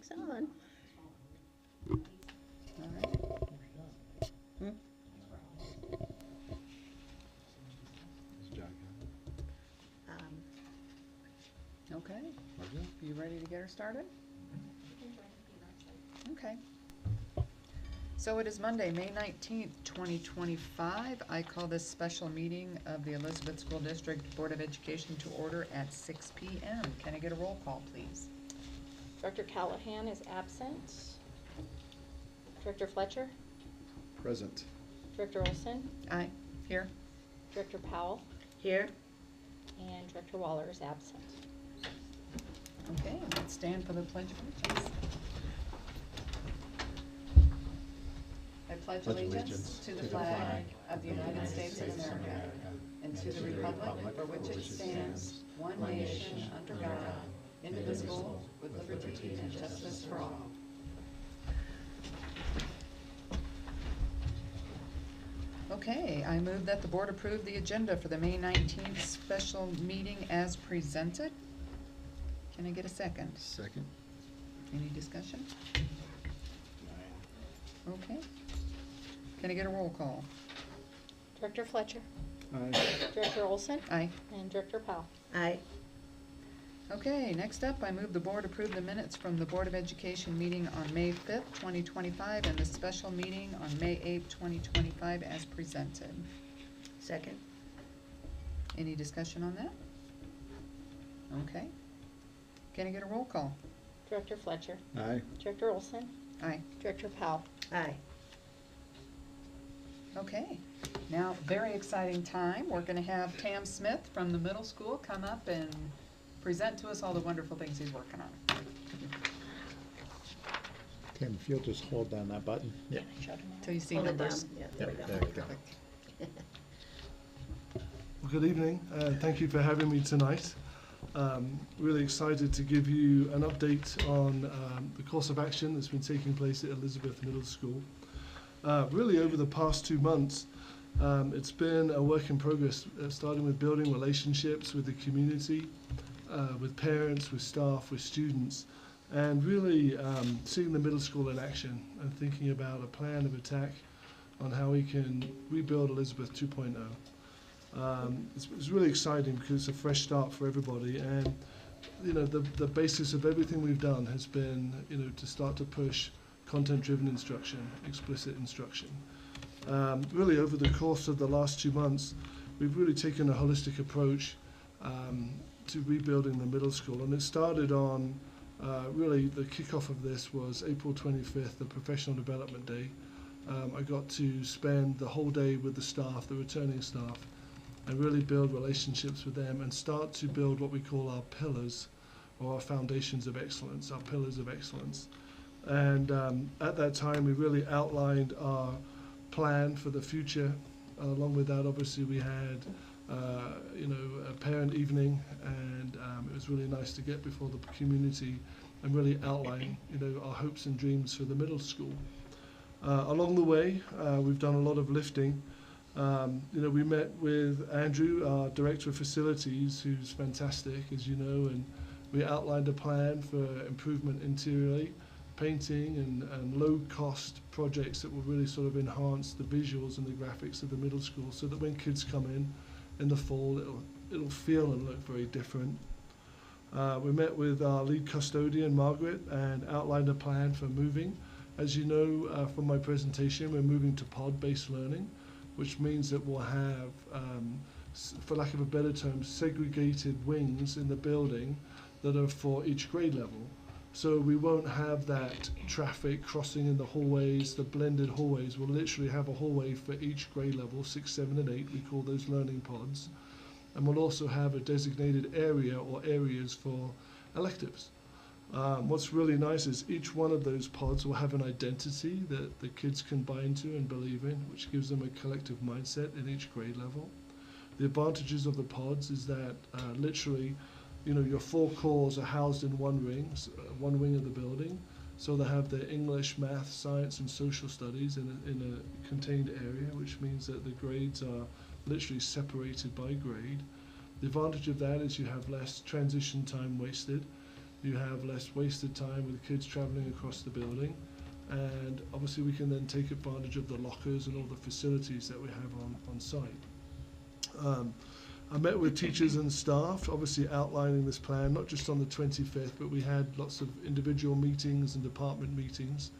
Mic's on. All right. Hmm? Okay. You ready to get her started? Okay. So it is Monday, May 19th, 2025. I call this special meeting of the Elizabeth School District Board of Education to order at 6 p.m. Can I get a roll call, please? Director Callahan is absent. Director Fletcher? Present. Director Olson? Aye. Here. Director Powell? Here. And Director Waller is absent. Okay, let's stand for the Pledge of Allegiance. I pledge allegiance to the flag of the United States of America and to the republic for which it stands, one nation, under God, indivisible, with liberty and justice for all. Okay, I move that the board approve the agenda for the May 19th special meeting as presented. Can I get a second? Second. Any discussion? Okay. Can I get a roll call? Director Fletcher? Aye. Director Olson? Aye. And Director Powell. Aye. Okay, next up, I move the board approve the minutes from the Board of Education meeting on May 5th, 2025, and the special meeting on May 8th, 2025 as presented. Second. Any discussion on that? Okay. Can I get a roll call? Director Fletcher? Aye. Director Olson? Aye. Director Powell. Aye. Okay. Now, very exciting time. We're going to have Tam Smith from the middle school come up and present to us all the wonderful things he's working on. Tim, if you'll just hold down that button. Yep. Till you see Hold it down. numbers. Yeah, there we go. There we go. Well, good evening. Thank you for having me tonight. Really excited to give you an update on the course of action that's been taking place at Elizabeth Middle School. Really over the past 2 months, it's been a work in progress, starting with building relationships with the community, with parents, with staff, with students, and really seeing the middle school in action and thinking about a plan of attack on how we can rebuild Elizabeth 2.0. It's really exciting because it's a fresh start for everybody, and you know the basis of everything we've done has been to start to push content-driven instruction, explicit instruction. Really over the course of the last 2 months, we've really taken a holistic approach to rebuilding the middle school, and it started on really the kickoff of this was April 25th, the Professional Development Day. I got to spend the whole day with the staff, the returning staff, and really build relationships with them and start to build what we call our pillars, or our foundations of excellence, our pillars of excellence. And at that time, we really outlined our plan for the future. Along with that, obviously, we had a parent evening, and it was really nice to get before the community and really outline our hopes and dreams for the middle school. Along the way, we've done a lot of lifting. We met with Andrew, our Director of Facilities, who's fantastic, as you know, and we outlined a plan for improvement interiorly, painting and low-cost projects that will really sort of enhance the visuals and the graphics of the middle school, so that when kids come in the fall, it'll feel and look very different. We met with our lead custodian, Margaret, and outlined a plan for moving. As you know from my presentation, we're moving to pod-based learning, which means that we'll have, for lack of a better term, segregated wings in the building that are for each grade level. So we won't have that traffic crossing in the hallways, the blended hallways. We'll literally have a hallway for each grade level, 6, 7, and 8. We call those learning pods. And we'll also have a designated area or areas for electives. What's really nice is each one of those pods will have an identity that the kids can buy into and believe in, which gives them a collective mindset in each grade level. The advantages of the pods is that literally, your 4 cores are housed in one wing of the building. So they have their English, math, science, and social studies in a contained area, which means that the grades are literally separated by grade. The advantage of that is you have less transition time wasted. You have less wasted time with kids traveling across the building. And obviously we can then take advantage of the lockers and all the facilities that we have on site. I met with teachers and staff, obviously outlining this plan, not just on the 25th, but we had lots of individual meetings and department meetings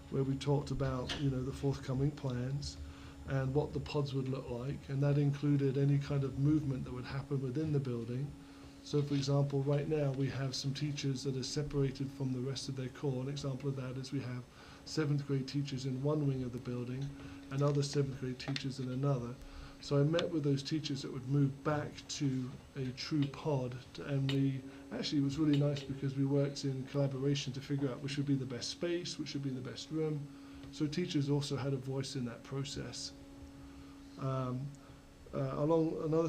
where we talked about, you know, the forthcoming plans and what the pods would look like. And that included any kind of movement that would happen within the building. So, for example, right now we have some teachers that are separated from the rest of their core. An example of that is we have 7th grade teachers in one wing of the building and other 7th grade teachers in another. So I met with those teachers that would move back to a true pod, and it was really nice because we worked in collaboration to figure out which would be the best space, which would be the best room. So teachers also had a voice in that process. Another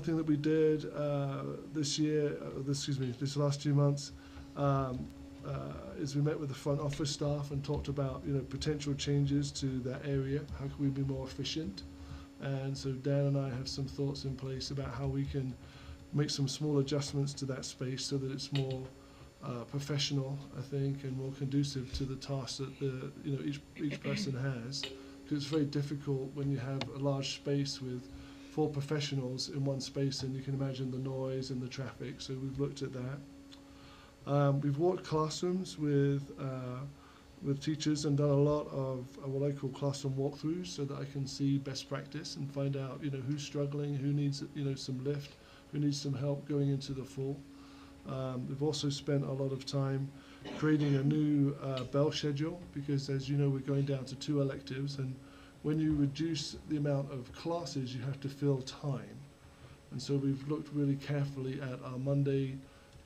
thing that we did this last 2 months, is we met with the front office staff and talked about, you know, potential changes to that area. How can we be more efficient? And so Dan and I have some thoughts in place about how we can make some small adjustments to that space so that it's more professional, I think, and more conducive to the tasks that each person has. Because it's very difficult when you have a large space with 4 professionals in one space, and you can imagine the noise and the traffic. So we've looked at that. We've walked classrooms with teachers and done a lot of what I call classroom walkthroughs so that I can see best practice and find out, you know, who's struggling, who needs, you know, some lift, who needs some help going into the fall. We've also spent a lot of time creating a new bell schedule because, as you know, we're going down to 2 electives, and when you reduce the amount of classes, you have to fill time. And so we've looked really carefully at our Monday,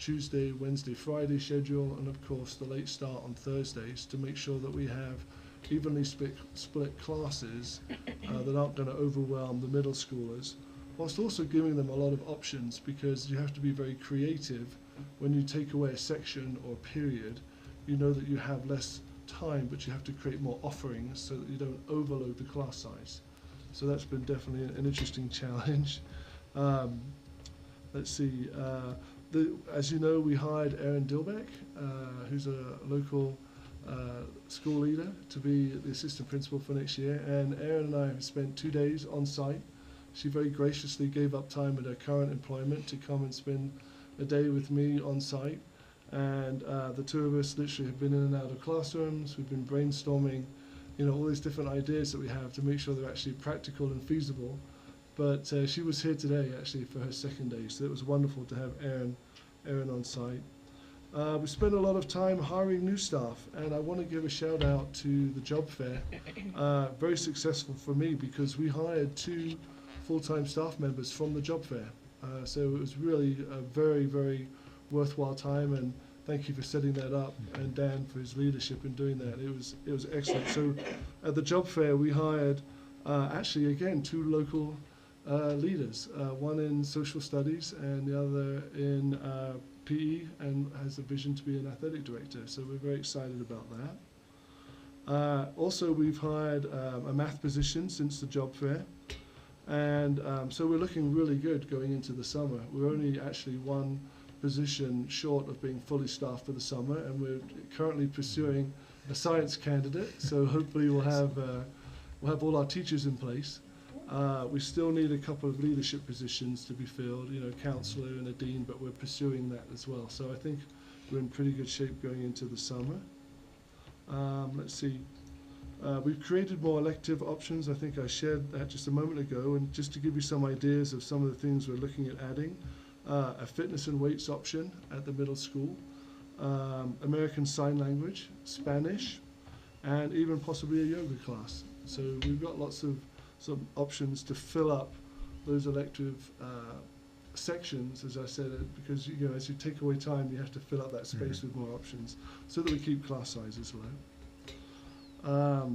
Tuesday, Wednesday, Friday schedule, and of course the late start on Thursdays to make sure that we have evenly split classes that aren't going to overwhelm the middle schoolers, whilst also giving them a lot of options, because you have to be very creative. When you take away a section or period, you know that you have less time, but you have to create more offerings so that you don't overload the class size. So that's been definitely an interesting challenge. Let's see. As you know, we hired Erin Dilbeck, who's a local school leader, to be the assistant principal for next year. And Erin and I have spent 2 days on site. She very graciously gave up time at her current employment to come and spend a day with me on site. And the 2 of us literally have been in and out of classrooms. We've been brainstorming, you know, all these different ideas that we have to make sure they're actually practical and feasible. But she was here today, actually, for her 2nd day, so it was wonderful to have Erin on site. We spent a lot of time hiring new staff, and I want to give a shout out to the job fair. Very successful for me because we hired 2 full-time staff members from the job fair. So it was really a very, very worthwhile time, and thank you for setting that up, and Dan for his leadership in doing that. It was excellent. So at the job fair, we hired actually again 2 local leaders, one in social studies and the other in PE, and has a vision to be an athletic director. So we're very excited about that. Also, we've hired a math position since the job fair, and so we're looking really good going into the summer. We're only actually 1 position short of being fully staffed for the summer, and we're currently pursuing a science candidate. So hopefully we'll have all our teachers in place. We still need a couple of leadership positions to be filled, you know, counselor and a dean, but we're pursuing that as well. So I think we're in pretty good shape going into the summer. Let's see. We've created more elective options. I think I shared that just a moment ago, and just to give you some ideas of some of the things we're looking at adding. A fitness and weights option at the middle school, American Sign Language, Spanish, and even possibly a yoga class. So we've got lots of some options to fill up those elective sections, as I said, because, you know, as you take away time, you have to fill up that space with more options so that we keep class sizes low.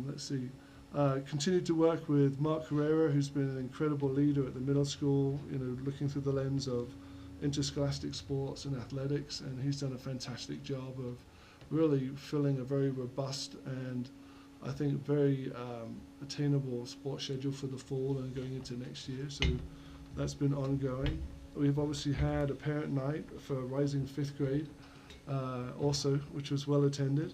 Let's see. Continue to work with Mark Herrera, who's been an incredible leader at the middle school, you know, looking through the lens of interscholastic sports and athletics, and he's done a fantastic job of really filling a very robust and I think very attainable sports schedule for the fall and going into next year. So that's been ongoing. We've obviously had a parent night for rising 5th grade, also, which was well attended.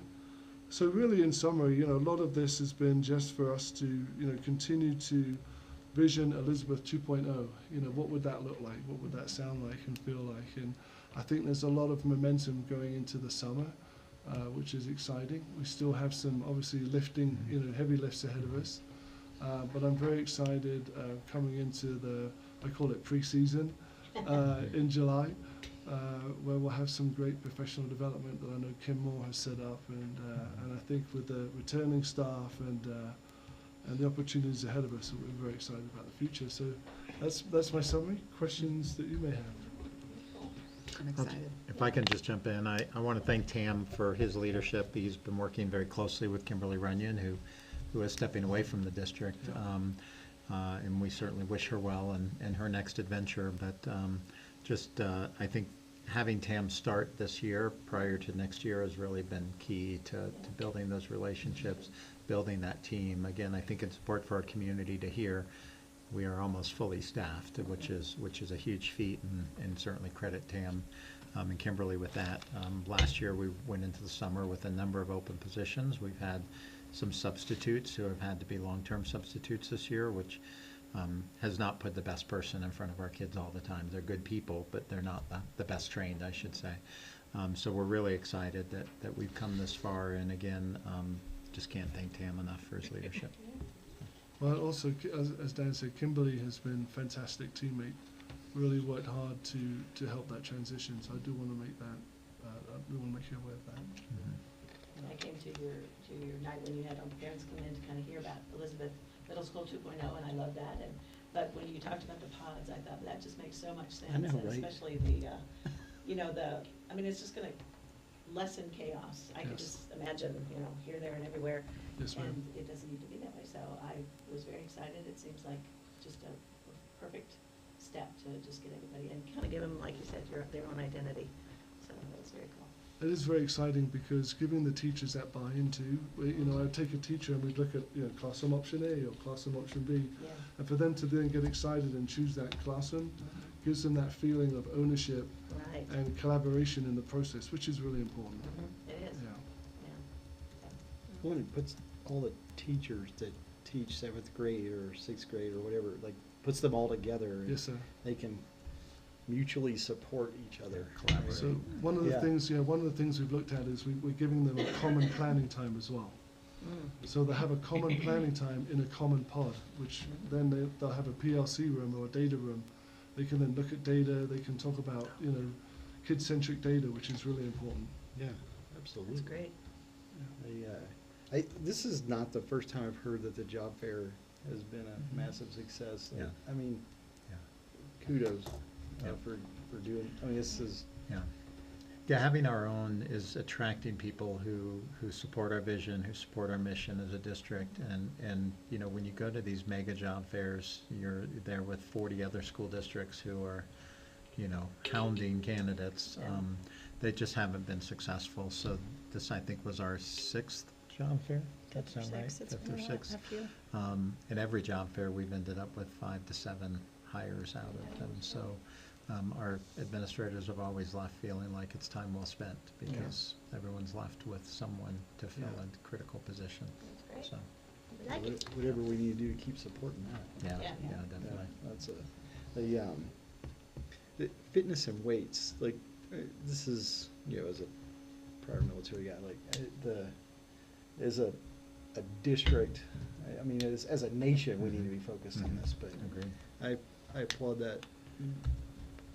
So really, in summary, a lot of this has been just for us to, continue to vision Elizabeth 2.0. What would that look like? What would that sound like and feel like? And I think there's a lot of momentum going into the summer, which is exciting. We still have some, obviously, lifting, heavy lifts ahead of us. But I'm very excited coming into I call it pre-season in July, where we'll have some great professional development that I know Kim Moore has set up, and I think with the returning staff and the opportunities ahead of us, we're very excited about the future. So that's my summary. Questions that you may have? I'm excited. If I can just jump in, I want to thank Tam for his leadership. He's been working very closely with Kimberly Runyon, who is stepping away from the district. And we certainly wish her well in her next adventure. But I think having Tam start this year prior to next year has really been key to building those relationships, building that team. Again, I think it's important for our community to hear we are almost fully staffed, which is a huge feat, and certainly credit Tam and Kimberly with that. Last year we went into the summer with a number of open positions. We've had some substitutes who have had to be long-term substitutes this year, which has not put the best person in front of our kids all the time. They're good people, but they're not the best trained, I should say. So we're really excited that we've come this far, and again, just can't thank Tam enough for his leadership. Well, also, as Dan said, Kimberly has been a fantastic teammate. Really worked hard to help that transition. So I do want to make that. We want to make you aware of that. And I came to your night when you had all the parents come in to kind of hear about Elizabeth Middle School 2.0, and I love that. But when you talked about the pods, I thought that just makes so much sense. I know, and right? especially it's just going to lessen chaos. I can Yes. just imagine, here, there, and everywhere. Yes, ma'am. And it doesn't need to be that way. So I was very excited. It seems like just a perfect step to just get everybody and kind of give them, like you said, their own identity. So that was very cool. It is very exciting because giving the teachers that buy-in too. I'd take a teacher and we'd look at classroom option A or classroom option B, Yeah. and for them to then get excited and choose that classroom gives them that feeling of ownership Right. and collaboration in the process, which is really important. It is. Yeah. Yeah. Well, it puts all the teachers that teach 7th grade or 6th grade or whatever, puts them all together. And Yes, sir. they can mutually support each other. Collaborate. So one of the Yeah. things we've looked at is we're giving them a common planning time as well. So they have a common planning time in a common pod, which then they'll have a PLC room or a data room. They can then look at data. They can talk about kid-centric data, which is really important. Yeah, absolutely. That's great. This is not the first time I've heard that the job fair has been a massive success. Yeah. I mean, Yeah. kudos Yeah. for doing. I mean, this is. Yeah, having our own is attracting people who support our vision, who support our mission as a district, and when you go to these mega job fairs, you're there with 40 other school districts who are, hounding candidates. Yeah. They just haven't been successful. So this, I think, was our 6th job fair. That sound right? 5th or 6th. In every job fair, we've ended up with 5 to 7 hires out of them. So. Our administrators have always left feeling like it's time well spent because everyone's left with someone to fill a critical position. That's So, great. We like it. Whatever we need to do to keep supporting that. yeah, Yeah. yeah, definitely. That's the fitness and weights. This is as a prior military guy, as a district. I mean, as a nation, we need to be focused on this. But Agreed. I applaud that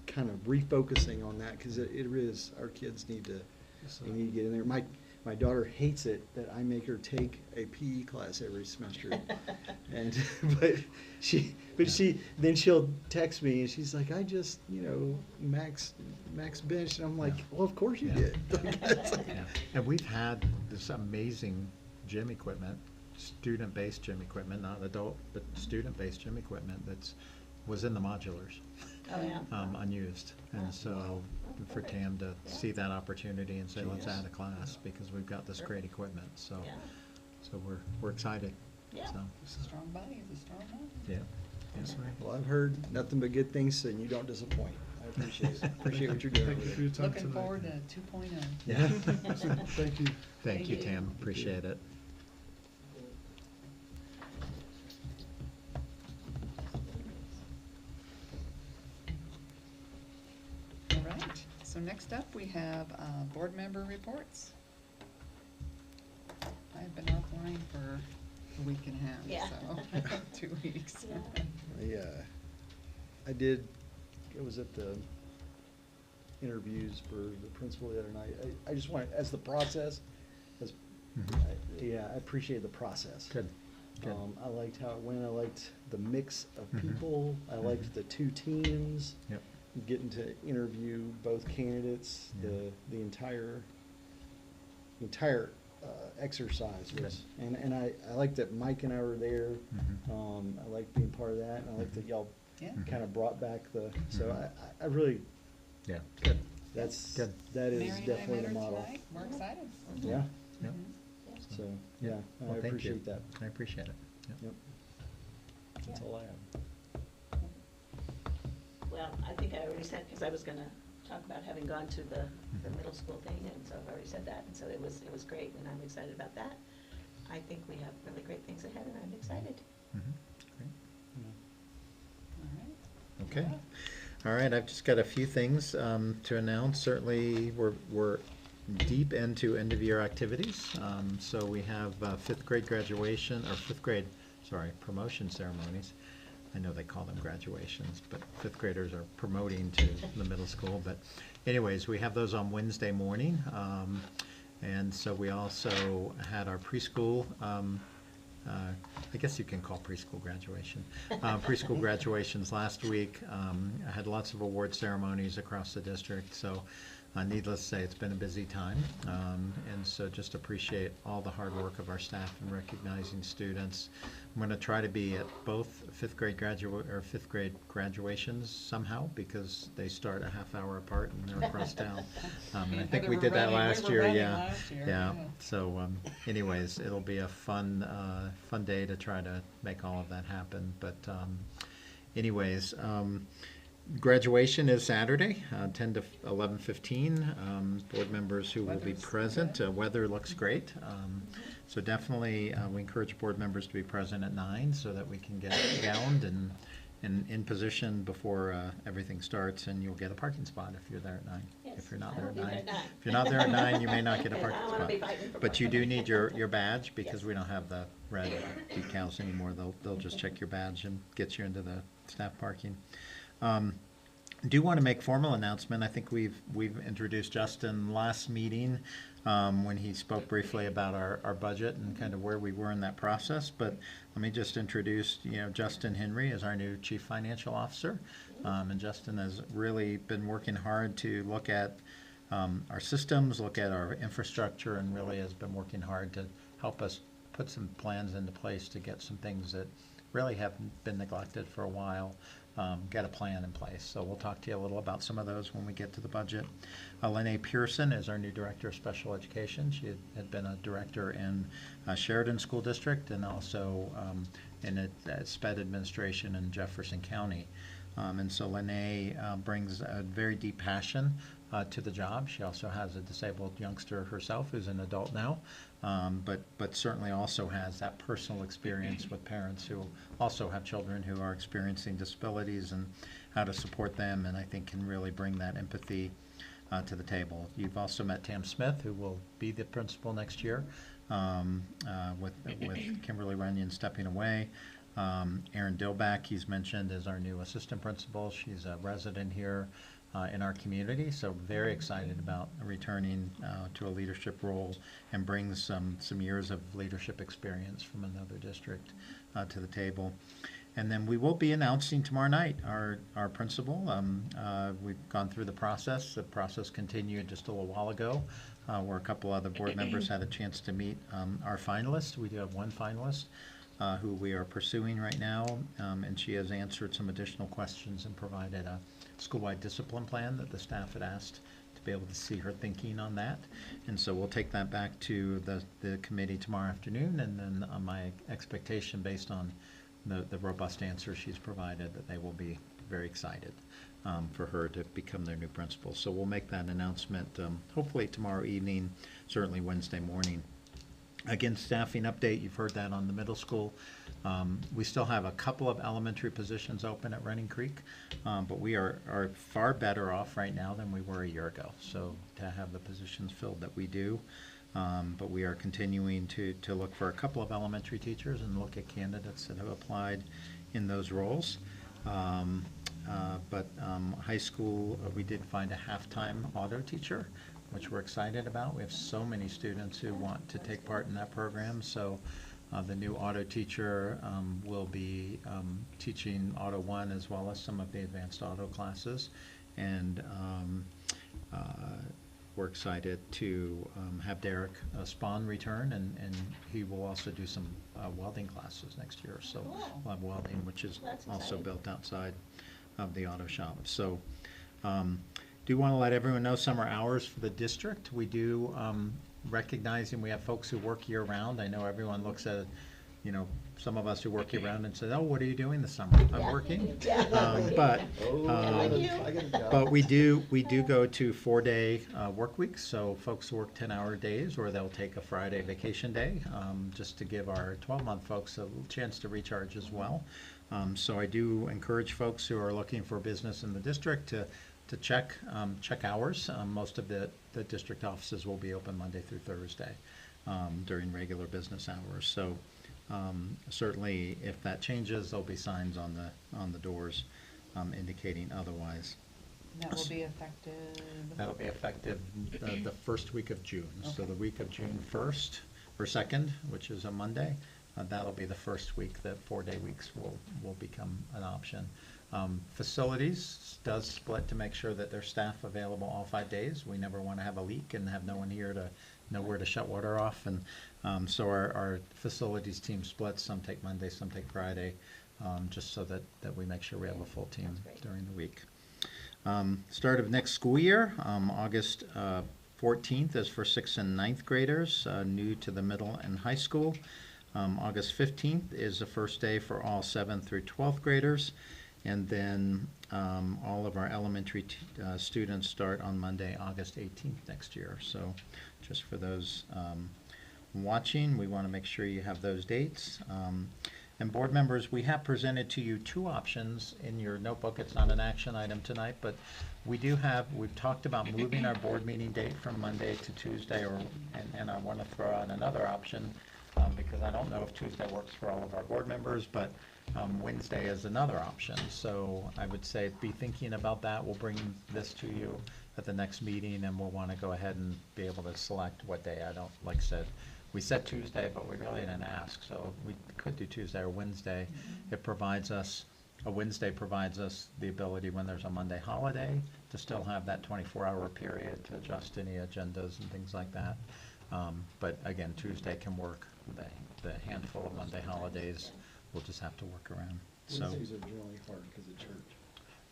kind of refocusing on that because it is our kids need to So, they need to get in there. My daughter hates it that I make her take a PE class every semester, and but then she'll text me and she's like, I just max bench, and I'm like, well, of course you did. Yeah. And we've had this amazing gym equipment, student-based gym equipment, not adult, but student-based gym equipment was in the modulars. Oh, yeah. Unused. And so for Tam to see that opportunity and say, let's add a class because we've got this great equipment. So Yeah. so we're excited. Yeah. So, Strong body is a strong mind. yeah. Yes, ma'am. Well, I've heard nothing but good things, and you don't disappoint. appreciate it. Appreciate what you're doing. Thank you for your time Looking tonight. forward to 2.0. Yeah. Thank you. Thank you, you. Tam, appreciate it. All right, so next up, we have board member reports. I've been offline for a week and a Yeah. half, so, 2 weeks. Yeah. I was at the interviews for the principal the other night. I just want, as the process, I appreciate the process. Good, good. I liked how it went. I liked the mix of Mhm. people. I liked the two teams. Yep. Getting to interview both candidates, Yeah. the entire exercise was, Good. and I like that Mike and I were there. Mhm. I like being part of that, and I like that y'all Yeah. kind of brought back so Mhm. I really, Yeah, good. that's, Good. that is Mary and I definitely met the her model. tonight. We're excited. Yeah, Yep. Mhm. so, yeah, I Well, thank you. appreciate that. I appreciate it. Yep. Yep. That's all I have. Well, I think I already said, because I was gonna talk about having gone to the Mhm. middle school thing, and so I've already said that, and so it was great, and I'm excited about that. I think we have really great things ahead, and I'm excited. Mhm. Great. All right. Okay. Yeah. All right, I've just got a few things to announce. Certainly, we're deep into end-of-year activities. So we have fifth grade graduation, or promotion ceremonies. I know they call them graduations, but fifth graders are promoting to the middle school. But anyways, we have those on Wednesday morning. And so we also had our preschool, I guess you can call preschool graduation. Preschool graduations last week. I had lots of award ceremonies across the district, so needless to say, it's been a busy time. And so just appreciate all the hard work of our staff in recognizing students. I'm going to try to be at both fifth grade graduations somehow, because they start a half hour apart and they're across town. And I think we did that last year, yeah. Yeah, so anyways, it'll be a fun day to try to make all of that happen. But anyways, graduation is Saturday, 10 to 11:15. Board members who will be Weather's present. good. Weather looks great. So definitely, we encourage board members to be present at 9 so that we can get gowned and in position before everything starts, and you'll get a parking spot if you're there at 9. Yes, If you're not I there will at be there 9. at 9. If you're not there at 9, you may not get a I parking don't wanna be spot. fighting for But you do parking. need your badge, because Yes. we don't have the red decals anymore. They'll just check your badge and get you into the staff parking. Do want to make formal announcement. I think we've introduced Justin last meeting when he spoke briefly about our budget and kind of where we were in that process. But let me just introduce, Justin Henry as our new Chief Financial Officer. And Justin has really been working hard to look at our systems, look at our infrastructure, and really has been working hard to help us put some plans into place to get some things that really have been neglected for a while. Get a plan in place. So we'll talk to you a little about some of those when we get to the budget. Lene Pearson is our new Director of Special Education. She had been a director in Sheridan School District and also in SPED administration in Jefferson County. And so Lene brings a very deep passion to the job. She also has a disabled youngster herself who's an adult now, but certainly also has that personal experience with parents who also have children who are experiencing disabilities and how to support them, and I think can really bring that empathy to the table. You've also met Tam Smith, who will be the principal next year, with Kimberly Runyon stepping away. Erin Dillback, he's mentioned, is our new assistant principal. She's a resident here in our community, so very excited about returning to a leadership role, and brings some years of leadership experience from another district to the table. And then we will be announcing tomorrow night our principal. We've gone through the process. The process continued just a little while ago, where a couple other board members had a chance to meet our finalists. We do have one finalist who we are pursuing right now, and she has answered some additional questions and provided a school-wide discipline plan that the staff had asked to be able to see her thinking on that. And so we'll take that back to the committee tomorrow afternoon, and then my expectation based on the robust answer she's provided, that they will be very excited. for her to become their new principal. So we'll make that announcement hopefully tomorrow evening, certainly Wednesday morning. Again, staffing update, you've heard that on the middle school. We still have a couple of elementary positions open at Running Creek, but we are far better off right now than we were a year ago. So to have the positions filled that we do, but we are continuing to look for a couple of elementary teachers and look at candidates that have applied in those roles. But high school, we did find a half-time auto teacher, which we're excited about. We have so many students who want to take part in that program. So the new auto teacher will be teaching Auto 1 as well as some of the advanced auto classes. And we're excited to have Derek Spahn return, and he will also do some welding classes next year. So we'll have welding, which is also built outside of the auto shop. So do want to let everyone know summer hours for the district. We do recognizing we have folks who work year round. I know everyone looks at, you know, some of us who work year round and say, oh, what are you doing this summer? I'm working. But we do go to 4-day work weeks. So folks work 10-hour days, or they'll take a Friday vacation day, just to give our 12-month folks a little chance to recharge as well. So I do encourage folks who are looking for business in the district to check hours. Most of the district offices will be open Monday through Thursday during regular business hours. So certainly if that changes, there'll be signs on the doors indicating otherwise. That will be effective? That'll be effective the first week of June. Okay. So the week of June 1st or 2nd, which is a Monday, that'll be the first week that 4-day weeks will become an option. Facilities does split to make sure that there's staff available all 5 days. We never want to have a leak and have no one here to know where to shut water off. And so our facilities team splits. Some take Monday, some take Friday, just so that we make sure we have a full team during the week. Start of next school year, August 14th is for 6th and 9th graders, new to the middle and high school. August 15th is the first day for all 7th through 12th graders. And then all of our elementary students start on Monday, August 18th next year. So just for those watching, we want to make sure you have those dates. And board members, we have presented to you 2 options in your notebook. It's not an action item tonight, but we've talked about moving our board meeting date from Monday to Tuesday, and I want to throw out another option because I don't know if Tuesday works for all of our board members, but Wednesday is another option. So I would say be thinking about that. We'll bring this to you at the next meeting, and we'll want to go ahead and be able to select what day. I don't, like I said, we said Tuesday, but we really didn't ask. So we could do Tuesday or Wednesday. It provides us, Wednesday provides us the ability when there's a Monday holiday to still have that 24-hour period to adjust any agendas and things like that. But again, Tuesday can work. The handful of Monday holidays, we'll just have to work around. Wednesdays are generally hard because of church.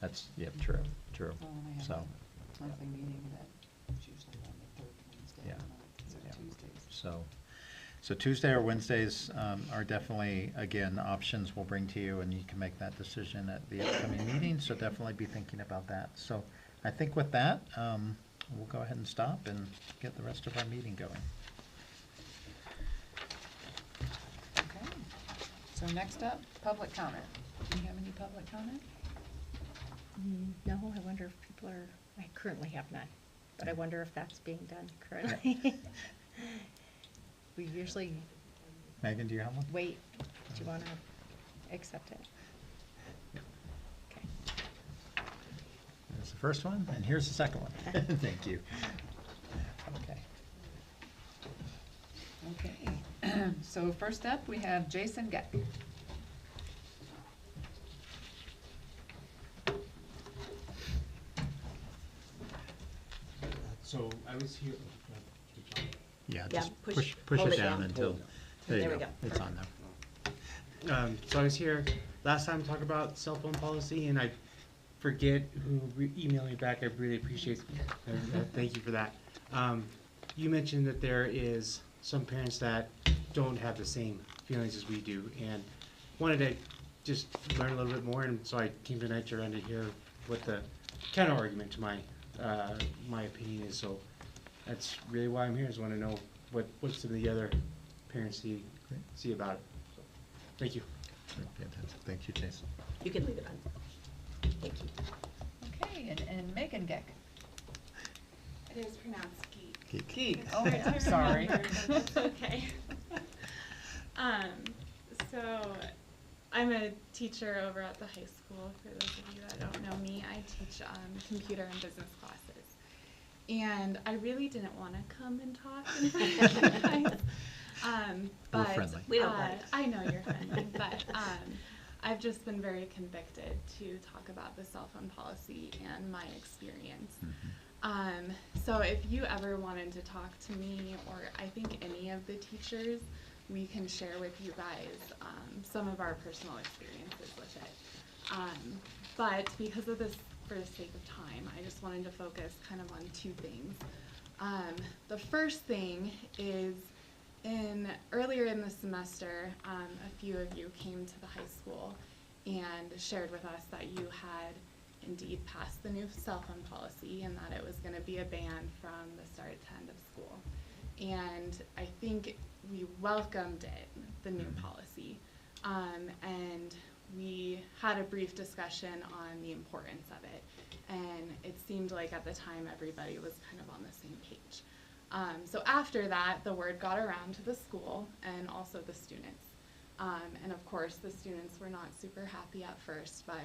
That's, yeah, true. Well, and I have So, a monthly meeting that's usually on the 3rd Wednesday Yeah. of the month, so Yeah. Tuesdays. so Tuesday or Wednesdays are definitely, again, options we'll bring to you, and you can make that decision at the upcoming meeting. So definitely be thinking about that. So I think with that, we'll go ahead and stop and get the rest of our meeting going. Okay, so next up, public comment. Do you have any public comment? No, I wonder if people are, I currently have none, but I wonder if that's being done currently. We usually Megan, do you have one? wait. Do you want to accept it? Okay. There's the first one, and here's the second one. Thank you. Okay. Okay, so first up, we have Jason Geck. So I was here. Yeah, Yeah, just push- push hold it it down down. until, there There you we go. go. It's on there. So I was here last time to talk about cell phone policy, and I forget who emailed me back. I really appreciate it. Thank you for that. You mentioned that there is some parents that don't have the same feelings as we do, and wanted to just learn a little bit more. And so I came tonight to hear what the counter argument to my my opinion is. So that's really why I'm here. Is want to know what's some of the other parents see about it. So, thank you. Fantastic. Thank you, Jason. You can leave it on. Thank you. Okay, and Megan Geck. It is pronounced geek. Geek. Oh, Hard to I'm sorry. remember, but that's okay. So I'm a teacher over at the high school. For those of you that don't know me, I teach computer and business classes. And I really didn't want to come and talk in front of you guys. We're But friendly. We don't bite. I know you're friendly, but I've just been very convicted to talk about the cell phone policy and my experience. So if you ever wanted to talk to me, or I think any of the teachers, we can share with you guys some of our personal experiences with it. But because of this, for the sake of time, I just wanted to focus kind of on two things. The first thing is earlier in the semester, a few of you came to the high school and shared with us that you had indeed passed the new cell phone policy and that it was going to be a ban from the start to end of school. And I think we welcomed it, the new policy, and we had a brief discussion on the importance of it. And it seemed like at the time everybody was kind of on the same page. So after that, the word got around to the school and also the students. And of course, the students were not super happy at first, but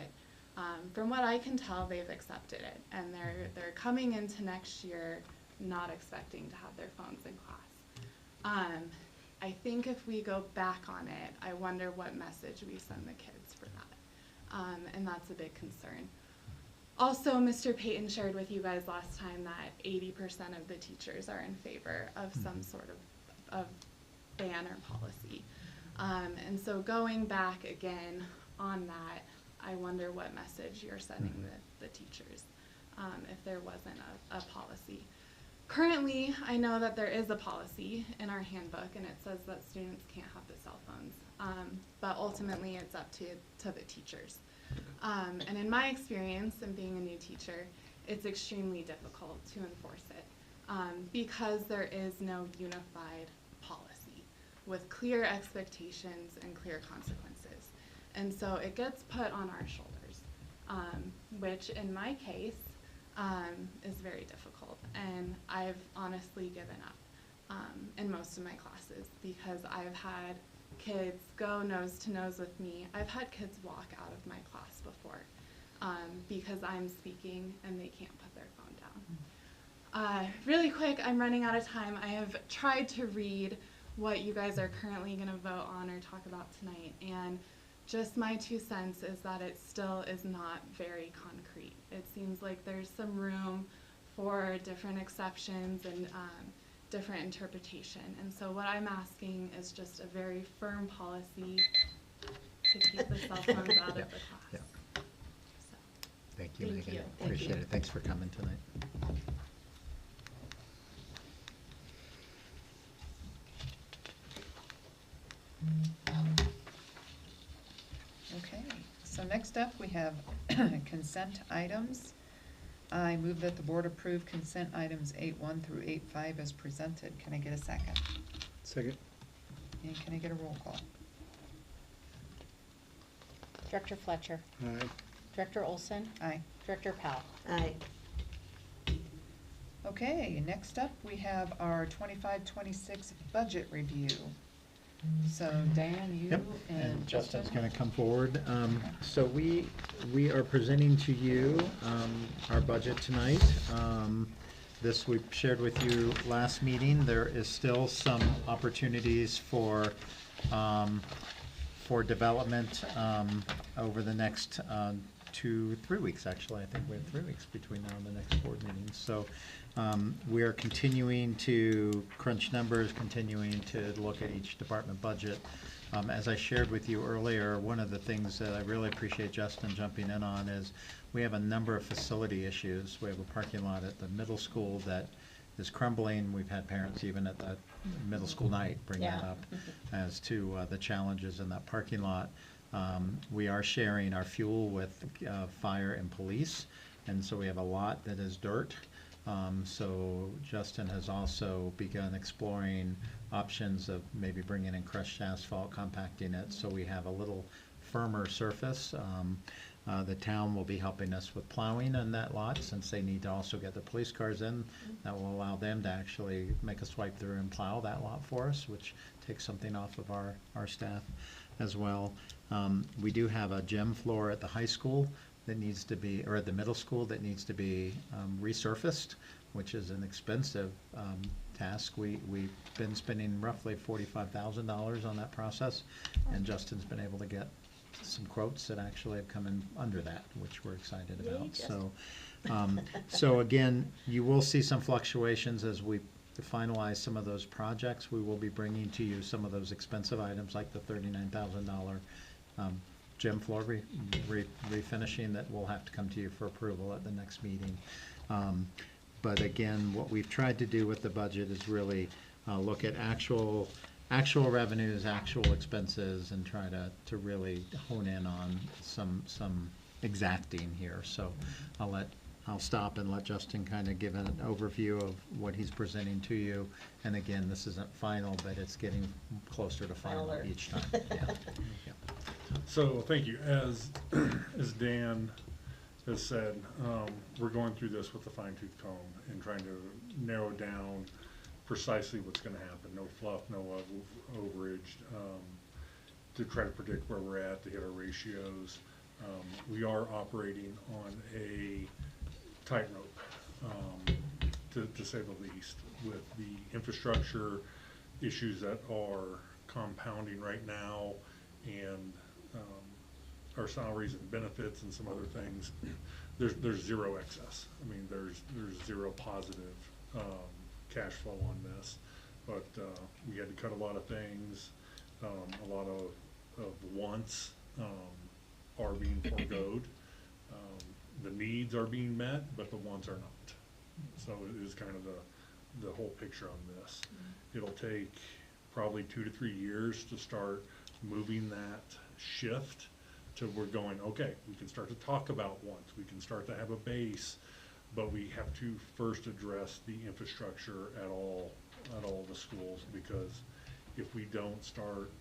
from what I can tell, they've accepted it. And they're coming into next year not expecting to have their phones in class. I think if we go back on it, I wonder what message we send the kids for that. And that's a big concern. Also, Mr. Payton shared with you guys last time that 80% of the teachers are in favor of some sort of ban or policy. And so going back again on that, I wonder what message you're sending the teachers if there wasn't a policy. Currently, I know that there is a policy in our handbook, and it says that students can't have the cell phones. But ultimately, it's up to the teachers. And in my experience, and being a new teacher, it's extremely difficult to enforce it because there is no unified policy with clear expectations and clear consequences. And so it gets put on our shoulders, which in my case is very difficult. And I've honestly given up in most of my classes because I've had kids go nose to nose with me. I've had kids walk out of my class before because I'm speaking and they can't put their phone down. Really quick, I'm running out of time. I have tried to read what you guys are currently going to vote on or talk about tonight, and just my 2 cents is that it still is not very concrete. It seems like there's some room for different exceptions and different interpretation. And so what I'm asking is just a very firm policy to keep the cell phones out of the class. Yeah. So, Thank you, Thank Megan. you. Appreciate it. Thanks for coming tonight. Okay, so next up we have consent items. I move that the board approve consent items 8.1 through 8.5 as presented. Can I get a second? Second. And can I get a roll call? Director Fletcher. Aye. Director Olson. Aye. Director Powell. Aye. Okay, next up we have our 25-26 budget review. So Dan, you Yep, and Justin's Justin. going to come forward. So we are presenting to you our budget tonight. This we shared with you last meeting. There is still some opportunities for development over the next 2-3 weeks, actually. I think we have 3 weeks between now and the next board meeting. So we are continuing to crunch numbers, continuing to look at each department budget. As I shared with you earlier, one of the things that I really appreciate Justin jumping in on is we have a number of facility issues. We have a parking lot at the middle school that is crumbling. We've had parents even at the middle school night bring that Yeah. up as to the challenges in that parking lot. We are sharing our fuel with fire and police. and so we have a lot that is dirt. So Justin has also begun exploring options of maybe bringing in crushed asphalt, compacting it, so we have a little firmer surface. The town will be helping us with plowing on that lot, since they need to also get the police cars in. That will allow them to actually make a swipe through and plow that lot for us, which takes something off of our staff as well. We do have a gym floor at the high school that needs to be, or at the middle school, that needs to be resurfaced, which is an expensive task. We've been spending roughly $45,000 on that process, and Justin's been able to get some quotes that actually have come in under that, which we're excited Yay, about. Justin. So again, you will see some fluctuations as we finalize some of those projects. We will be bringing to you some of those expensive items, like the $39,000 gym floor refinishing that will have to come to you for approval at the next meeting. But again, what we've tried to do with the budget is really look at actual revenues, actual expenses, and try to really hone in on some exacting here. So I'll stop and let Justin kind of give an overview of what he's presenting to you. And again, this isn't final, but it's getting closer to final Finaler. each time. Yeah. Yeah. So, thank you. As Dan has said, we're going through this with a fine-tooth comb and trying to narrow down precisely what's gonna happen. No fluff, no overage, to try to predict where we're at, to hit our ratios. We are operating on a tightrope, to say the least, with the infrastructure issues that are compounding right now, and our salaries and benefits and some other things. There's zero excess. I mean, there's zero positive cash flow on this, but we had to cut a lot of things. A lot of wants are being foregoed. The needs are being met, but the wants are not. So it is kind of the whole picture on this. It'll take probably 2 to 3 years to start moving that shift to we're going, okay, we can start to talk about wants, we can start to have a base, but we have to first address the infrastructure at all the schools, because if we don't start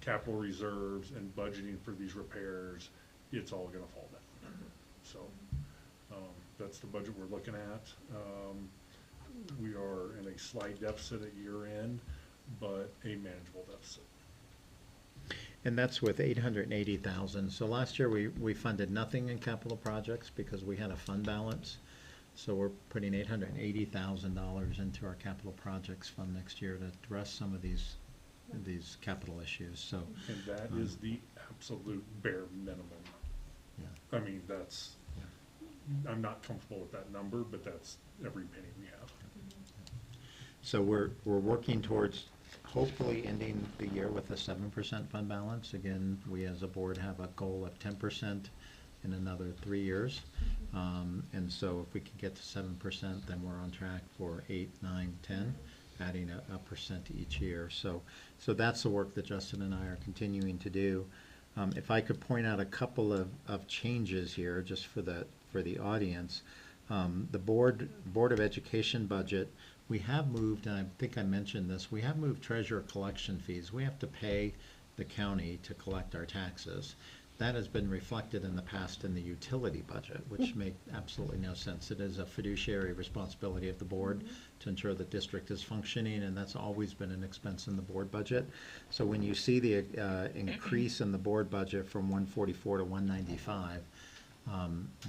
capital reserves and budgeting for these repairs, it's all gonna fall down. So that's the budget we're looking at. We are in a slight deficit at year end, but a manageable deficit. And that's with $880,000. So last year we funded nothing in capital projects because we had a fund balance. So we're putting $880,000 into our capital projects fund next year to address some of these capital issues. So And that is the absolute bare minimum. yeah. I mean, that's, I'm not comfortable with that number, but that's every penny we have. So we're working towards hopefully ending the year with a 7% fund balance. Again, we as a board have a goal of 10% in another 3 years. And so if we can get to 7%, then we're on track for 8, 9, 10, adding a percent each year. So that's the work that Justin and I are continuing to do. If I could point out a couple of changes here, just for the audience. The Board of Education budget, we have moved, and I think I mentioned this, we have moved treasurer collection fees. We have to pay the county to collect our taxes. That has been reflected in the past in the utility budget, which make absolutely no sense. It is a fiduciary responsibility of the board to ensure the district is functioning, and that's always been an expense in the board budget. So when you see the increase in the board budget from 144 to 195,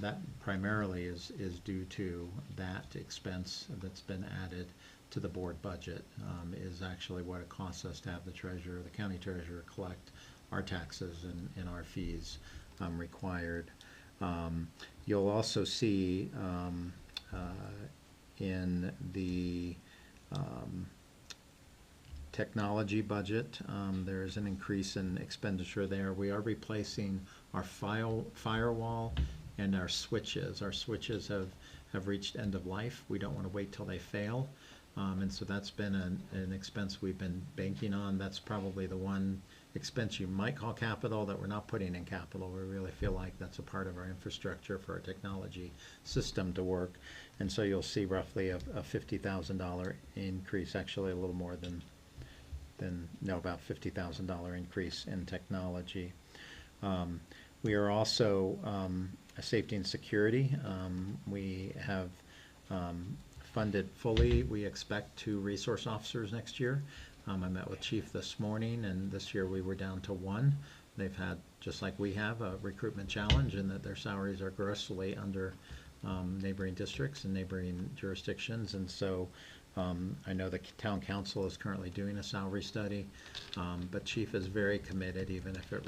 that primarily is due to that expense that's been added to the board budget, is actually what it costs us to have the county treasurer collect our taxes and our fees required. You'll also see in the technology budget, there is an increase in expenditure there. We are replacing our firewall and our switches. Our switches have reached end of life. We don't want to wait till they fail. And so that's been an expense we've been banking on. That's probably the one expense you might call capital that we're not putting in capital. We really feel like that's a part of our infrastructure for our technology system to work. And so you'll see roughly a $50,000 increase, actually a little more than about $50,000 increase in technology. We are also a safety and security. We have funded fully, we expect 2 resource officers next year. I met with Chief this morning, and this year we were down to 1. They've had, just like we have, a recruitment challenge in that their salaries are grossly under neighboring districts and neighboring jurisdictions. And so I know the town council is currently doing a salary study, but Chief is very committed, even if it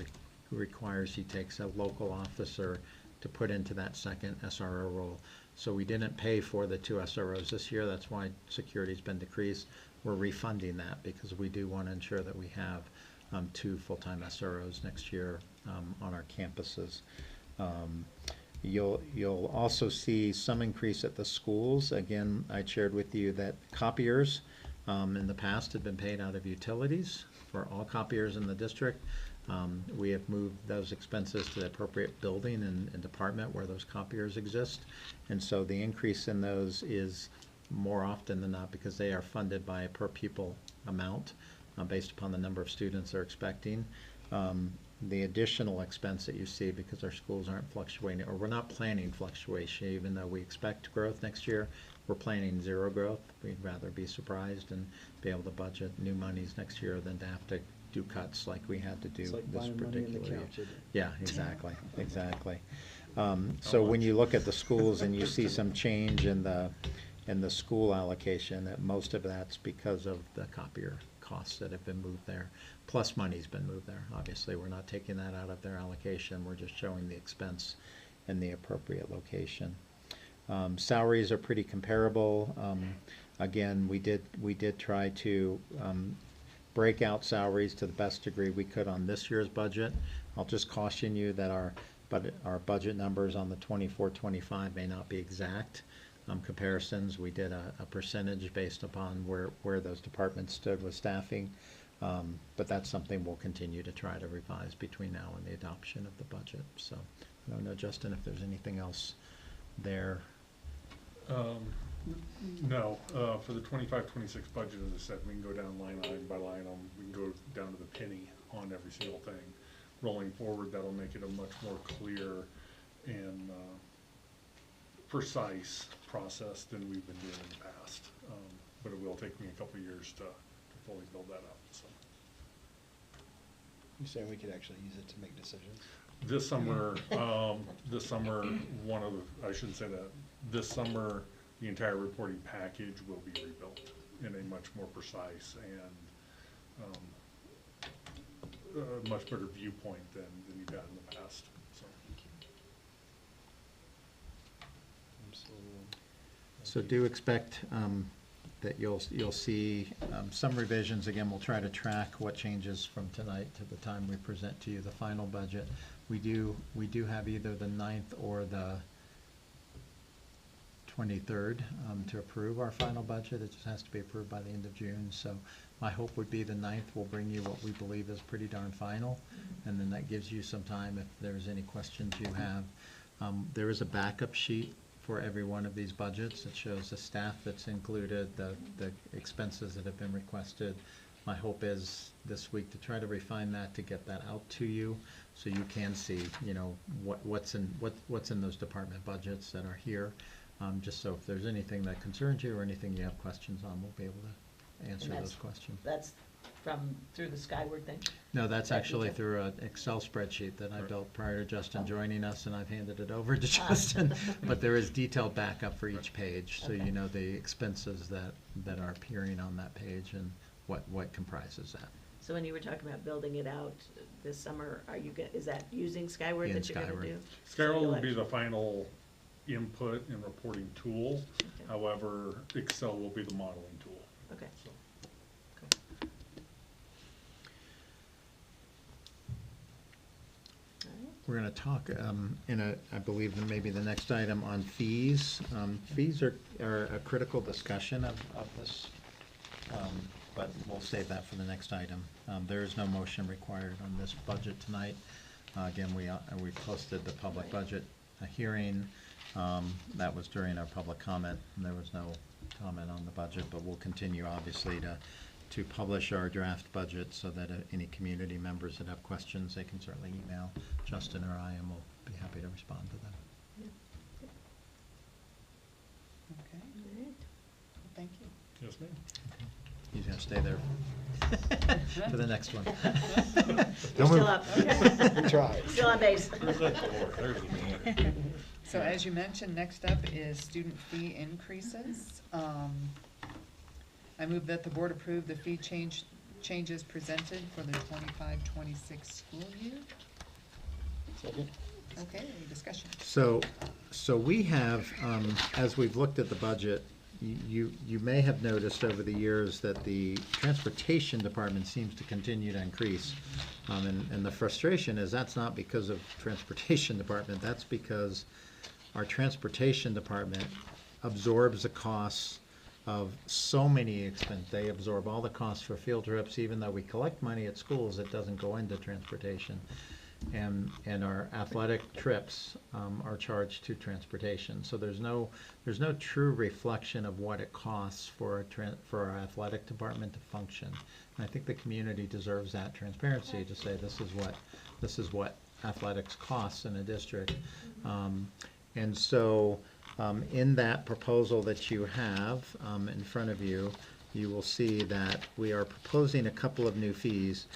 requires he takes a local officer to put into that second SRO role. So we didn't pay for the 2 SROs this year. That's why security's been decreased. We're refunding that because we do want to ensure that we have 2 full-time SROs next year on our campuses. You'll also see some increase at the schools. Again, I shared with you that copiers in the past had been paid out of utilities for all copiers in the district. We have moved those expenses to the appropriate building and department where those copiers exist. And so the increase in those is more often than not because they are funded by a per pupil amount based upon the number of students they're expecting. The additional expense that you see because our schools aren't fluctuating, or we're not planning fluctuation, even though we expect growth next year, we're planning 0 growth. We'd rather be surprised and be able to budget new monies next year than to have to do cuts like we had to do It's like this buying money in the particular year. couch, isn't it? Yeah, exactly, exactly. So when you look at the schools and you see some change in the school allocation, that most of that's because of the copier costs that have been moved there, plus money's been moved there. Obviously, we're not taking that out of their allocation, we're just showing the expense in the appropriate location. Salaries are pretty comparable. Again, we did try to break out salaries to the best degree we could on this year's budget. I'll just caution you that our budget numbers on the 24-25 may not be exact. Comparisons, we did a percentage based upon where those departments stood with staffing, but that's something we'll continue to try to revise between now and the adoption of the budget. So I don't know, Justin, if there's anything else there. No, for the 25-26 budget, as I said, we can go down line item by line item. We can go down to the penny on every single thing. Rolling forward, that'll make it a much more clear and precise process than we've been doing in the past. But it will take me a couple of years to fully build that up. So. You're saying we could actually use it to make decisions? This summer, I shouldn't say that. This summer, the entire reporting package will be rebuilt in a much more precise and a much better viewpoint than you've had in the past. So. So do expect that you'll see some revisions. Again, we'll try to track what changes from tonight to the time we present to you the final budget. We do have either the 9th or the 23rd to approve our final budget. It just has to be approved by the end of June. So my hope would be the 9th will bring you what we believe is pretty darn final, and then that gives you some time if there's any questions you have. There is a backup sheet for every one of these budgets. It shows the staff that's included, the expenses that have been requested. My hope is this week to try to refine that, to get that out to you, so you can see, you know, what's in those department budgets that are here. Just so if there's anything that concerns you or anything you have questions on, we'll be able to answer those questions. That's through the Skyward thing? No, that's actually through an Excel spreadsheet that I built prior to Justin joining us, and I've handed it over to Justin. But there is detailed backup for each page, so you know the expenses that are appearing on that page and what comprises that. So when you were talking about building it out this summer, is that using Skyward In that you're Skyward. gonna do? Skyward will be the final input and reporting tool. Okay. However, Excel will be the modeling tool. Okay. So. We're going to talk I believe in maybe the next item on fees. Fees are a critical discussion of this but we'll save that for the next item. There is no motion required on this budget tonight. Again, we posted the public budget hearing. That was during our public comment, and there was no comment on the budget, but we'll continue, obviously, to publish our draft budget so that any community members that have questions, they can certainly email Justin or I, and we'll be happy to respond to them. Okay, All right. thank you. Yes, ma'am. He's gonna stay there for the next one. You're Don't still move. up, okay. We tried. Still on base. Where's that door? There's the door. So as you mentioned, next up is student fee increases. I move that the board approve the fee changes presented for the 25-26 school year. Second? Okay, any discussion? So we have, as we've looked at the budget, you may have noticed over the years that the transportation department seems to continue to increase. And the frustration is that's not because of transportation department, that's because our transportation department absorbs the costs of so many expenses. They absorb all the costs for field trips, even though we collect money at schools, it doesn't go into transportation. And our athletic trips are charged to transportation. So there's no true reflection of what it costs for our athletic department to function. And I think the community deserves that transparency to say this is what athletics costs in a district. And so in that proposal that you have in front of you, you will see that we are proposing a couple of new fees.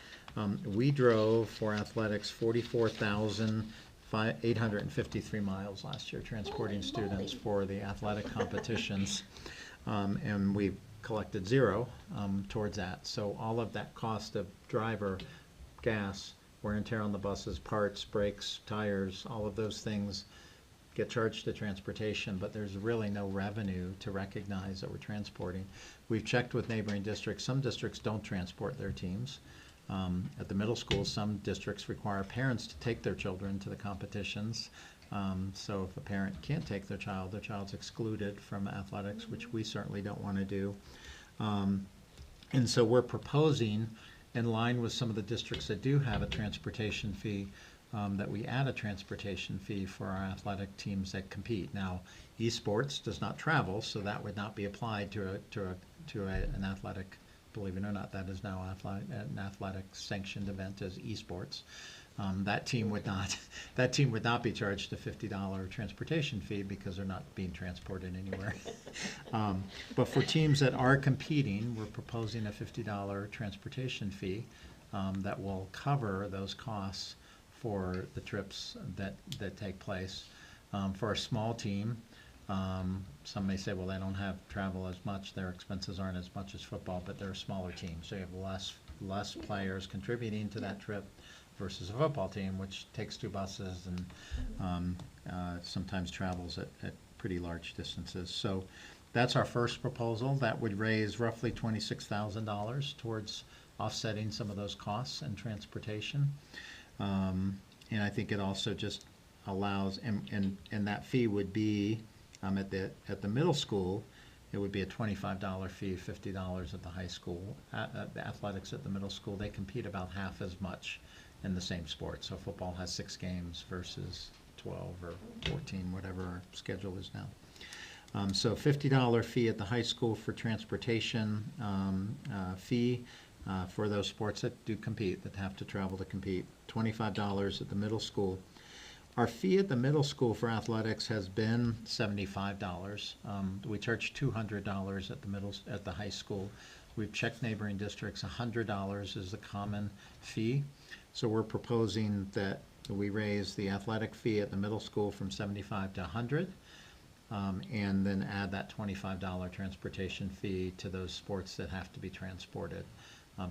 We drove for athletics 44,853 miles last year, transporting students for the athletic competitions. And we've collected zero towards that. So all of that cost of driver, gas, wear and tear on the buses, parts, brakes, tires, all of those things get charged to transportation, but there's really no revenue to recognize that we're transporting. We've checked with neighboring districts. Some districts don't transport their teams. At the middle school, some districts require parents to take their children to the competitions. So if a parent can't take their child's excluded from athletics, which we certainly don't want to do. And so we're proposing, in line with some of the districts that do have a transportation fee, that we add a transportation fee for our athletic teams that compete. Now, esports does not travel, so that would not be applied to an athletic. Believe it or not, that is now an athletic sanctioned event as esports. That team would not be charged a $50 transportation fee because they're not being transported anywhere. But for teams that are competing, we're proposing a $50 transportation fee that will cover those costs for the trips that take place. For a small team, some may say, well, they don't have travel as much, their expenses aren't as much as football, but they're a smaller team, so you have less players contributing to that trip versus a football team, which takes 2 buses and sometimes travels at pretty large distances. So that's our first proposal. That would raise roughly $26,000 towards offsetting some of those costs and transportation. And I think it also just allows, and that fee would be, at the middle school, it would be a $25 fee, $50 at the high school. The athletics at the middle school, they compete about half as much in the same sport. So football has 6 games versus 12 or 14, whatever our schedule is now. So $50 fee at the high school for transportation fee for those sports that do compete, that have to travel to compete. $25 at the middle school. Our fee at the middle school for athletics has been $75. We charge $200 at the high school. We've checked neighboring districts. $100 is the common fee. So we're proposing that we raise the athletic fee at the middle school from $75 to $100, and then add that $25 transportation fee to those sports that have to be transported.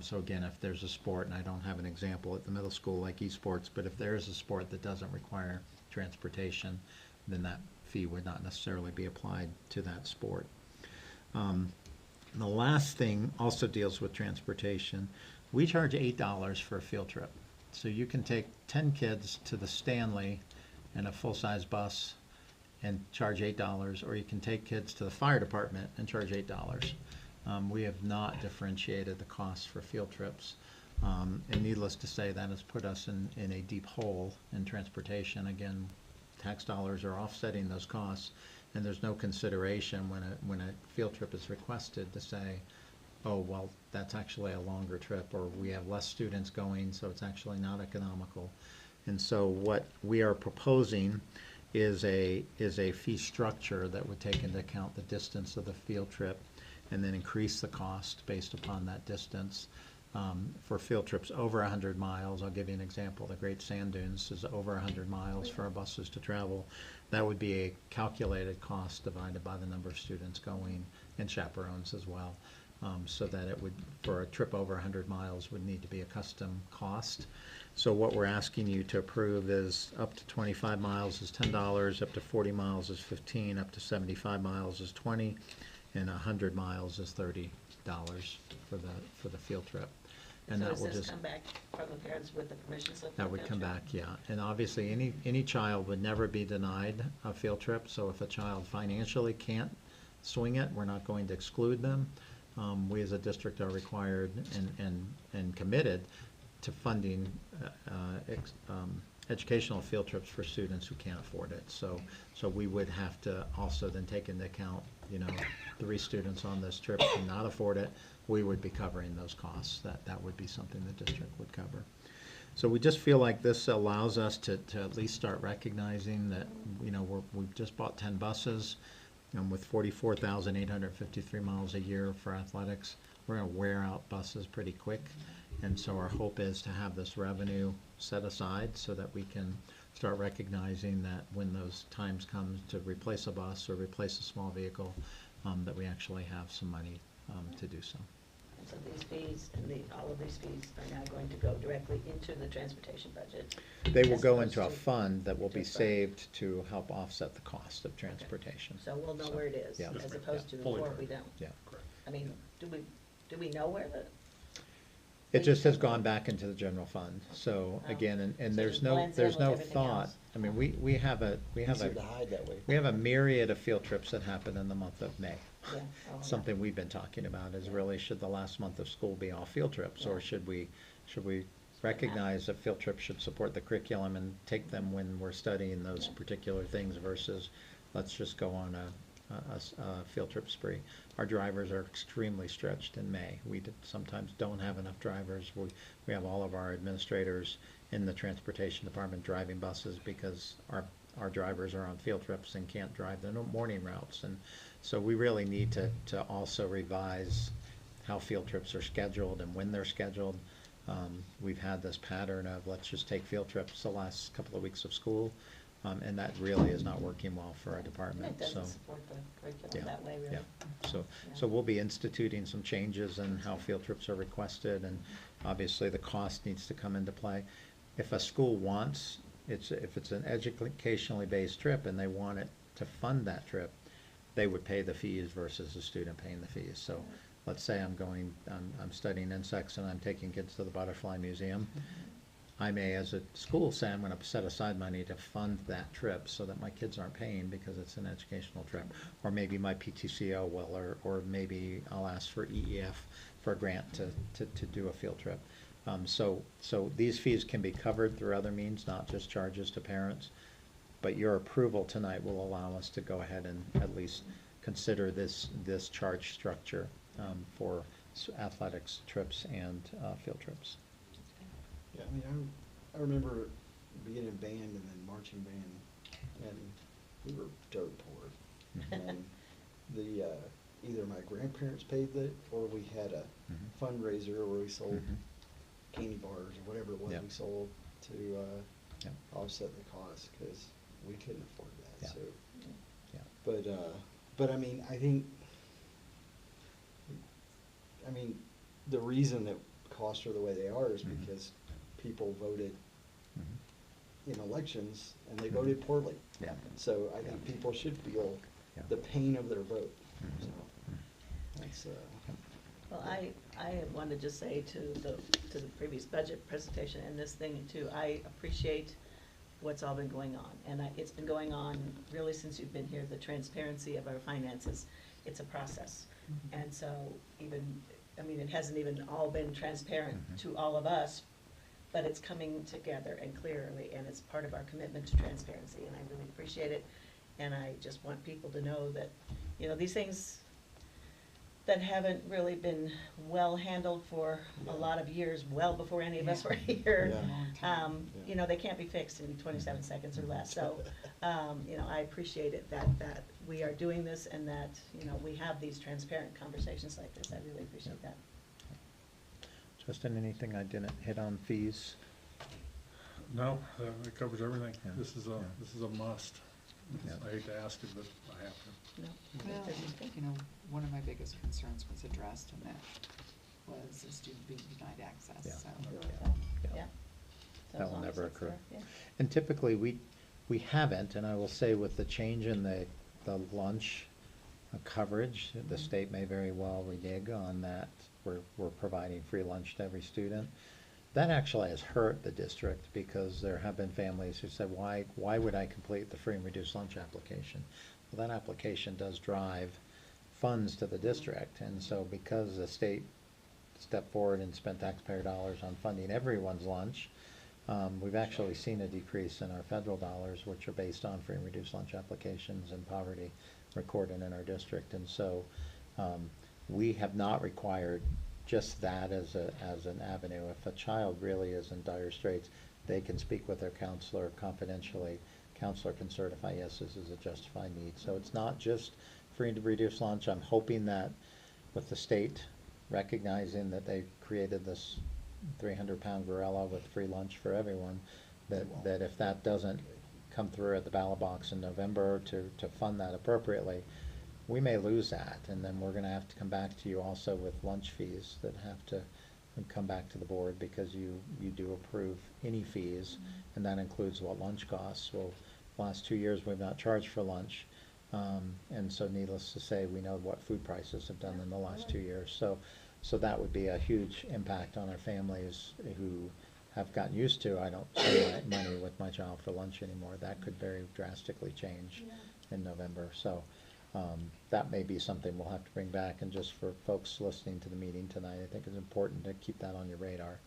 So again, if there's a sport, and I don't have an example at the middle school like esports, but if there is a sport that doesn't require transportation, then that fee would not necessarily be applied to that sport. The last thing also deals with transportation. We charge $8 for a field trip. So you can take 10 kids to the Stanley in a full-size bus and charge $8, or you can take kids to the fire department and charge $8. We have not differentiated the costs for field trips. And needless to say, that has put us in a deep hole in transportation. Again, tax dollars are offsetting those costs, and there's no consideration when a field trip is requested to say, oh, well, that's actually a longer trip, or we have less students going, so it's actually not economical. And so what we are proposing is a fee structure that would take into account the distance of the field trip and then increase the cost based upon that distance. For field trips over 100 miles, I'll give you an example. The Great Sand Dunes is over 100 miles for our buses to travel. That would be a calculated cost divided by the number of students going and chaperones as well. So that it would, for a trip over 100 miles, would need to be a custom cost. So what we're asking you to approve is up to 25 miles is $10, up to 40 miles is $15, up to 75 miles is $20, and 100 miles is $30 for the field trip. And So that does will this just come back from the parents with the permission slip? that would come back, yeah. And obviously, any child would never be denied a field trip. So if a child financially can't swing it, we're not going to exclude them. We as a district are required and committed to funding educational field trips for students who can't afford it. So we would have to also then take into account, 3 students on this trip cannot afford it. We would be covering those costs. That would be something the district would cover. So we just feel like this allows us to at least start recognizing that, we've just bought 10 buses. With 44,853 miles a year for athletics, we're going to wear out buses pretty quick. And so our hope is to have this revenue set aside so that we can start recognizing that when those times come to replace a bus or replace a small vehicle, that we actually have some money to do so. So these fees and all of these fees are now going to go directly into the transportation budget? They will as go opposed into a to- fund that will be to a fund. saved to help offset the cost of transportation. So we'll know where it is, Yeah. as opposed to Fully before we correct. don't. Yeah. I mean, do we know where the? It just has gone back into the general fund. So Oh. again, and So there's it no, blends in there's with no everything thought. else. I mean, we have a Easier to hide that way. we have a myriad of field trips that happen in the month of May. Yeah. Oh, Something we've been talking about is really, should the last month of school be all field trips? Or Yeah. should we recognize that field trips should support the curriculum and take them when we're studying those Yeah. particular things versus let's just go on a field trip spree. Our drivers are extremely stretched in May. We sometimes don't have enough drivers. We have all of our administrators in the transportation department driving buses because our drivers are on field trips and can't drive the morning routes. And so we really need to also revise how field trips are scheduled and when they're scheduled. We've had this pattern of let's just take field trips the last couple of weeks of school, and that really is not working well for our department. It doesn't So, support the yeah, curriculum that way, really. yeah. So Yeah. we'll be instituting some changes in how field trips are requested, and obviously the cost needs to come into play. If a school wants, if it's an educationally based trip and they want it to fund that trip, they would pay the fees versus the student paying the fees. So let's say I'm studying insects and I'm taking kids to the Butterfly Museum. I may, as a school, say I'm going to set aside money to fund that trip so that my kids aren't paying because it's an educational trip. Or maybe my PTCO will, or maybe I'll ask for EEF for a grant to do a field trip. So these fees can be covered through other means, not just charges to parents. But your approval tonight will allow us to go ahead and at least consider this charge structure for athletics trips and field trips. Yeah, I mean, I remember being in band and then marching band, and we were dirt poor. And either my grandparents paid it, or we had a fundraiser where we sold candy bars or whatever it was Yeah. we sold to Yeah. offset the cost, because we couldn't afford that, Yeah. so. Yeah. But I mean, the reason that costs are the way they are is Mhm. because people voted Mhm. in elections and they Mhm. voted poorly. Yeah. So I Yeah. think people should feel Yeah. the pain of their vote. Mhm. So that's, Well, I want to just say to the previous budget presentation and this thing too, I appreciate what's all been going on. And it's been going on really since you've been here, the transparency of our finances. it's a process. And so even, I mean, it hasn't even all been transparent to all of us, but it's coming together and clearly, and it's part of our commitment to transparency, and I really appreciate it. And I just want people to know that, you know, these things that haven't really been well handled for a lot of years, well before any of us were here, you know, they can't be fixed in 27 seconds or less. So, you know, I appreciate it that we are doing this and that, you know, we have these transparent conversations like this. I really appreciate that. Justin, anything I didn't hit on fees? No, it covers everything. Yeah. This is a must. Yeah. I hate to ask it, but I have to. No? Well, you know, one of my biggest concerns was addressed, and that was a student being denied access, Yeah. so. Yeah. So That as will long as never it's occur. there, yeah. And typically, we haven't, and I will say with the change in the lunch coverage, the state may very well renege on that. We're providing free lunch to every student. That actually has hurt the district because there have been families who said, why would I complete the free and reduced lunch application? Well, that application does drive funds to the district, and so because the state stepped forward and spent taxpayer dollars on funding everyone's lunch, we've actually seen a decrease in our federal dollars, which are based on free and reduced lunch applications and poverty recorded in our district. And so we have not required just that as an avenue. If a child really is in dire straits, they can speak with their counselor confidentially. Counselor can certify, yes, this is a justified need. So it's not just free and reduced lunch. I'm hoping that with the state recognizing that they created this 300-pound gorilla with free lunch for everyone, that if that doesn't come through at the ballot box in November to fund that appropriately, we may lose that, and then we're gonna have to come back to you also with lunch fees that have to come back to the board, because you do approve any fees, and that includes what lunch costs. Well, the last 2 years, we've not charged for lunch, and so needless to say, we know what food prices have done in the last 2 years. So that would be a huge impact on our families who have gotten used to, I don't spend money with my child for lunch anymore. That could very drastically change in November. So that may be something we'll have to bring back. And just for folks listening to the meeting tonight, I think it's important to keep that on your radar,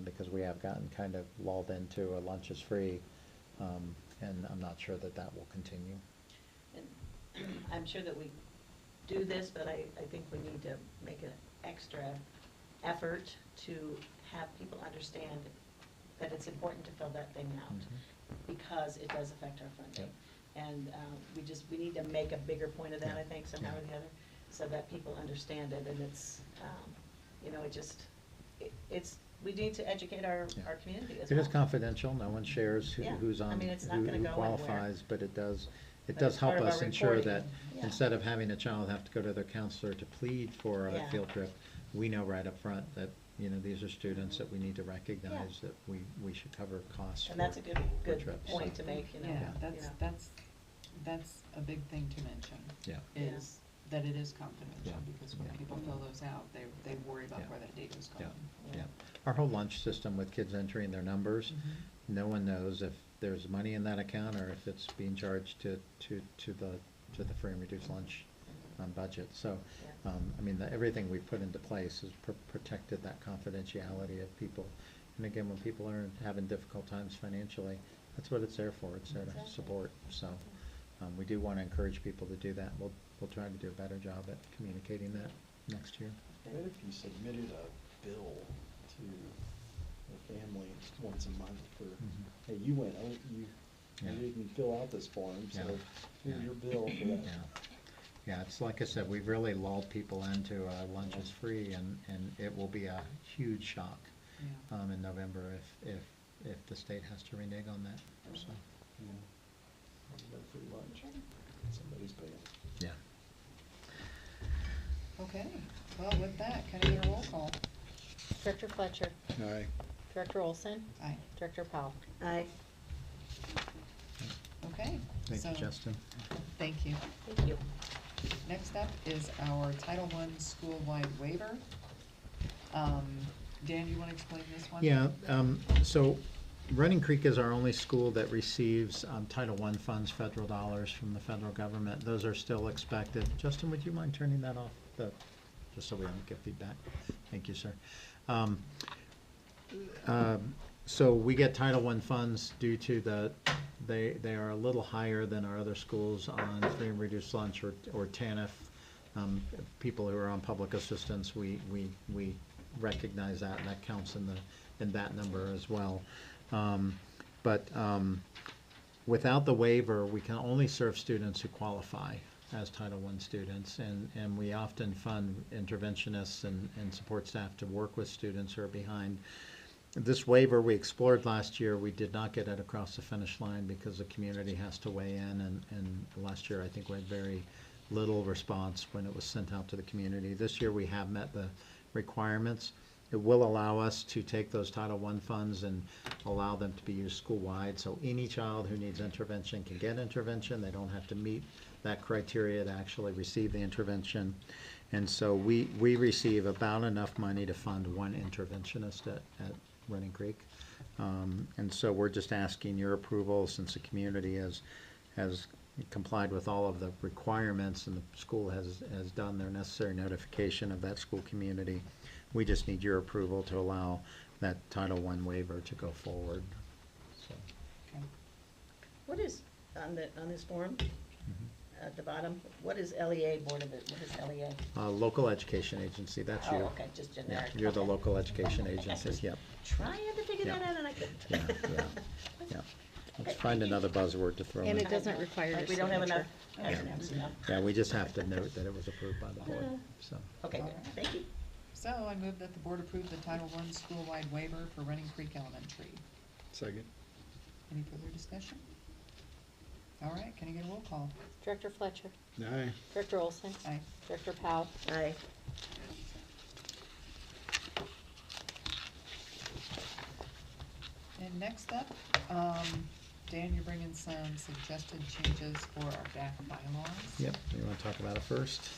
because we have gotten kind of lulled into a lunch is free, and I'm not sure that will continue. And I'm sure that we do this, but I think we need to make an extra effort to have people understand that it's important to fill that thing out, because it does affect our funding. Yep. And we need to make a bigger point of that, Yeah. I think, somehow or the other, so that people understand it. And it's, you know, we need to educate our community as It well. is confidential. No one shares Yeah. who's on, I mean, it's not gonna who go qualifies, but it does But help it's part of us our ensure reporting. that Yeah. instead of having a child have to go to their counselor to plead for a Yeah. field trip, we know right up front that, you know, these are students that we need to recognize that we should cover costs for And that's a good trips. point to make, you know. Yeah, you know. that's a big thing to mention, Yeah. is that it is confidential, Yeah. because when Yeah. people fill those out, they worry about Yeah. where that data's Yeah. going. Yeah. Our whole lunch system with kids entering their numbers, no one knows if there's money in that account or if it's being charged to the free and reduced lunch budget. So, Yeah. I mean, everything we've put into place has protected that confidentiality of people. And again, when people are having difficult times financially, that's what it's there for. It's there to Exactly. support. So, we do want to encourage people to do that. We'll try to do a better job at communicating that next year. What if you submitted a bill to a family once a month for, hey, you went out, you Yeah. didn't fill out this form, so Yeah. here's Yeah. your bill for that. Yeah. Yeah, it's like I said, we've really lulled people into lunch is free, and it will be a huge shock Yeah. in November if the state has to renege on that, so. Yeah. No free lunch. Somebody's paying. Yeah. Okay, well, with that, can I get a roll call? Director Fletcher, Aye. Director Olson, Aye. Director Powell. Aye. Okay. Thank you, so- Justin. Thank you. Thank you. Next up is our Title I school-wide waiver. Dan, you want to explain this one? Yeah, so Running Creek is our only school that receives Title I funds, federal dollars from the federal government. Those are still expected. Justin, would you mind turning that off, just so we don't get feedback? Thank you, sir. So we get Title I funds due to they are a little higher than our other schools on free and reduced lunch or TANF. People who are on public assistance, we recognize that, and that counts in that number as well. But without the waiver, we can only serve students who qualify as Title I students, and we often fund interventionists and support staff to work with students who are behind. This waiver we explored last year. We did not get it across the finish line because the community has to weigh in, and last year I think we had very little response when it was sent out to the community. This year we have met the requirements. It will allow us to take those Title I funds and allow them to be used school-wide, so any child who needs intervention can get intervention. They don't have to meet that criteria to actually receive the intervention. And so we receive about enough money to fund one interventionist at Running Creek. And so we're just asking your approval, since the community has complied with all of the requirements and the school has done their necessary notification of that school community. We just need your approval to allow that Title I waiver to go forward. So. Okay. What is, on this form, at the bottom, what is LEA, Board of it, what is LEA? Local education agency, that's you. Oh, okay, just Yeah, generic. you're the Okay. local education agency, yep. Trying to figure Yeah. that out and I couldn't. Yeah, yeah, yeah. Let's Okay, find thank you. another buzzword to throw in. And it doesn't require Like a we don't have enough signature. acronyms, no. Yeah, we just have to note that it was approved by the board, so. Okay, good, Alright. thank you. So I move that the board approve the Title I school-wide waiver for Running Creek Elementary. Second. Any further discussion? All right, can I get a roll call? Director Fletcher, Aye. Director Olson, Aye. Director Powell, Aye. And next up, Dan, you're bringing some suggested changes for our DAC bylaws. Yep, you wanna talk about it first?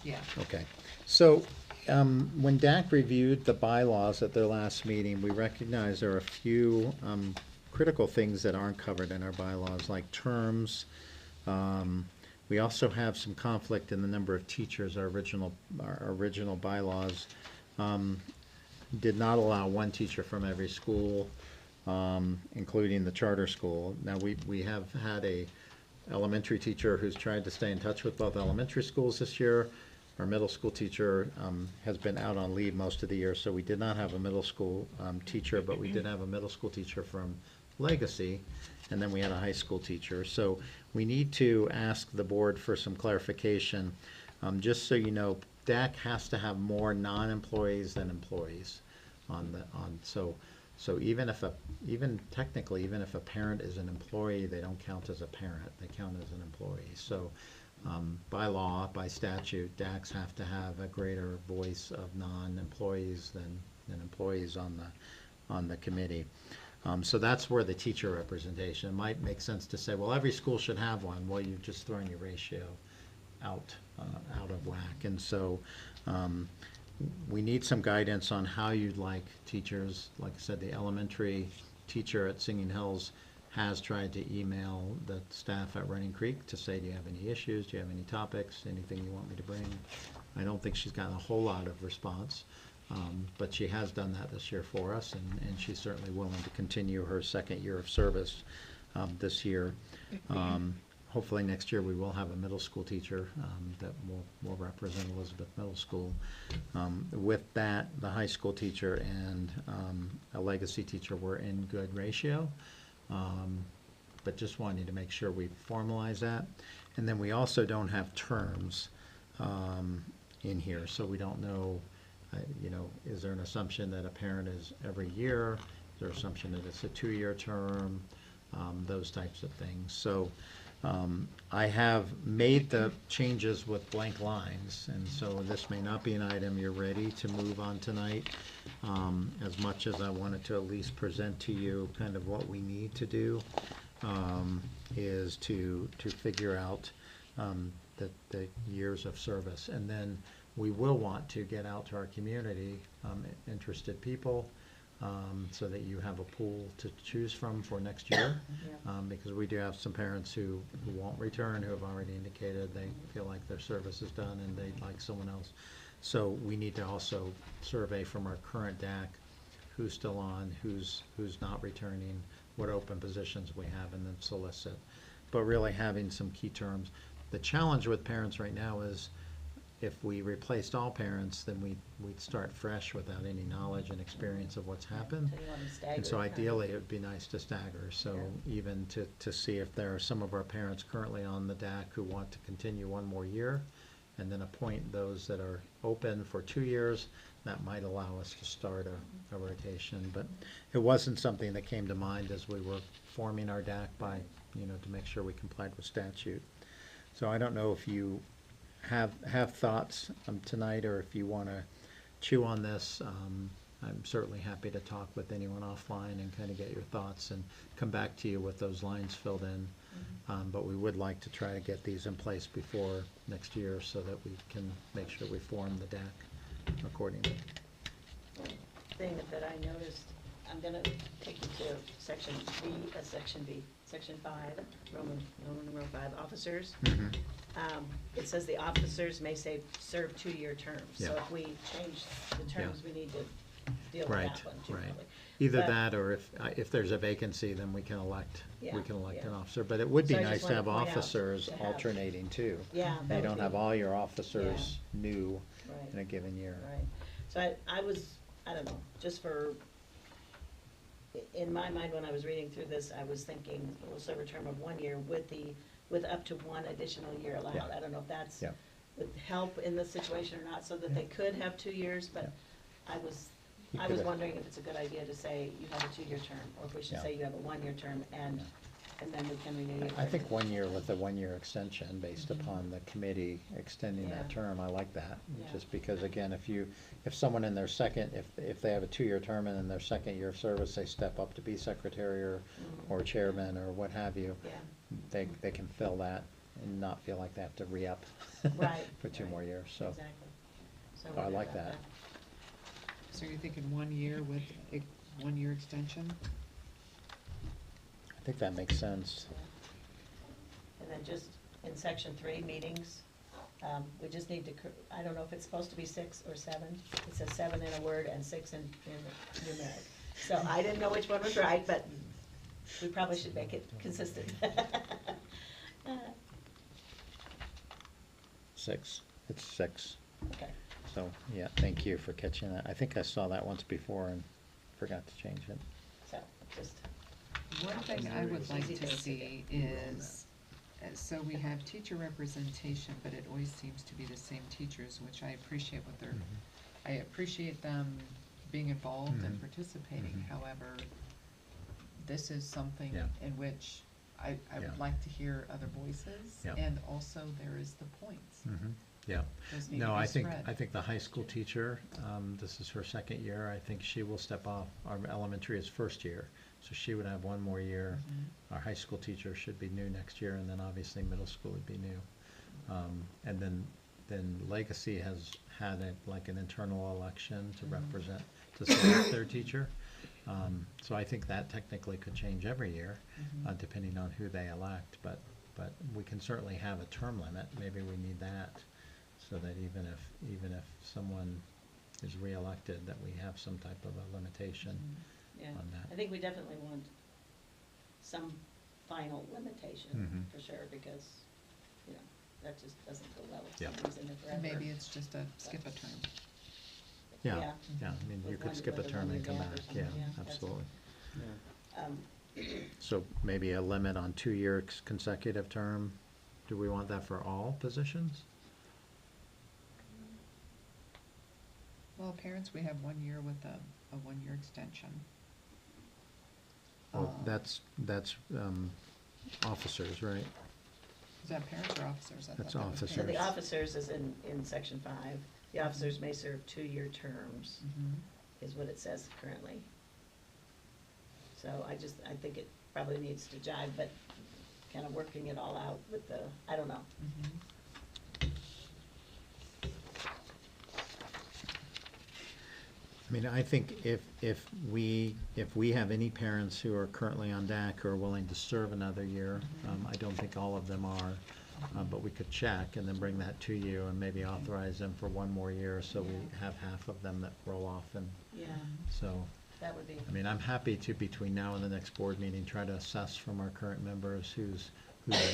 Yeah. Okay, so, when DAC reviewed the bylaws at their last meeting, we recognized there are a few, critical things that aren't covered in our bylaws, like terms. We also have some conflict in the number of teachers. Our original bylaws, did not allow one teacher from every school, including the charter school. Now, we have had a elementary teacher who's tried to stay in touch with both elementary schools this year. Our middle school teacher has been out on leave most of the year, so we did not have a middle school teacher, but we did have a middle school teacher from Legacy, and then we had a high school teacher. So we need to ask the board for some clarification. Just so you know, DAC has to have more non-employees than employees so even technically, even if a parent is an employee, they don't count as a parent, they count as an employee. So by law, by statute, DACs have to have a greater voice of non-employees than employees on the committee. So that's where the teacher representation, it might make sense to say, well, every school should have one. Well, you've just thrown your ratio out of whack. And so we need some guidance on how you'd like teachers. Like I said, the elementary teacher at Singing Hills has tried to email the staff at Running Creek to say, do you have any issues? Do you have any topics? Anything you want me to bring? I don't think she's gotten a whole lot of response. But she has done that this year for us, and she's certainly willing to continue her second year of service this year. Hopefully next year we will have a middle school teacher that will represent Elizabeth Middle School. With that, the high school teacher and a legacy teacher were in good ratio, but just wanted to make sure we formalize that. And then we also don't have terms in here, so we don't know. Is there an assumption that a parent is every year? Is there an assumption that it's a 2-year term? Those types of things. So I have made the changes with blank lines, and so this may not be an item you're ready to move on tonight, as much as I wanted to at least present to you kind of what we need to do, is to figure out the years of service. And then we will want to get out to our community, interested people, so that you have a pool to choose from for next year. Yeah. Because we do have some parents who won't return, who have already indicated they feel like their service is done and they'd like someone else. So we need to also survey from our current DAC who's still on, who's not returning, what open positions we have, and then solicit. But really having some key terms. The challenge with parents right now is if we replaced all parents, then we'd start fresh without any knowledge and experience of what's happened. So you want them staggered, And so kind of. ideally, it would be nice to stagger, so Yeah. even to see if there are some of our parents currently on the DAC who want to continue one more year, and then appoint those that are open for 2 years, that might allow us to start a rotation. But it wasn't something that came to mind as we were forming our DAC by, to make sure we complied with statute. So I don't know if you have thoughts tonight, or if you want to chew on this. I'm certainly happy to talk with anyone offline and kind of get your thoughts and come back to you with those lines filled in. But we would like to try to get these in place before next year so that we can make sure we form the DAC accordingly. Thing that I noticed, I'm gonna take you to section B, section 5, Roman numeral 5, officers. It says the officers may serve 2-year terms. So Yeah. if we change the terms, we need to deal with Right, that one too. right. probably. Either But- that, or if there's a vacancy, then we can elect Yeah, an yeah. officer. But it would be So I just nice to wanted have to point out officers to have- alternating too. Yeah, that You would don't be- have all your officers new Right. in a given year. Right, so I don't know, just for, in my mind, when I was reading through this, I was thinking, we'll serve a term of 1 year with up to 1 additional year allowed. Yeah. I don't know if that's Yeah. would help in this situation or not, so that they could have 2 years, but I You was could- wondering if it's a good idea to say you have a 2-year term, or if we should Yeah. say you have a 1-year term, and then we can renew it. I think 1 year with a 1-year extension based Mhm. upon the committee extending that Yeah. term, I like that. Yeah. Just because, again, if someone in their second, if they have a 2-year term and in their second year of service, they step up to be secretary or chairman or what have you, Yeah, they can fill that and not feel like they have to re-up right. for 2 more right, years, so. Exactly. So I we're good like about that. So you're thinking 1 year with a 1-year extension? I think that makes sense. And then just in section 3, meetings, we just need to, I don't know if it's supposed to be 6 or 7. It says 7 in a word and 6 in numeric. So I didn't know which one was right, but we probably should make it consistent. 6, it's 6. Okay, So, yeah, thank you for catching that. I think I saw that once before and forgot to change it. so just, One thing I would like Easy to to see is, so we have teacher representation, but it always seems to be the same teachers, which I appreciate I appreciate them being involved and Mhm. participating. Mhm. However, this is something Yeah. in which I Yeah. would like to hear other voices. Yeah. And also there is the points. Yeah. Those need to No, be I think spread. the high school teacher, this is her second year, I think she will step off. Our elementary is first year, so she would have 1 more year. Mhm. Our high school teacher should be new next year, and then obviously middle school would be new. And then Legacy has had an internal election to Mhm. represent, to select their teacher. So I think that technically could change every year, Mhm. depending on who they elect, but we can certainly have a term limit. Maybe we need that, so that even if someone is reelected, that we have some type of a limitation yeah. on that. I think we definitely want some final limitation, Mhm. for sure, because, that just doesn't go well if Yeah. someone's in there forever. And maybe it's just a skip a term. Yeah, yeah, I mean, you With could one- skip a with a term and come one-year back, gap or yeah, something, yeah, that's- absolutely. Um, So maybe a limit on 2-year consecutive term. Do we want that for all positions? Well, parents, we have 1 year with a 1-year extension. Well, Uh, that's officers, right? Is that parents or officers? I That's thought that was officers. So the parents. officers is in section 5. The officers may serve 2-year terms, Mhm. is what it says currently. So I think it probably needs to jive, but kind of working it all out with I don't know. Mhm. I mean, I think if we have any parents who are currently on DAC who are willing to serve another year, I don't think all of them are, but we could check and then bring that to you and maybe authorize them for one more year, so we have half of them that roll off, and Yeah, so, that would be, I mean, I'm happy to, between now and the next board meeting, try to assess from our current members who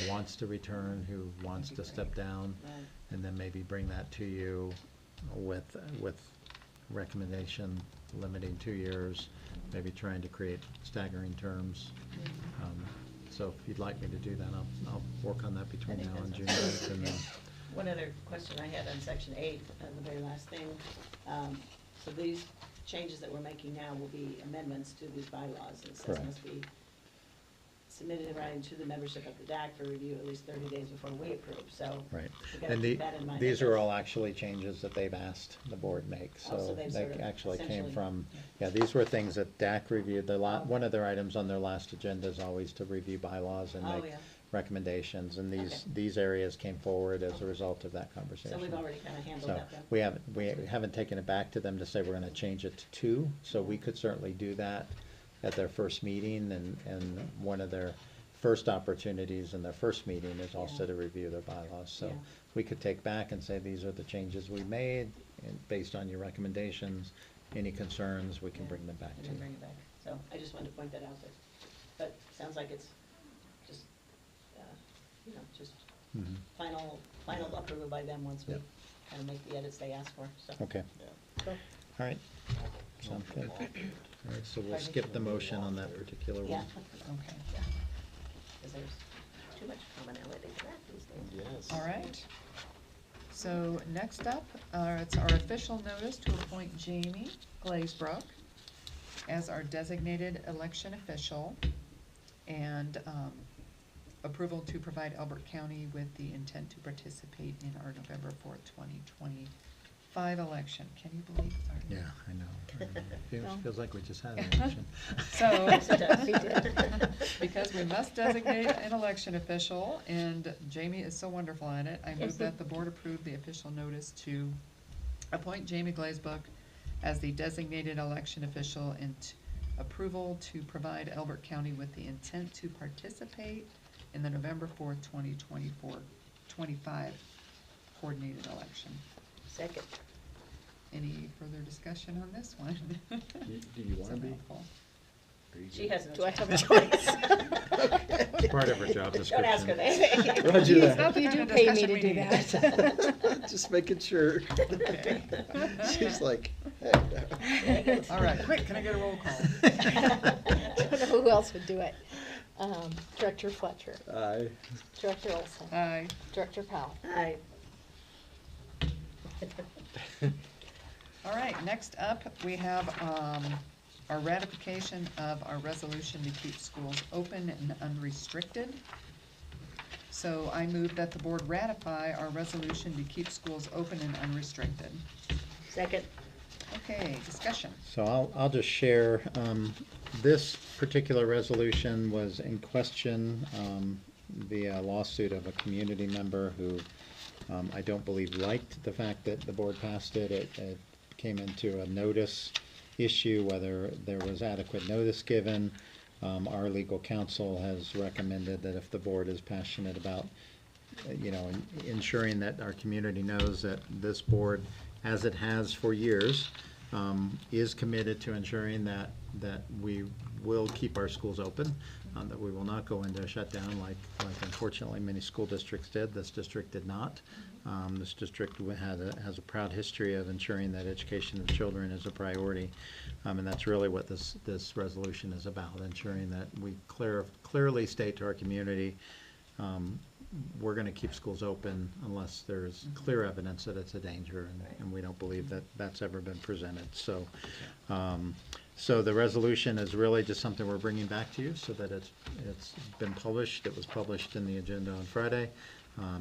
wants to return, who wants to step down, right. and then maybe bring that to you with recommendation limiting 2 years, maybe trying to create staggering terms. So if you'd like me to do that, I'll work on that between I think now and that's June okay. 8th, and then, One other question I had on section 8, the very last thing. So these changes that we're making now will be amendments to these bylaws. It says Correct. must be submitted in writing to the membership of the DAC for review at least 30 days before we approve, so. right. we gotta And keep that in mind. these are all actually changes that they've asked the board make, Oh, so so they've they sort of actually came essentially- from, yeah, these were things that DAC reviewed. Oh. One of their items on their last agenda is always to review bylaws and Oh, make yeah. recommendations, and Okay. these areas came forward as a result of that conversation. So we've already kind of handled So that then? we haven't taken it back to them to say we're gonna change it to 2, so we could certainly do that at their first meeting, and one of their first opportunities in their first meeting is also Yeah. to review their bylaws. So Yeah. we could take back and say, these are the changes we made, and based on your recommendations, any concerns, we can Yeah. bring them back And to then you. bring it back. So I just wanted to point that out there. But sounds like it's just, just Mhm. final approval by them once we Yep. kind of make the edits they ask for, so. Okay, Cool. all right, sounds good. All right, so we'll Pardon? skip the motion on that particular one. Yeah, Okay, because there's too much commonality to that these days. Yes. all right. So next up, it's our official notice to appoint Jamie Glazebrook as our designated election official, and approval to provide Albert County with the intent to participate in our November 4th, 2025 election. Can you believe it's already? Yeah, I know. No. Feels like we just had an election. So, Yes, it does. We did. because we must designate an election official, and Jamie is so wonderful at it, I move that the board approve the official notice to appoint Jamie Glazebrook as the designated election official, and approval to provide Elbert County with the intent to participate in the November 4th, 2025 coordinated election. Second. Any further discussion on this one? Do you It's a wanna be? mouthful. Are you She good? has no Do I have a choice. choice? Part of her job Don't ask her description. that. Roger It's that. not the You kind do of pay me discussion to we do need. that. Just making sure. Okay. She's like, hey, no. All right, quick, can I get a roll call? I don't know who else would do it. Director Fletcher, Aye. Director Olson, Aye. Director Powell. Aye. All right, next up, we have our ratification of our resolution to keep schools open and unrestricted. So I move that the board ratify our resolution to keep schools open and unrestricted. Second. Okay, discussion. So I'll just share, this particular resolution was in question via lawsuit of a community member who I don't believe liked the fact that the board passed it. It came into a notice issue, whether there was adequate notice given. Our legal counsel has recommended that if the board is passionate about, ensuring that our community knows that this board, as it has for years, is committed to ensuring that we will keep our schools open, that we will not go into a shutdown like unfortunately many school districts did. This district did not. This district has a proud history of ensuring that education of children is a priority, and that's really what this resolution is about, ensuring that we clearly state to our community, we're going to keep schools open unless there's clear evidence that it's a danger, and we don't believe that that's ever been presented. So, so the resolution is really just something we're bringing back to you so that it's been published. It was published in the agenda on Friday.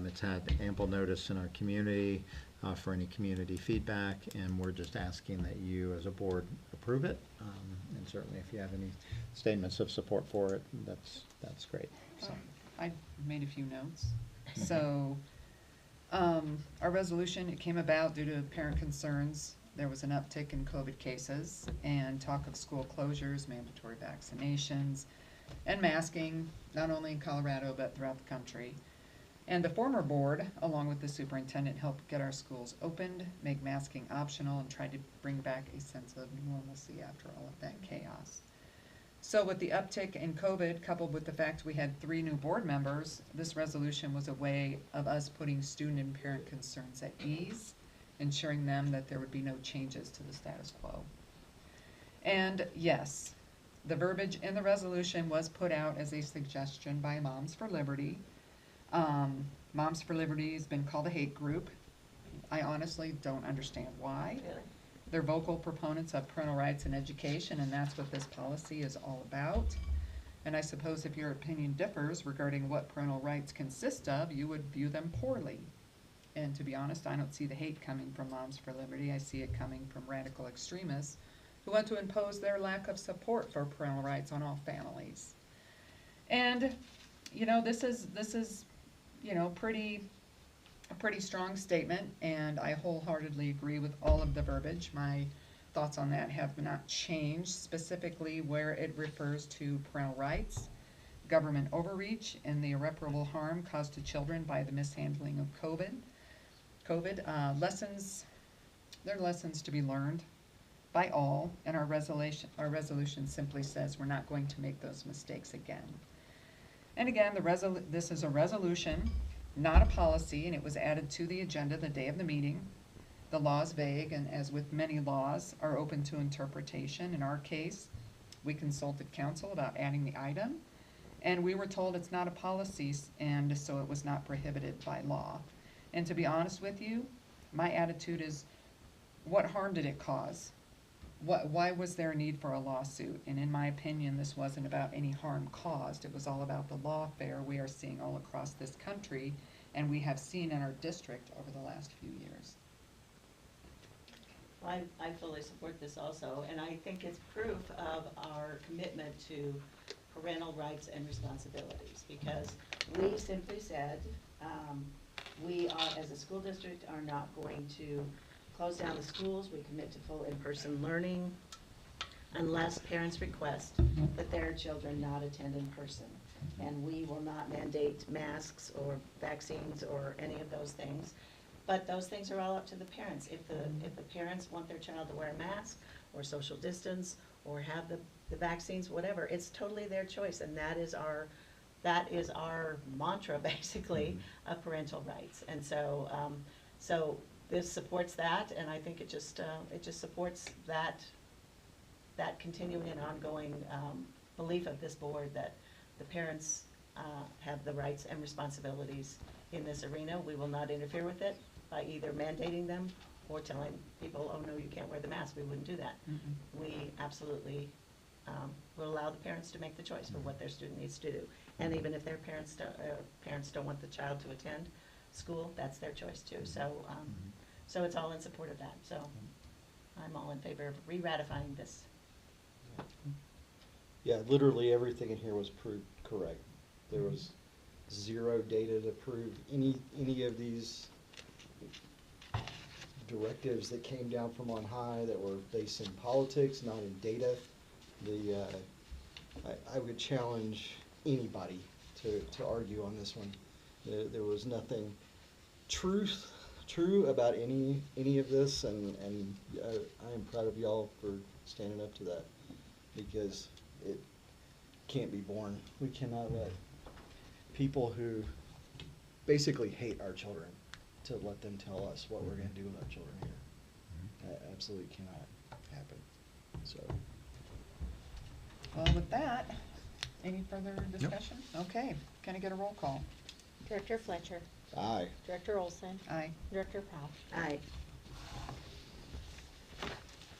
It's had ample notice in our community for any community feedback, and we're just asking that you as a board approve it. And certainly if you have any statements of support for it, that's great. So. I made a few notes. So, our resolution, it came about due to parent concerns there was an uptick in COVID cases and talk of school closures, mandatory vaccinations, and masking, not only in Colorado but throughout the country. And the former board, along with the superintendent, helped get our schools opened, make masking optional, and tried to bring back a sense of normalcy after all of that chaos. So with the uptick in COVID, coupled with the fact we had 3 new board members, this resolution was a way of us putting student and parent concerns at ease, ensuring them that there would be no changes to the status quo. And yes, the verbiage in the resolution was put out as a suggestion by Moms for Liberty. Moms for Liberty has been called a hate group. I honestly don't understand why. Really? They're vocal proponents of parental rights and education, and that's what this policy is all about. And I suppose if your opinion differs regarding what parental rights consist of, you would view them poorly. And to be honest, I don't see the hate coming from Moms for Liberty. I see it coming from radical extremists who want to impose their lack of support for parental rights on all families. And, you know, this is you know, a pretty strong statement, and I wholeheartedly agree with all of the verbiage. My thoughts on that have not changed, specifically where it refers to parental rights, government overreach, and the irreparable harm caused to children by the mishandling of COVID. There are lessons to be learned by all, and our resolution simply says we're not going to make those mistakes again. And again, this is a resolution, not a policy, and it was added to the agenda the day of the meeting. The law is vague, and as with many laws, are open to interpretation. In our case, we consulted counsel about adding the item, and we were told it's not a policy, and so it was not prohibited by law. And to be honest with you, my attitude is, what harm did it cause? Why was there a need for a lawsuit? And in my opinion, this wasn't about any harm caused. It was all about the lawfare we are seeing all across this country, and we have seen in our district over the last few years. I fully support this also, and I think it's proof of our commitment to parental rights and responsibilities, because we simply said, we are, as a school district, are not going to close down the schools. We commit to full in-person learning unless parents request that their children not attend in person. And we will not mandate masks or vaccines or any of those things. But those things are all up to the parents. If the parents want their child to wear a mask or social distance or have the vaccines, whatever, it's totally their choice. And that is our mantra, basically, of parental rights. And so, so this supports that, and I think it just supports that continuing and ongoing belief of this board that the parents have the rights and responsibilities in this arena. We will not interfere with it by either mandating them or telling people, oh no, you can't wear the mask. We wouldn't do that. Mm-hmm. We absolutely will allow the parents to make the choice for what their student needs to do. And even if their parents don't want the child to attend school, that's their choice too. So, so it's all in support of that. So I'm all in favor of re-ratifying this. Yeah, literally everything in here was proved correct. There was zero data to prove any of these directives that came down from on high that were based in politics, not in data. I would challenge anybody to argue on this one. There was nothing true about any of this, and I am proud of y'all for standing up to that, because it can't be borne. We cannot let people who basically hate our children to let them tell us what we're going to do with our children here. That absolutely cannot happen. So. Well, with that, any further discussion? Nope. Okay, can I get a roll call? Director Fletcher. Aye. Director Olson. Aye. Director Powell. Aye.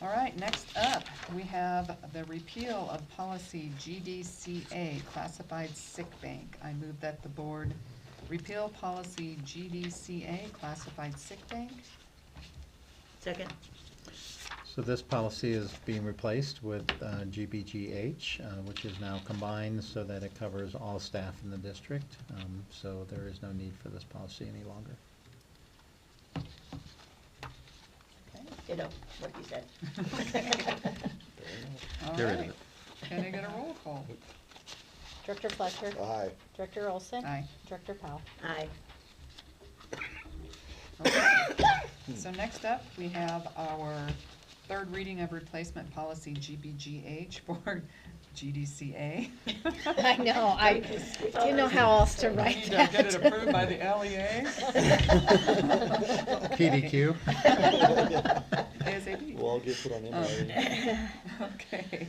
All right, next up, we have the repeal of policy GDCA, classified sick bank. I move that the board repeal policy GDCA, classified sick bank. Second. So this policy is being replaced with GBGH, which is now combined so that it covers all staff in the district. So there is no need for this policy any longer. Okay. you know, what you said. All There it right. is. Can I get a roll call? Director Fletcher? Aye. Director Olson? Aye. Director Powell? Aye. Okay. So next up, we have our third reading of replacement policy GBGH for GDCA. I know, I didn't know how else to We write need to that. get it approved by the LEA. PDQ? ASAP. We'll all get put on in. Okay.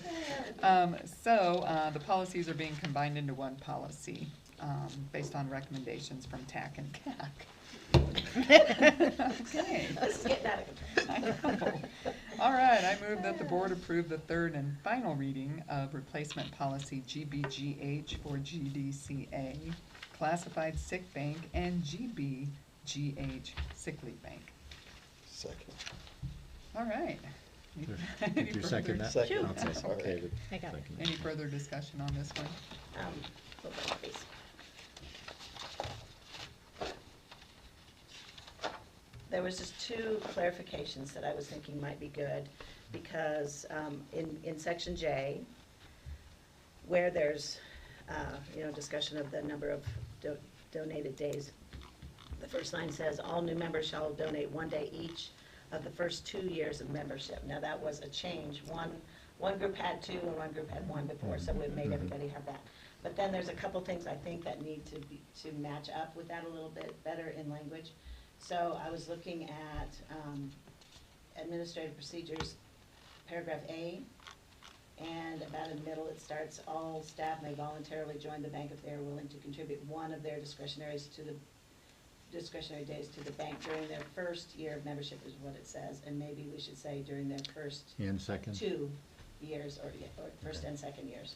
The policies are being combined into one policy, based on recommendations from TAC and CAC. Okay. This is getting out of control. I know. All right, I move that the board approve the third and final reading of replacement policy GBGH for GDCA, classified sick bank, and GBGH sick leave bank. Second. All right. Did you second that? Second. Okay, Sorry. okay. I got it. Any further discussion on this one? Hold on, please. There was just two clarifications that I was thinking might be good, because in section J, where there's, discussion of the number of donated days, the first line says, all new members shall donate 1 day each of the first 2 years of membership. Now, that was a change. One group had 2 and one group had 1 before, so we made everybody have that. But then there's a couple things I think that need to match up with that a little bit better in language. So I was looking at administrative procedures, paragraph A, and about in the middle it starts, all staff may voluntarily join the bank if they are willing to contribute one of their discretionary days to the bank during their first year of membership is what it says, and maybe we should say during their first And second? 2 years, or first and second years.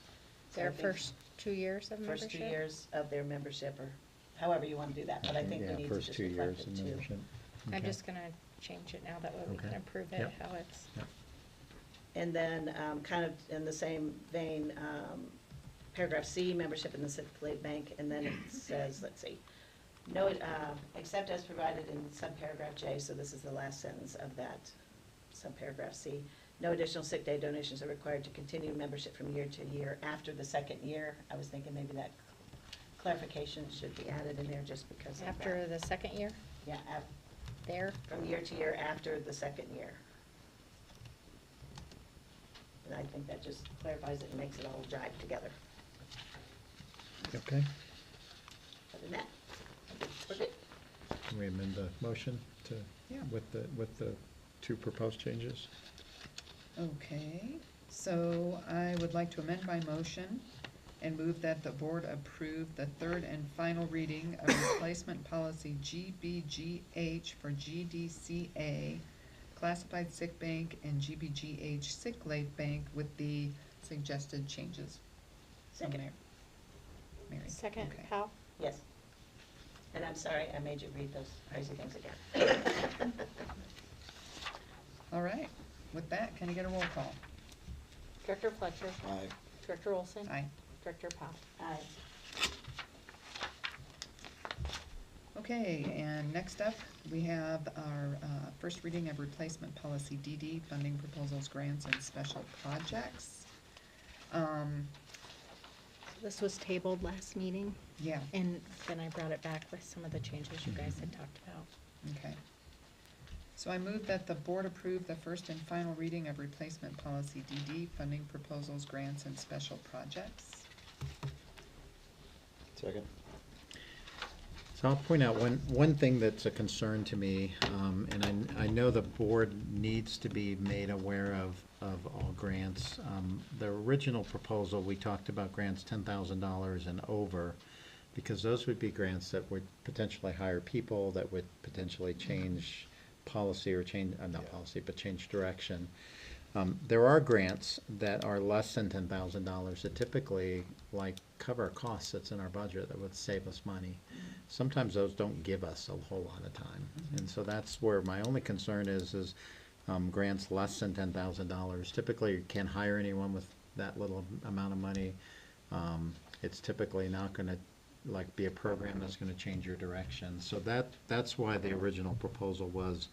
So I Their think first 2 years of membership? First 2 years of their membership, or however you want to do that, but I think we Yeah, need to first just 2 reflect years it of too. membership. I'm Okay. just gonna change it now, that way we can Okay. approve it, Yep. how it's, Yep. And then, kind of in the same vein, paragraph C, membership in the sick leave bank, and then it says, let's see, no, except as provided in subparagraph J, so this is the last sentence of that subparagraph C, no additional sick day donations are required to continue membership from year to year after the second year. I was thinking maybe that clarification should be added in there just because of that. after the second year, Yeah, there, from year to year after the second year. And I think that just clarifies it and makes it all jive together. Okay, Other than that, we're good. can we amend the motion to, Yeah. with the 2 proposed changes? Okay, so I would like to amend my motion and move that the board approve the third and final reading of replacement policy GBGH for GDCA, classified sick bank, and GBGH sick leave bank with the suggested changes. from Second. Mary. second, Okay. Powell? Yes. And I'm sorry, I made you read those crazy things again. All right, with that, can I get a roll call? Director Fletcher? Aye. Director Olson? Aye. Director Powell? Aye. Okay, and next up, we have our first reading of replacement policy DD, funding proposals, grants, and special projects. This was tabled last meeting, Yeah, and then I brought it back with some of the changes you guys had talked about. okay. So I move that the board approve the first and final reading of replacement policy DD, funding proposals, grants, and special projects. Second. So I'll point out one thing that's a concern to me, and I know the board needs to be made aware of all grants. The original proposal, we talked about grants $10,000 and over, because those would be grants that would potentially hire people, that would potentially change policy or change, not policy, but change direction. There are grants that are less than $10,000 that typically cover costs that's in our budget that would save us money. Sometimes those don't give us a whole lot of time. And so that's where my only concern is grants less than $10,000. Typically, you can't hire anyone with that little amount of money. It's typically not gonna be a program that's gonna change your direction. So that's why the original proposal was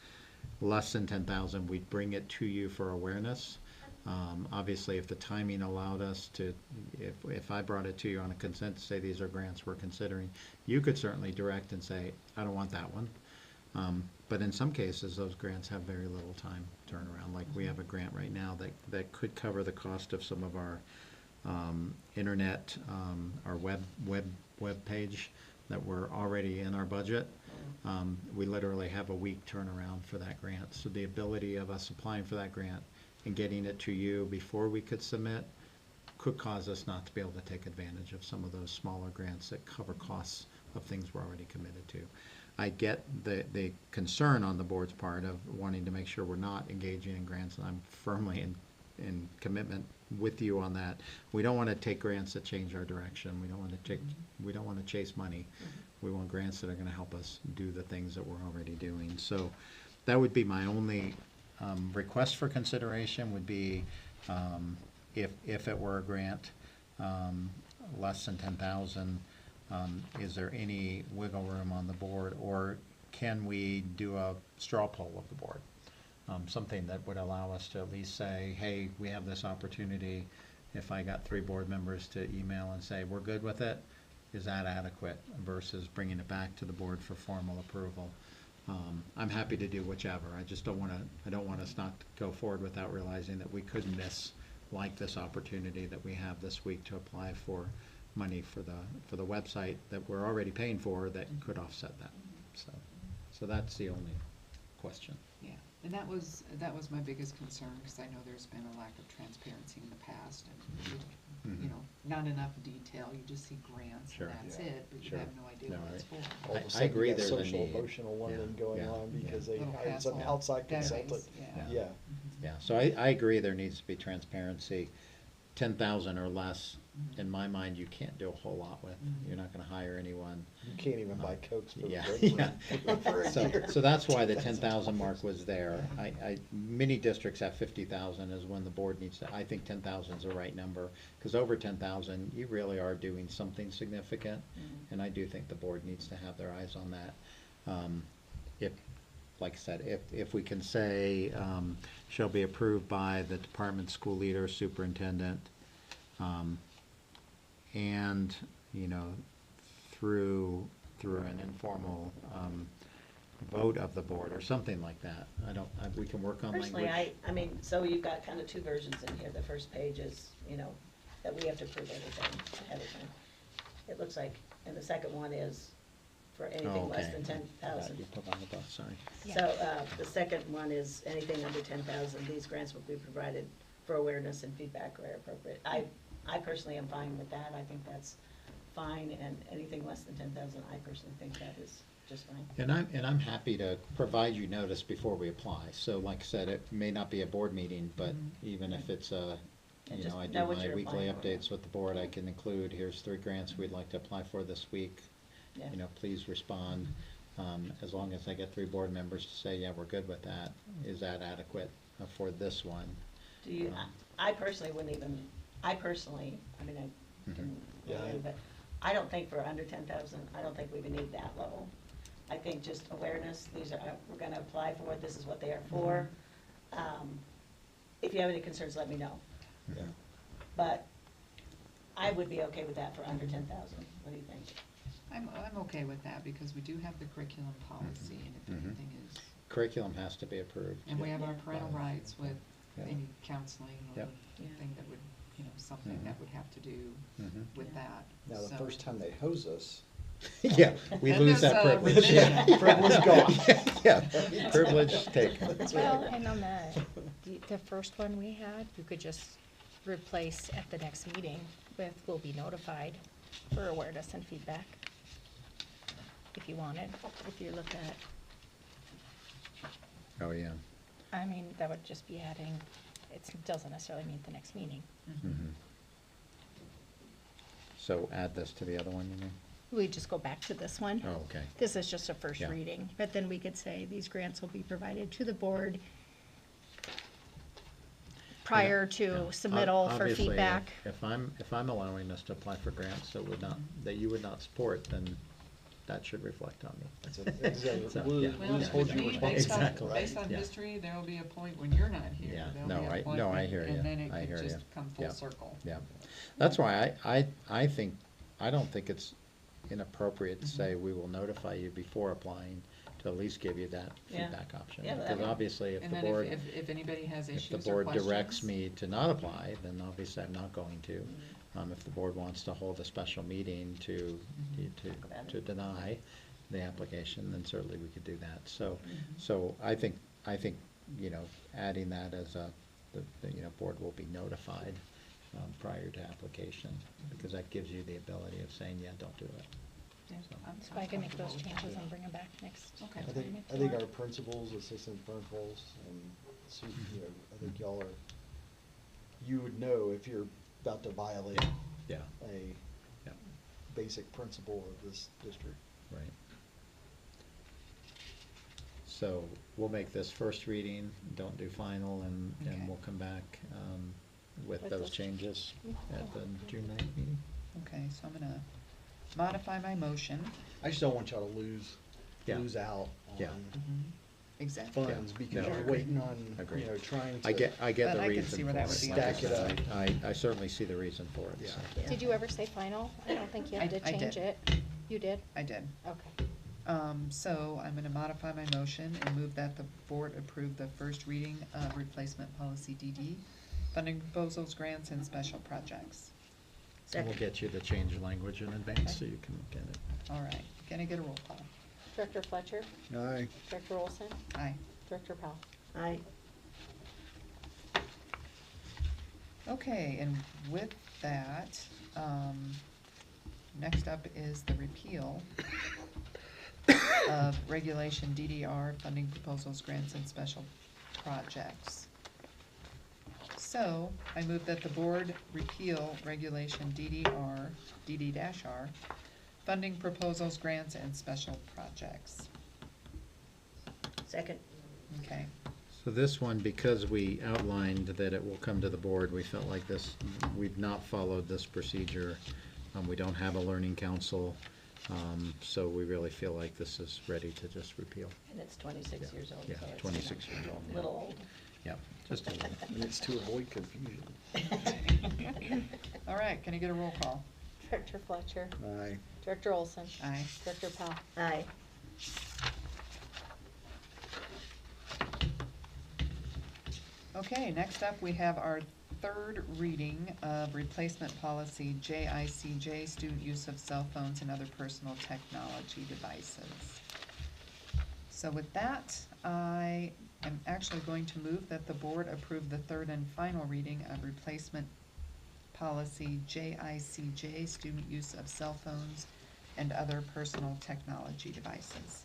less than 10,000, we'd bring it to you for awareness. Obviously, if the timing allowed us to, if I brought it to you on a consent to say these are grants we're considering, you could certainly direct and say, I don't want that one. But in some cases, those grants have very little time turnaround. Like we have a grant right now that could cover the cost of some of our internet, our web page that were already in our budget. We literally have a week turnaround for that grant. So the ability of us applying for that grant and getting it to you before we could submit could cause us not to be able to take advantage of some of those smaller grants that cover costs of things we're already committed to. I get the concern on the board's part of wanting to make sure we're not engaging in grants, and I'm firmly in commitment with you on that. We don't want to take grants that change our direction. We don't want to take, we don't want to chase money. We want grants that are going to help us do the things that we're already doing. So that would be my only request for consideration would be if it were a grant less than 10,000, is there any wiggle room on the board, or can we do a straw poll of the board? Something that would allow us to at least say, hey, we have this opportunity. If I got 3 board members to email and say, we're good with it, is that adequate, versus bringing it back to the board for formal approval? I'm happy to do whichever. I just don't want to, I don't want us not to go forward without realizing that we could miss this opportunity that we have this week to apply for money for the website that we're already paying for that could offset that. So that's the only question. Yeah, and that was my biggest concern, because I know there's been a lack of transparency in the past, and you know, not enough detail. You just see grants, Sure. and that's Yeah. it, but you Sure. have no idea No, what it's right. for. All of a I sudden, agree you got there's a social need. emotional learning Yeah, going yeah, on because yeah. they Little hired some hassle. outside Database, consultant. yeah. Yeah. Yeah, so I agree there needs to be transparency. 10,000 or less, in my mind, you can't do a whole lot with. You're not gonna hire anyone. You can't even buy Cokes for Yeah, the yeah. for a year. So that's why the 10,000 mark was there. Many districts have 50,000 is when the board needs to, I think 10,000 is the right number, because over 10,000, you really are doing something significant, and I do think the board needs to have their eyes on that. If, like I said, if we can say, shall be approved by the department, school leader, superintendent, and, you know, through an informal vote of the board or something like that. We can work on language. Personally, I mean, so you've got kind of 2 versions in here. The first page is, you know, that we have to approve everything ahead of time. It looks like, and the second one is for anything less than 10,000. You put on the bus, sorry. Yeah. So, the second one is anything under 10,000, these grants will be provided for awareness and feedback where appropriate. I personally am fine with that. I think that's fine, and anything less than 10,000, I personally think that is just fine. And I'm happy to provide you notice before we apply. So like I said, it may not be a board meeting, but even if it's And you just know, I do know what my you're weekly applying for. updates with the board, I can include, here's 3 grants we'd like to apply for this week. Yeah. You know, please respond. As long as I get 3 board members to say, yeah, we're good with that, is that adequate for this one? Do you, I personally wouldn't even, I mean, I can, Yeah, but I don't think for under 10,000, I don't think we even need that level. I think just awareness, these are, we're gonna apply for it, this is what they are for. If you have any concerns, let me know. Yeah. But I would be okay with that for under 10,000. What do you think? I'm okay with that, because we do have the curriculum policy, and if anything is, Curriculum has to be approved. and we have our Yeah. parental rights with Yeah. any counseling or Yep. thing that would, you know, something that would have to do with that. Now, the So- first time they hose us, Yeah, we Then lose there's, that privilege. revision. Yeah. Privilege gone. Yeah, privilege taken. Well, and on the first one we had, you could just replace at the next meeting with will be notified for awareness and feedback. If you wanted, if you look at, Oh, yeah. I mean, that would just be adding, it doesn't necessarily mean the next meeting. Mhm. So add this to the other one, you mean? We just go back to this one. Oh, okay. This is just a first Yeah. reading, but then we could say these grants will be provided to the board prior to Yeah. submittal for Obviously, feedback. If I'm allowing us to apply for grants that you would not support, then that should reflect on me. That's exactly. So, We'll, yeah. we'll just hold you to me, responsible. Exactly. based on Yeah. history, there'll be a point when you're not here. Yeah. There'll No, be a I- point no, I when- hear you. And then I it hear could just you. come full Yeah. circle. Yeah, that's why I think, I don't think it's inappropriate to Mm-hmm. say we will notify you before applying, to at least give you that Yeah. feedback option. Yeah, Because that- obviously, if And the then board, if anybody has if issues the or board questions. directs me to not apply, then obviously I'm not going to. Mm-hmm. If the board wants to hold a special meeting to deny the application, then certainly we could do that. So, so I think, you know, adding that as the board will be notified prior to application, because that gives you the ability of saying, yeah, don't do it. Yeah, So- So I can make those changes and bring them back next. Okay. I think our principals, assistant principals, and you know, I think y'all are, you would know if you're about to violate Yeah, a yeah, basic principle of this district. right. So we'll make this first reading, don't do final, and Okay. we'll come back with With those those- changes at the June 9th meeting. Okay, so I'm gonna modify my motion. I just don't want y'all to lose Yeah. out Yeah. on Exactly. funds Yeah. because No, you're agreed. waiting on, Agreed. you know, trying to. I get But the I can reason see where for that it. would be Like I Stack it said, up. I certainly see the reason for it, Yeah. so. Yeah. Did you ever say final? I don't think you I- had to I change did. it. You did? I did. Okay. So I'm gonna modify my motion and move that the board approve the first reading of replacement policy DD, funding proposals, grants, and special projects. And we'll Second. get you the change language in advance so you can look at it. All right, can I get a roll call? Director Fletcher? Aye. Director Olson? Aye. Director Powell? Aye. Okay, and with that, next up is the repeal of regulation DDR, funding proposals, grants, and special projects. So, I move that the board repeal regulation DDR, DD-R, funding proposals, grants, and special projects. Second. Okay, So this one, because we outlined that it will come to the board, we felt like this, we've not followed this procedure. We don't have a learning council, so we really feel like this is ready to just repeal. And it's 26 years old. Yeah, so it's 26 years old. a little old. Yeah, just a little. And it's to avoid confusion. all right, can I get a roll call? Director Fletcher? Aye. Director Olson? Aye. Director Powell? Aye. Okay, next up, we have our third reading of replacement policy JICJ, student use of cell phones and other personal technology devices. So with that, I am actually going to move that the board approve the third and final reading of replacement policy JICJ, student use of cell phones and other personal technology devices.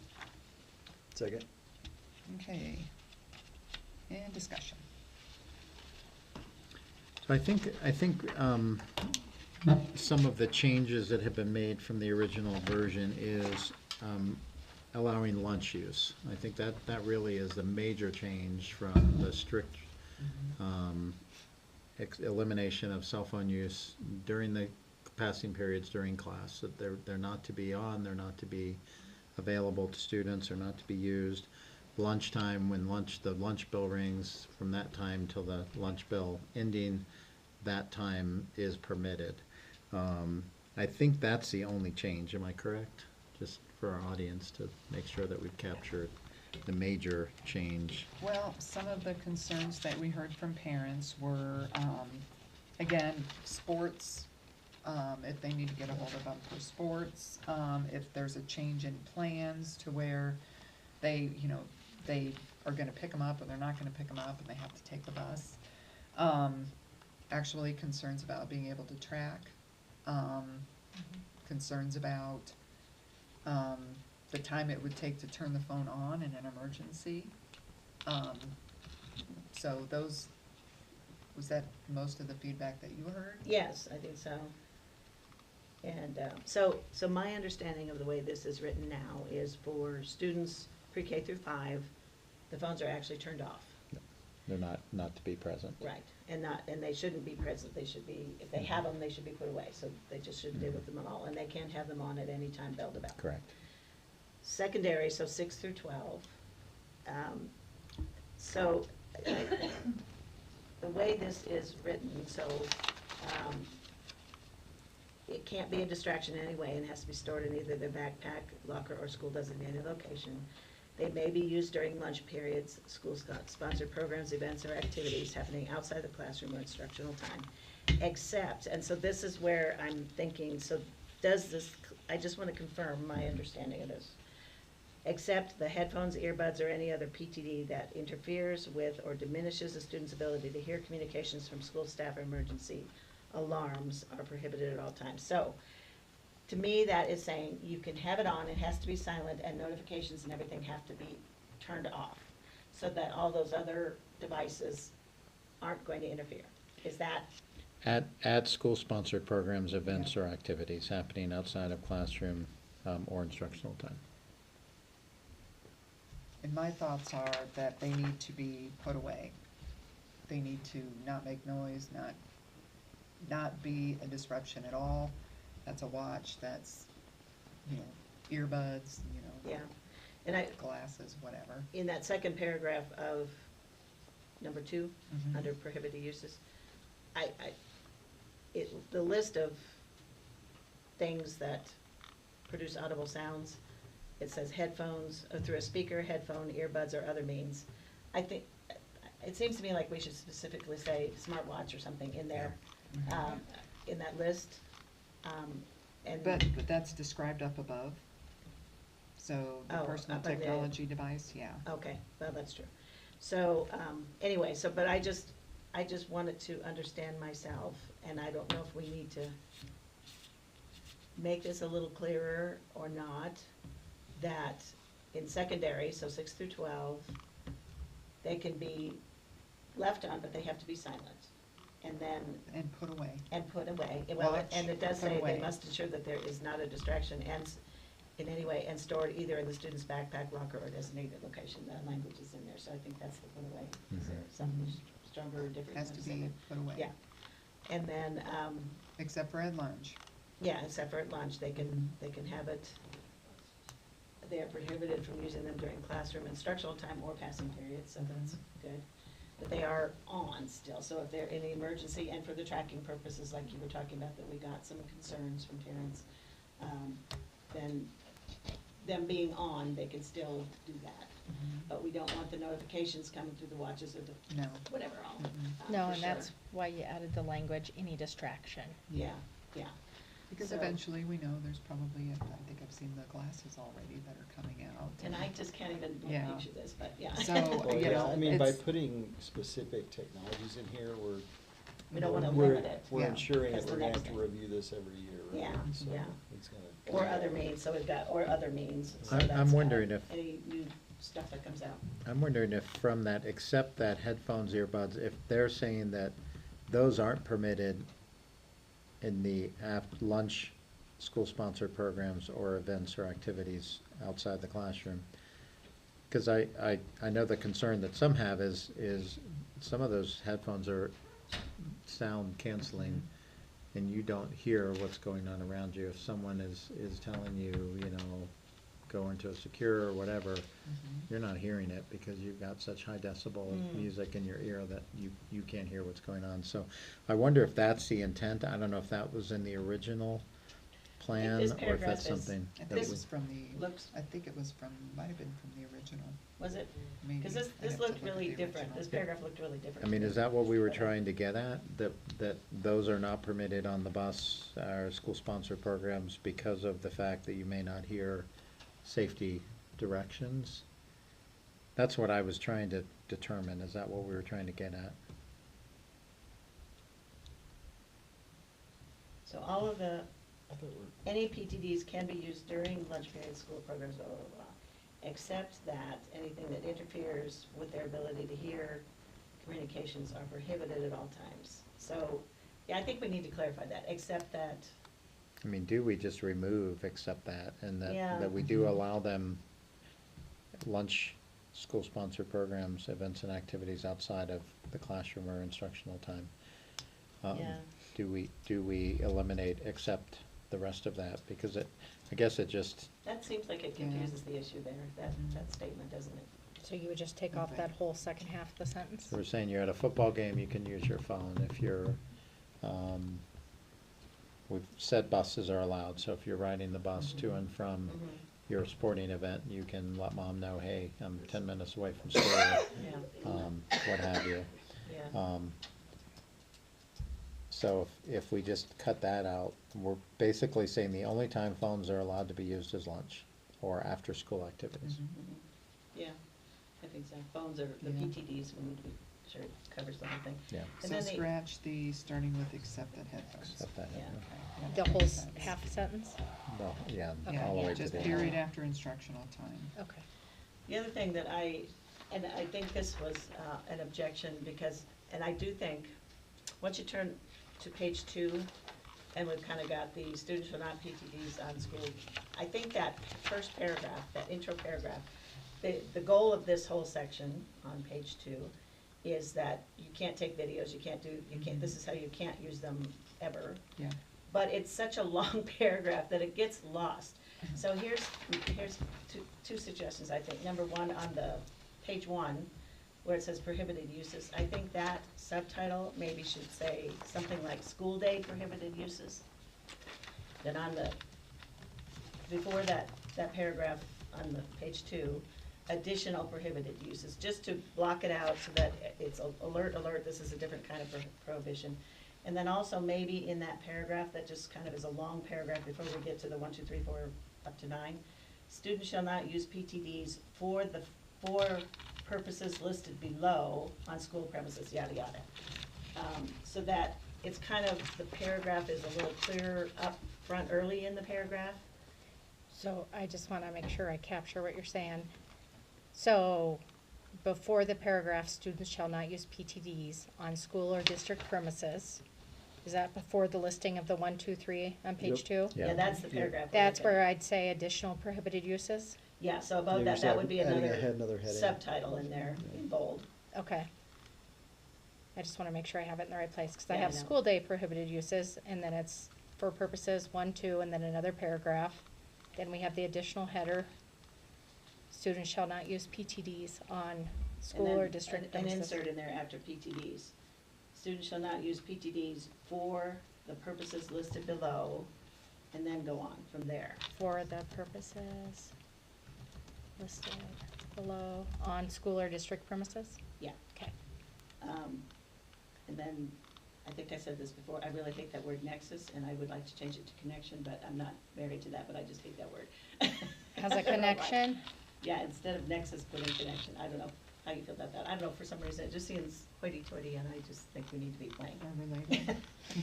Second. Okay, and discussion. So I think some of the changes that have been made from the original version is allowing lunch use. I think that really is the major change from the strict elimination of cell phone use during the passing periods during class, that they're not to be on, they're not to be available to students, or not to be used. Lunchtime, when the lunch bell rings, from that time till the lunch bell ending, that time is permitted. I think that's the only change, am I correct? Just for our audience to make sure that we've captured the major change. Well, some of the concerns that we heard from parents were, again, sports, if they need to get a hold of them for sports, if there's a change in plans to where they are gonna pick them up or they're not gonna pick them up and they have to take the bus. Actually, concerns about being able to track, concerns about, the time it would take to turn the phone on in an emergency. So was that most of the feedback that you heard? Yes, I think so. And so my understanding of the way this is written now is for students pre-K through 5, the phones are actually turned off. They're not to be present. Right, and they shouldn't be present, they should be, if they have them, they should be put away, so they just shouldn't be with them at all, and they can't have them on at any time belled about. Correct. secondary, so 6 through 12. So the way this is written, so it can't be a distraction anyway and has to be stored in either their backpack, locker, or school designated location. They may be used during lunch periods, school-sponsored programs, events, or activities happening outside the classroom or instructional time, except, and so this is where I'm thinking, so does this, I just want to confirm my understanding of this. Except the headphones, earbuds, or any other PTD that interferes with or diminishes a student's ability to hear communications from school staff or emergency alarms are prohibited at all times. So, to me, that is saying you can have it on, it has to be silent, and notifications and everything have to be turned off, so that all those other devices aren't going to interfere. Is that, At school-sponsored programs, events, or activities happening outside of classroom or instructional time. And my thoughts are that they need to be put away. They need to not make noise, not be a disruption at all. That's a watch, that's, earbuds, yeah, and I, glasses, whatever. in that second paragraph of number 2, Mhm. under prohibited uses, the list of things that produce audible sounds, it says headphones, through a speaker, headphone, earbuds, or other means. I think, it seems to me like we should specifically say smartwatch or something in there, in that list. And But that's described up above. So the Oh, personal up on the- technology device, yeah. okay, well, that's true. So, anyway, so, but I just wanted to understand myself, and I don't know if we need to make this a little clearer or not, that in secondary, so 6 through 12, they can be left on, but they have to be silent. And then, And put away. and put away. Well, Watch, and it does put say away. they must ensure that there is not a distraction and in any way, and stored either in the student's backpack, locker, or designated location. That language is in there, so I think that's the put away. Is there something stronger or different? Has than to saying be it? put away. Yeah. And then, Except for at lunch. yeah, except for at lunch, they can have it, they are prohibited from using them during classroom instructional time or passing periods, so that's good. But they are on still, so if they're in an emergency and for the tracking purposes, like you were talking about, that we got some concerns from parents, then them being on, they can still do that. But we don't want the notifications coming through the watches or the, No. whatever, all. No, for and that's sure. why you added the language, any distraction. Yeah, yeah. Because So- eventually we know there's probably, I think I've seen the glasses already that are coming out. And I just can't even Yeah. picture this, but yeah. So, Well, you yeah, know, I mean, by it's- putting specific technologies in here, We don't wanna we're- limit it. We're Yeah. ensuring That's that the we're gonna next have to thing. review this every year, right? Yeah, So yeah. it's gonna. Or other means, so we've got, or other means. So I'm that's wondering got if- any new stuff that comes out. I'm wondering if from that, except that headphones, earbuds, if they're saying that those aren't permitted in the lunch, school-sponsored programs or events or activities outside the classroom. Because I know the concern that some have is some of those headphones are sound canceling, and you don't hear what's going on around you. If someone is telling you, go into a secure or whatever, you're not hearing it because you've got such high decibel music in your ear that you can't hear what's going on. So I wonder if that's the intent. I don't know if that was in the original plan this or if paragraph that's is- something I that think it we. was from the, Looks- I think it was from, might have been from the original, Was it? maybe. Because this I'd have to looked look at really the different. original. This paragraph looked really different. I mean, to is me. that what we were But I- trying to get at? That those are not permitted on the bus or school-sponsored programs because of the fact that you may not hear safety directions? That's what I was trying to determine. Is that what we were trying to get at? So all of any PTDs can be used during lunch period, school programs, blah, blah, blah, except that anything that interferes with their ability to hear communications are prohibited at all times. So, yeah, I think we need to clarify that, except that, I mean, do we just remove except that, and Yeah. that we do allow them lunch, school-sponsored programs, events and activities outside of the classroom or instructional time? Yeah. Do we eliminate except the rest of that, because I guess it just, That seems like it confuses the issue there, that statement, doesn't it? So you would just take off that whole second half of the sentence? we're saying you're at a football game, you can use your phone. If you're, we've said buses are allowed, so if you're riding the bus to and from your sporting event, you can let mom know, hey, I'm 10 minutes away from school, Yeah, what have you. yeah. So if we just cut that out, we're basically saying the only time phones are allowed to be used is lunch or after-school activities. Mhm. Yeah, I think so. Phones are, the Yeah. PTDs, we need to be sure it covers the whole thing. Yeah, And So then scratch the starting with excepted headphones. except that, Yeah. The whole half sentence? well, yeah, Okay. all the way to Just the end. period after instructional time. Okay. The other thing that and I think this was an objection because, and I do think, once you turn to page 2, and we've kind of got the students who are not PTDs on school, I think that first paragraph, that intro paragraph, the goal of this whole section on page 2 is that you can't take videos, this is how you can't use them ever. Yeah. But it's such a long paragraph that it gets lost. So here's two suggestions, I think. Number one, on the page 1, where it says prohibited uses, I think that subtitle maybe should say something like school day prohibited uses. Then before that paragraph on the page 2, additional prohibited uses, just to block it out so that it's alert, this is a different kind of prohibition. And then also maybe in that paragraph, that just kind of is a long paragraph before we get to the 1, 2, 3, 4, up to 9. Students shall not use PTDs for the 4 purposes listed below on school premises, yada, yada. So that it's kind of, the paragraph is a little clearer up front early in the paragraph. So I just want to make sure I capture what you're saying. So before the paragraph, students shall not use PTDs on school or district premises. Is that before the listing of the 1, 2, 3 on page 2? Yeah. Yeah, that's the paragraph. we're That's looking at. where I'd say additional prohibited uses? Yeah, so Yeah, above you that, just that add- would be adding another another heading. subtitle in there, in bold. Okay. I just want to make sure I have it in the right place, because I Yeah, I have know. school day prohibited uses, and then it's for purposes 1, 2, and then another paragraph. Then we have the additional header. Students shall not use PTDs on school And or then district an premises. insert in there after PTDs. Students shall not use PTDs for the purposes listed below, and then go on from there. For the purposes listed below on school or district premises? Yeah. Okay. And then, I think I said this before, I really hate that word nexus, and I would like to change it to connection, but I'm not married to that, but I just hate that word. Has I a don't know why. connection? Yeah, instead of nexus, put in connection. I don't know how you feel about that. I don't know, for some reason, it just seems hoity-toity, and I just think we need to be plain. Or related.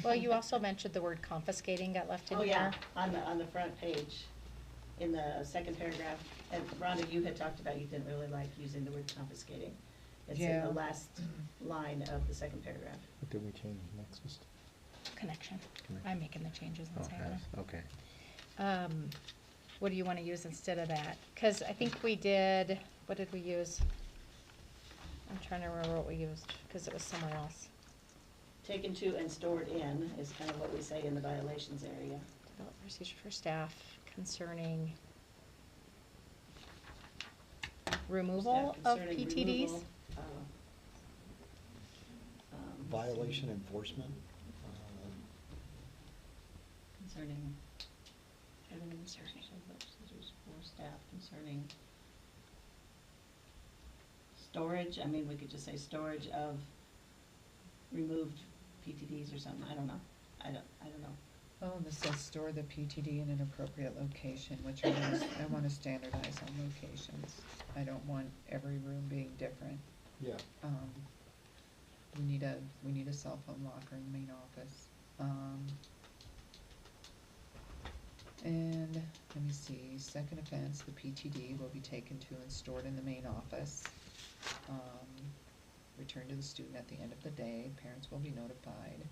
Well, you also mentioned the word confiscating got left in Oh, here. yeah, on the front page, in the second paragraph, and Rhonda, you had talked about you didn't really like using the word confiscating. It's in Yeah. the last line of the second paragraph. What did we change next? Connection. Connection. I'm making the changes and saying Okay. it. What do you want to use instead of that? Because I think we did, what did we use? I'm trying to remember what we used, because it was somewhere else. Taken to and stored in is kind of what we say in the violations area. Develop procedure for staff concerning removal Staff of concerning PTDs? removal, Violation enforcement. Concerning, procedures for staff concerning storage, I mean, we could just say storage of removed PTDs or something, I don't know. I don't know. Oh, and this says store the PTD in an appropriate location, which I want to standardize on locations. I don't want every room being different. Yeah. We need a cell phone locker in the main office. And let me see, second offense, the PTD will be taken to and stored in the main office. Returned to the student at the end of the day, parents will be notified.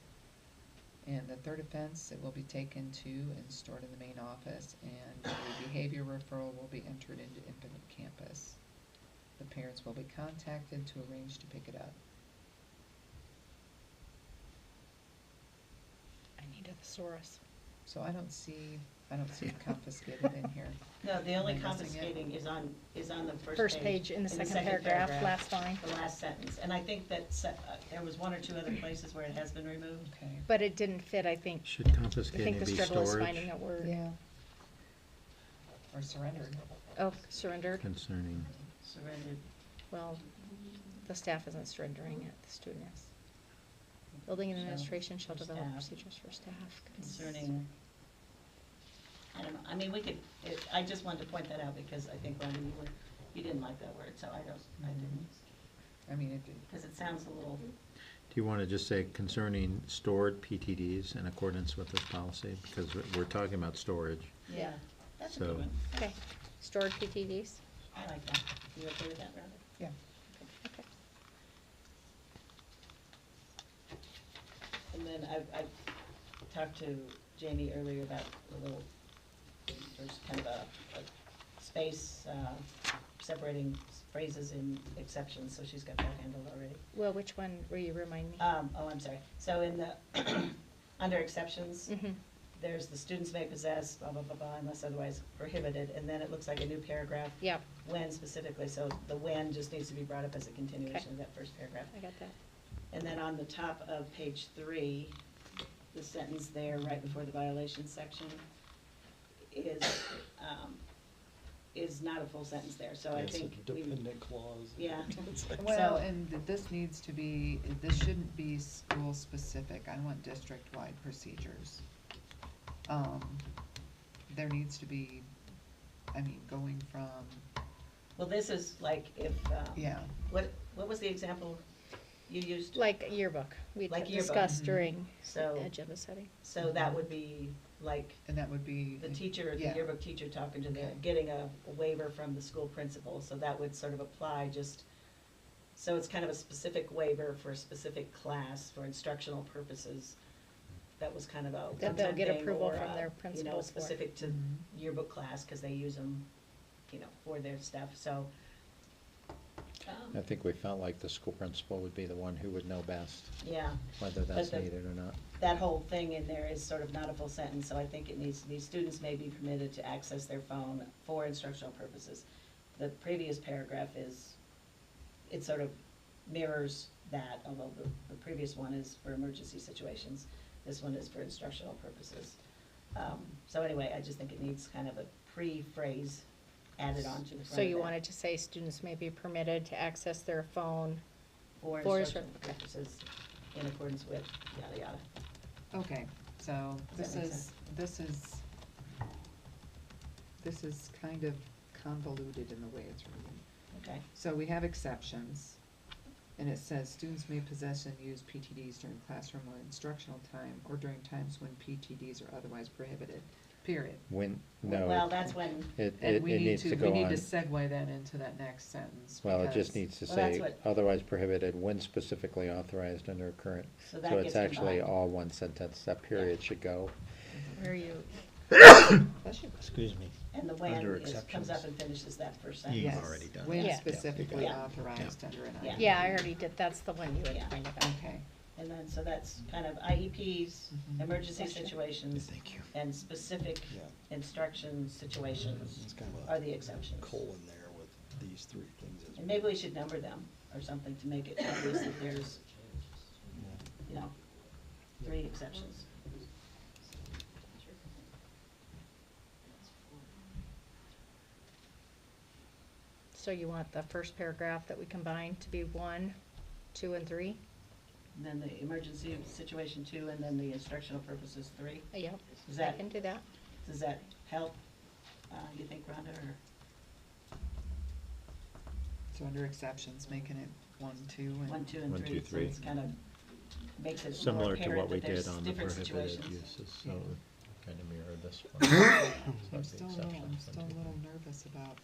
And the third offense, it will be taken to and stored in the main office, and the behavior referral will be entered into Infinite Campus. The parents will be contacted to arrange to pick it up. I need a thesaurus. So I don't see confiscated in here. No, the only Am I missing it? confiscating is on the First page in the second paragraph, last line. The last sentence, and I think that there was one or two other places where it has been removed. Okay. But it didn't fit, I think. Should I confiscating think be the storage? struggle is finding a word. Yeah. Or surrendered. Oh, surrendered. Concerning, Surrendered. Well, the staff isn't surrendering it, the student is. Building and So, administration shall for develop staff. procedures for staff. Concerning, I don't know, I mean, we could, I just wanted to point that out because I think, Rhonda, you didn't like that word, so I didn't, I mean, because it sounds a little, do you want to just say concerning stored PTDs in accordance with this policy? Because we're talking about storage. yeah, that's a So- good one. Okay, stored PTDs. I like that. You okay with that, Rhonda? yeah. Okay. And then I talked to Jamie earlier about a little, there's kind of a space separating phrases in exceptions, so she's got that handled already. Well, which one, will you remind me? Oh, I'm sorry. So in the, under exceptions, Mhm. there's the students may possess, blah, blah, blah, blah, unless otherwise prohibited, and then it looks like a new paragraph. Yep, When specifically, so the when just needs to be brought up as a continuation of that first paragraph. I got that. And then on the top of page 3, the sentence there, right before the violation section, is not a full sentence there, so I think we. Dependent clause. Yeah. Well, So- and this needs to be, this shouldn't be school-specific. I want district-wide procedures. There needs to be, I mean, going from, Well, this is like if, yeah, what was the example you used? Like yearbook, we Like yearbook. discussed Mhm. during So, agenda setting. so that would be like and that would be. the teacher, the Yeah. yearbook teacher talking to the, Okay. getting a waiver from the school principal, so that would sort of apply just, so it's kind of a specific waiver for a specific class for instructional purposes. That was kind of a That they'll one-time get thing, approval or, from their you know, principal for. specific to Mhm. yearbook class, cause they use them, you know, for their stuff, so. I think we felt like the school principal would be the one who would know best Yeah, whether that's the- needed or not. that whole thing in there is sort of not a full sentence, so I think it needs to be, students may be permitted to access their phone for instructional purposes. The previous paragraph is, it sort of mirrors that, although the previous one is for emergency situations, this one is for instructional purposes. So anyway, I just think it needs kind of a pre-phrase added on to the front So of you that. wanted to say students may be permitted to access their phone. For for instructional instru- okay. purposes in accordance with yada yada. Okay, so Does that make sense? this is kind of convoluted in the way it's written. Okay, So we have exceptions, and it says students may possess and use PTDs during classroom or instructional time, or during times when PTDs are otherwise prohibited, period. When, no. well, that's when, It And we need needs to, to we go need on. to segue that into that next sentence. Well, it just because- needs to Well, that's say what- otherwise prohibited when specifically authorized under current. so that So gets it's actually combined. all one sentence. That period should go. Where are you? Bless you. Excuse me. And the when Under is, comes exceptions. up and finishes that first You've sentence. Yes, already done when that. Yeah. specifically Yeah. authorized under an Yeah. IEP. Yeah, I already did, that's the one you had Yeah. pointed out. Okay. And then, so that's kind of IEPs, Mhm. emergency Bless you. situations, Thank you. and specific Yeah. instruction situations It's kind of are a the exceptions. colon there with these three things. as And maybe we should number them or something to make it obvious that there's, you know, 3 exceptions. So you want the first paragraph that we combined to be 1, 2, and 3? And then the emergency situation 2, and then the instructional purposes 3. Yep, Is I that, can do that. does that help, you think, Rhonda, or? So under exceptions, making it 1, 2, and. 1, 2, and 1, 3, 2, so 3. it's kind of makes it more Similar to apparent what we that there's did on the different prohibited situations. uses, so Yeah. kind of mirror this one. I'm Of the still a exceptions, little nervous about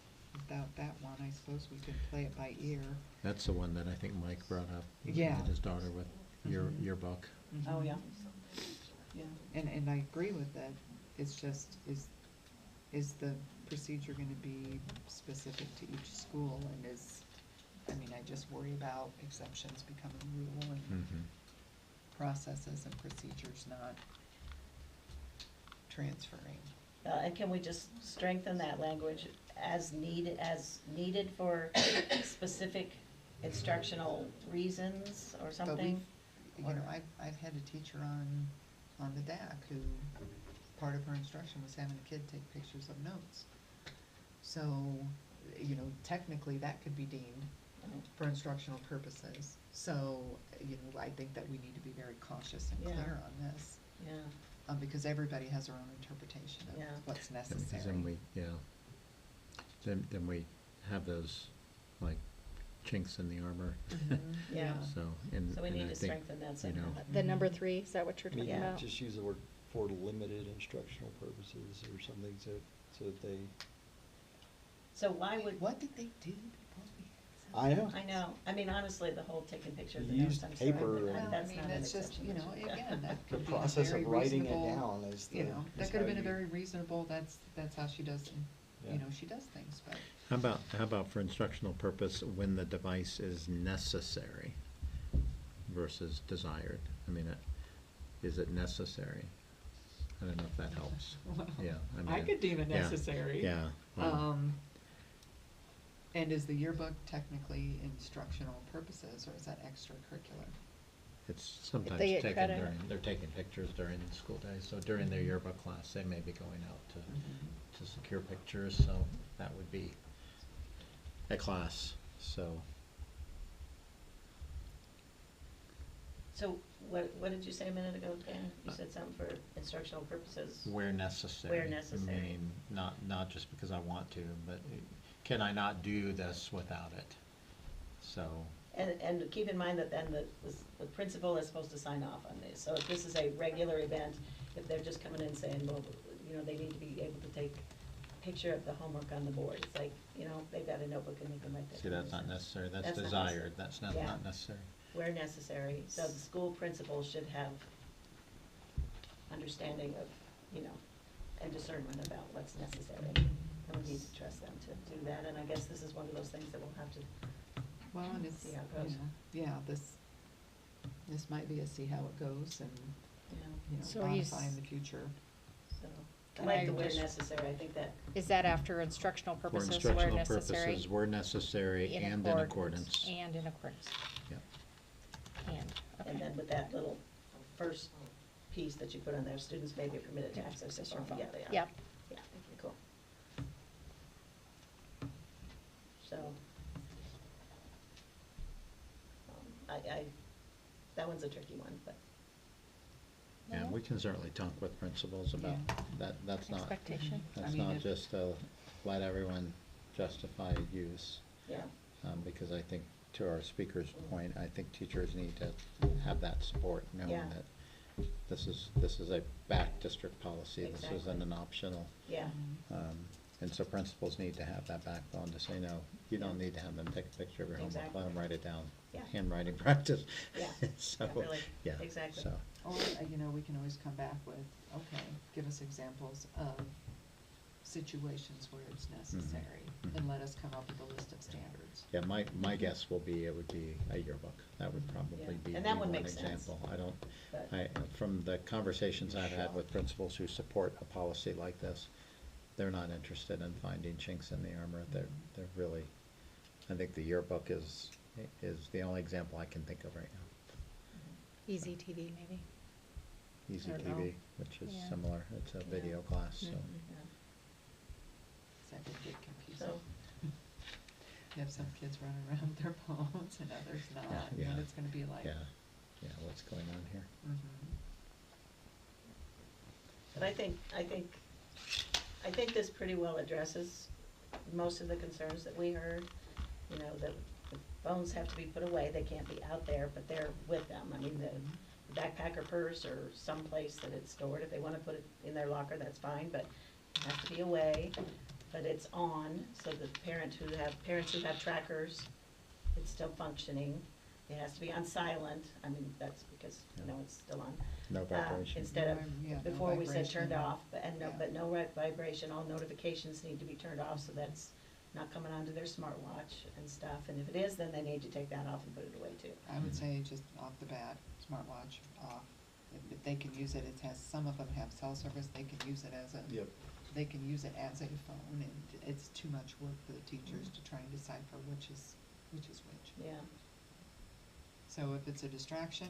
that one. I suppose we could play it by ear. That's the one that I think Mike brought up. Yeah. With his daughter with Mhm. your book. Oh, Mhm. yeah. Yeah. And I agree with that. It's just, is the procedure gonna be specific to each school, and I just worry about exceptions becoming rule and Mhm. processes and procedures not transferring. And can we just strengthen that language as needed for specific instructional reasons or But something? we've, you know, I've had a teacher on the DAC who, part of her instruction was having a kid take pictures of notes. So, you know, technically that could be deemed for instructional purposes. So, you know, I think that we need to be very cautious and Yeah. clear on this, Yeah, because everybody has their own interpretation of Yeah. what's Because necessary. then we, then we have those, like, chinks in the armor. Mhm, Yeah. So, and so we and need I to think, strengthen that you know, somehow. The number 3, is that what you're talking Maybe about? just use the word for limited instructional purposes or something so that they, So why would, What did they do before we I know. I know, I mean, honestly, the whole taking pictures of the You notes, used I'm sorry, paper but and- Well, I that's mean, not an that's just, exception. you know, again, that The could be a process very of writing it reasonable, down is the. you know, is that could have how been a you- very reasonable, that's how she does, Yeah. you know, she does things, but. how about for instructional purpose, when the device is necessary versus desired? I mean, is it necessary? I don't know if that helps. Yeah, I mean. I could deem it yeah, necessary. Yeah. And is the yearbook technically instructional purposes, or is that extracurricular? It's sometimes They get taken credit. they're taking pictures during the school day, so during their yearbook class, they may be going out to secure pictures, so that would be a class, so. So what did you say a minute ago, Dan? You said something for instructional purposes? Where necessary. Where necessary. I mean, not just because I want to, but can I not do this without it? So, And keep in mind that then the principal is supposed to sign off on this. So if this is a regular event, if they're just coming in saying, well, you know, they need to be able to take a picture of the homework on the board, it's like, you know, they've got a notebook and they can write that. see, that's down. not necessary, that's That's not desired, necessary. that's not Yeah. not necessary. Where necessary, so the school principal should have understanding of, you know, and discernment about what's necessary. And we need to trust them to do that, and I guess this is one of those things that we'll have to, Well, and it's, See how it you goes. know, yeah, this might be a see how it goes and, you know, So are you modify in the future. so. I Can like I the where just- necessary, I think that, Is that after instructional For purposes, where instructional necessary? purposes, where necessary and in accordance. And in accordance, Yeah. and, and okay. then with that little first piece that you put on there, students may be permitted to access their phone, yeah, they are. Yep. Yeah, cool. So, that one's a tricky one, but, Yeah, we can certainly talk with principals about that, that's not, Expectation. that's I mean, not if- just to let everyone justify use. yeah, Because I think, to our speaker's point, I think teachers need to have that support, knowing Yeah. that this is a back district policy, this isn't Exactly. an optional. yeah, And so principals need to have that backbone to say, no, you don't need to have them take a picture of your homework, Exactly. let them write it down. Yeah. Handwriting practice. Yeah. So, Yeah, really. yeah, Exactly. so, Or, you know, we can always come back with, okay, give us examples of situations where it's necessary, Mhm. and let us come up with a list of standards. yeah, my guess will be, it would be a yearbook, that would probably Yeah. be And that the one one makes sense. example. I don't, but, from the conversations I've had with principals who support a policy like this, they're not interested in finding chinks in the armor. They're really, I think the yearbook is the only example I can think of right now. Easy TV, maybe. Easy I don't know. TV, which is Yeah. similar, it's a video class, so. Mhm. yeah. So that could get confusing. So, You have some kids running around with their phones and others not, and Yeah. then it's gonna be like. Yeah, what's going on here? Mhm. but I think this pretty well addresses most of the concerns that we heard. You know, the phones have to be put away, they can't be out there, but they're with them. I mean, the backpack or purse or someplace that it's stored, if they wanna put it in their locker, that's fine, but it has to be away. But it's on, so the parents who have trackers, it's still functioning. It has to be on silent, I mean, that's because, you know, it's still on. No vibration. Instead Yeah, no of, before we said turned vibration. off, but no vibration, all notifications need to be turned off, so that's not coming onto their smartwatch and stuff. And if it is, then they need to take that off and put it away too. I would say just off the bat, smartwatch off. If they can use it, it has, some of them have cell service, they can use it as a, Yep. they can use it as a phone, and it's too much work for the teachers to try and decipher which is which. Yeah. So if it's a distraction,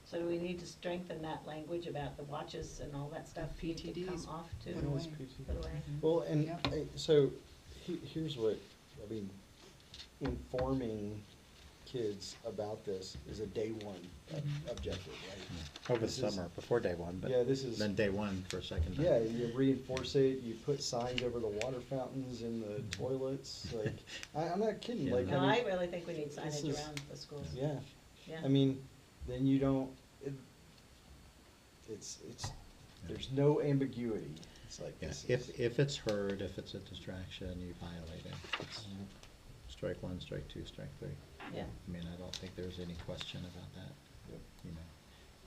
So do we need to strengthen that language about the watches and all that stuff need to come PTDs off too? put away. Put away? Well, and Yep. so here's what, I mean, informing kids about this is a day one objective, right? Over the This is- summer, before day one, but Yeah, this is. then day one for a second time. Yeah, you reinforce it, you put signs over the water fountains in the toilets, like, I'm not kidding, Yeah, like, No, I I mean, really think we need this signage is- around the schools. yeah. Yeah. I mean, then you don't, it's, there's no ambiguity, it's like, Yeah, this is. if it's heard, if it's a distraction, you violate it. It's strike one, strike two, strike three. Yeah. I mean, I don't think there's any question about that. Yep. You know,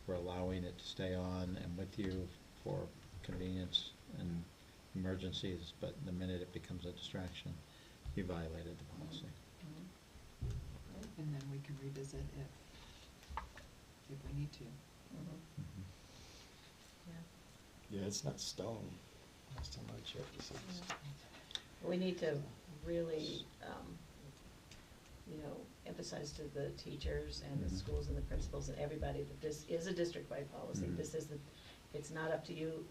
we're allowing it to stay on and with you for convenience and emergencies, but the minute it becomes a distraction, you violated the policy. Mhm. and then we can revisit if we need to. Mhm. Mhm. Yeah. Yeah, it's not stone, last time I checked, this is. Yeah. We need to really, emphasize to the teachers and the Mhm. schools and the principals and everybody that this is a district-wide policy. Mhm. This is it's not up to you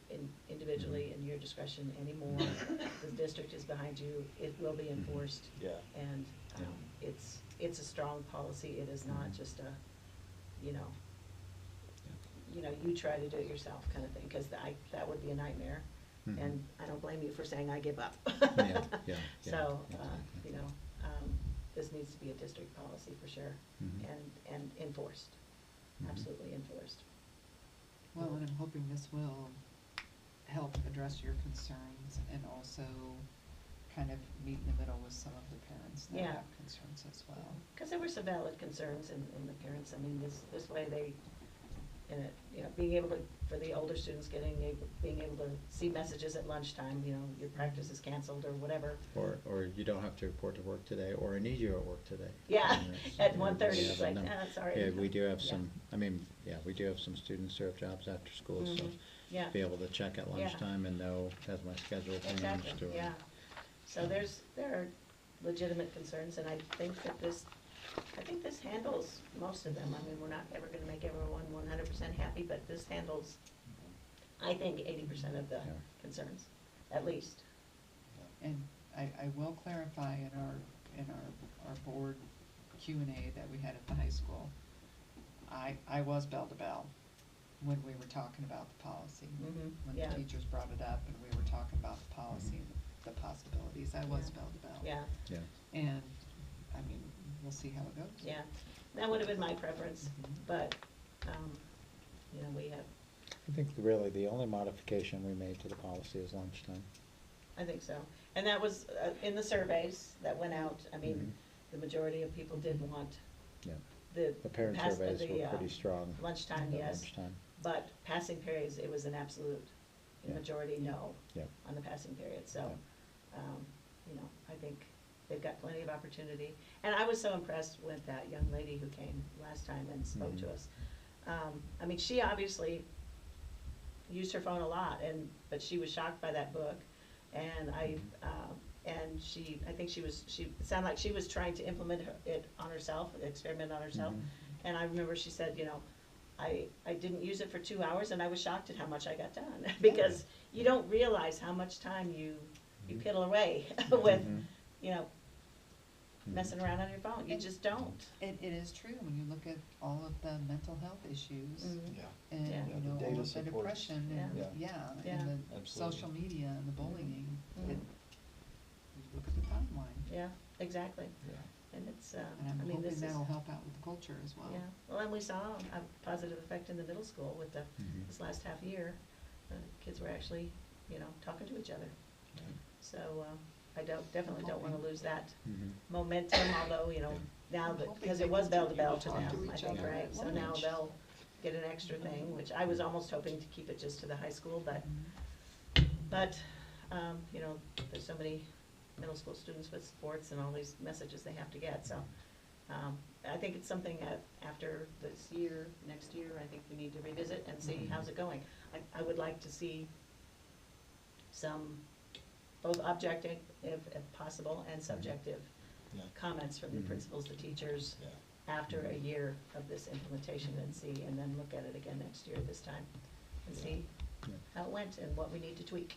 individually in your discretion anymore. The district is behind you. It will be enforced. Yeah. And, Yeah. it's a strong policy. It is not Mhm. just a, you try to do it yourself kind of thing, because that would be a nightmare. Mhm. And I don't blame you for saying I give up. Yeah, yeah, So, exactly. this needs to be a district policy for sure, Mhm. and enforced, Mhm. absolutely enforced. Well, and I'm hoping this will help address your concerns and also kind of meet in the middle with some of the parents that Yeah. have concerns as well. Because there were some valid concerns in the parents. I mean, this way they, being able to, for the older students being able to see messages at lunchtime, your practice is canceled or whatever. Or you don't have to report to work today, or I need you at work today. Yeah, And it's, at you know, 1:30, we it's have a like, num- sorry. Yeah, we do have Yeah. some, we do have some students who have jobs after school, so Mhm. Yeah. be able to check at Yeah. lunchtime and know, has my schedule Exactly, changed, or. yeah. So there are legitimate concerns, and I think this handles most of them. I mean, we're not ever gonna make everyone 100% happy, but this handles, I think, 80% of the Yeah. concerns, at least. And I will clarify in our board Q&A that we had at the high school, I was bell to bell when we were talking about the policy. Mhm, When yeah. the teachers brought it up and we were talking about the policy and the possibilities, I was Yeah. bell to bell. Yeah, Yeah. And, I mean, we'll see how it goes. yeah. That would have been my preference, Mhm. but, we have, I think really the only modification we made to the policy is lunchtime. I think so. And that was, in the surveys that went out, I mean, Mhm. the majority of people did want Yeah. the. The parent surveys were pretty strong. Lunchtime, at yes. Lunchtime. But passing periods, it was an absolute Yeah. majority no Yeah. on the passing period, so, I think they've got plenty of opportunity. And I was so impressed with that young lady who came last time and spoke to Mhm. us. She obviously used her phone a lot, but she was shocked by that book. And I think it sounded like she was trying to implement it on herself, experiment on herself. Mhm. And I remember she said, I didn't use it for 2 hours and I was shocked at how much I got done. Because you don't realize how much time you piddle away with, Mhm. messing around on your phone. You just don't. It is true, when you look at all of the mental health issues Mhm. Yeah. and, Yeah. Yeah, the all data of the supports. depression and, Yeah. yeah, Yeah. and the Absolutely. social media and the bullying. Mhm. You look at the timeline. Yeah, exactly. Yeah. And it's, And I'm this hoping is. that'll help out with the culture as well. Yeah, well, and we saw a positive effect in the middle school with Mhm. this last half year. Kids were actually, talking to each other. Yeah. So, I definitely don't wanna lose that Mhm. momentum, although, now that, hoping because they it was bell to continue bell to to talk to them, I each think, other right? at So now lunch. they'll get an extra thing, which I was almost hoping to keep it just to the high school, but, there's so many middle school students with sports and all these messages they have to get, so, I think it's something after this year, next year, I think we need to revisit and see how's it going. I would like to see some, both objective, if possible, and subjective Yeah. comments from the principals, the teachers, Yeah. after a year of this implementation and see, and then look at it again next year this time and Yeah. see Yeah. how it went and what we need to tweak.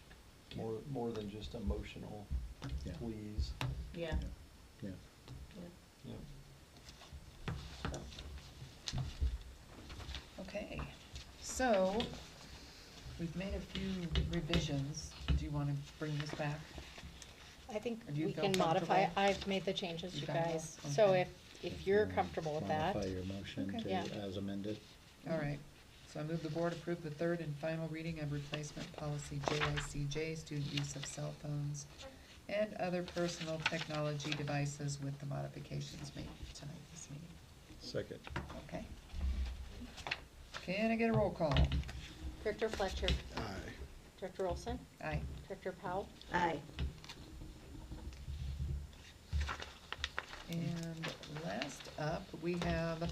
More than just emotional Yeah. pleas. Yeah. Yeah. Yeah. Yeah. So, Okay, so we've made a few revisions. Do you want to bring this back? I think Or do you we feel can modify, comfortable? I've made the changes, You you got it all? guys. So Okay. if you're comfortable with that. Modify your motion Okay. to Yeah. as amended. All right, so I move the board approve the third and final reading of replacement policy JICJ, student use of cell phones and other personal technology devices with the modifications made tonight this meeting. Second. Okay. Can I get a roll call? Director Fletcher, Aye. Director Olson, Aye. Director Powell, aye. And last up, we have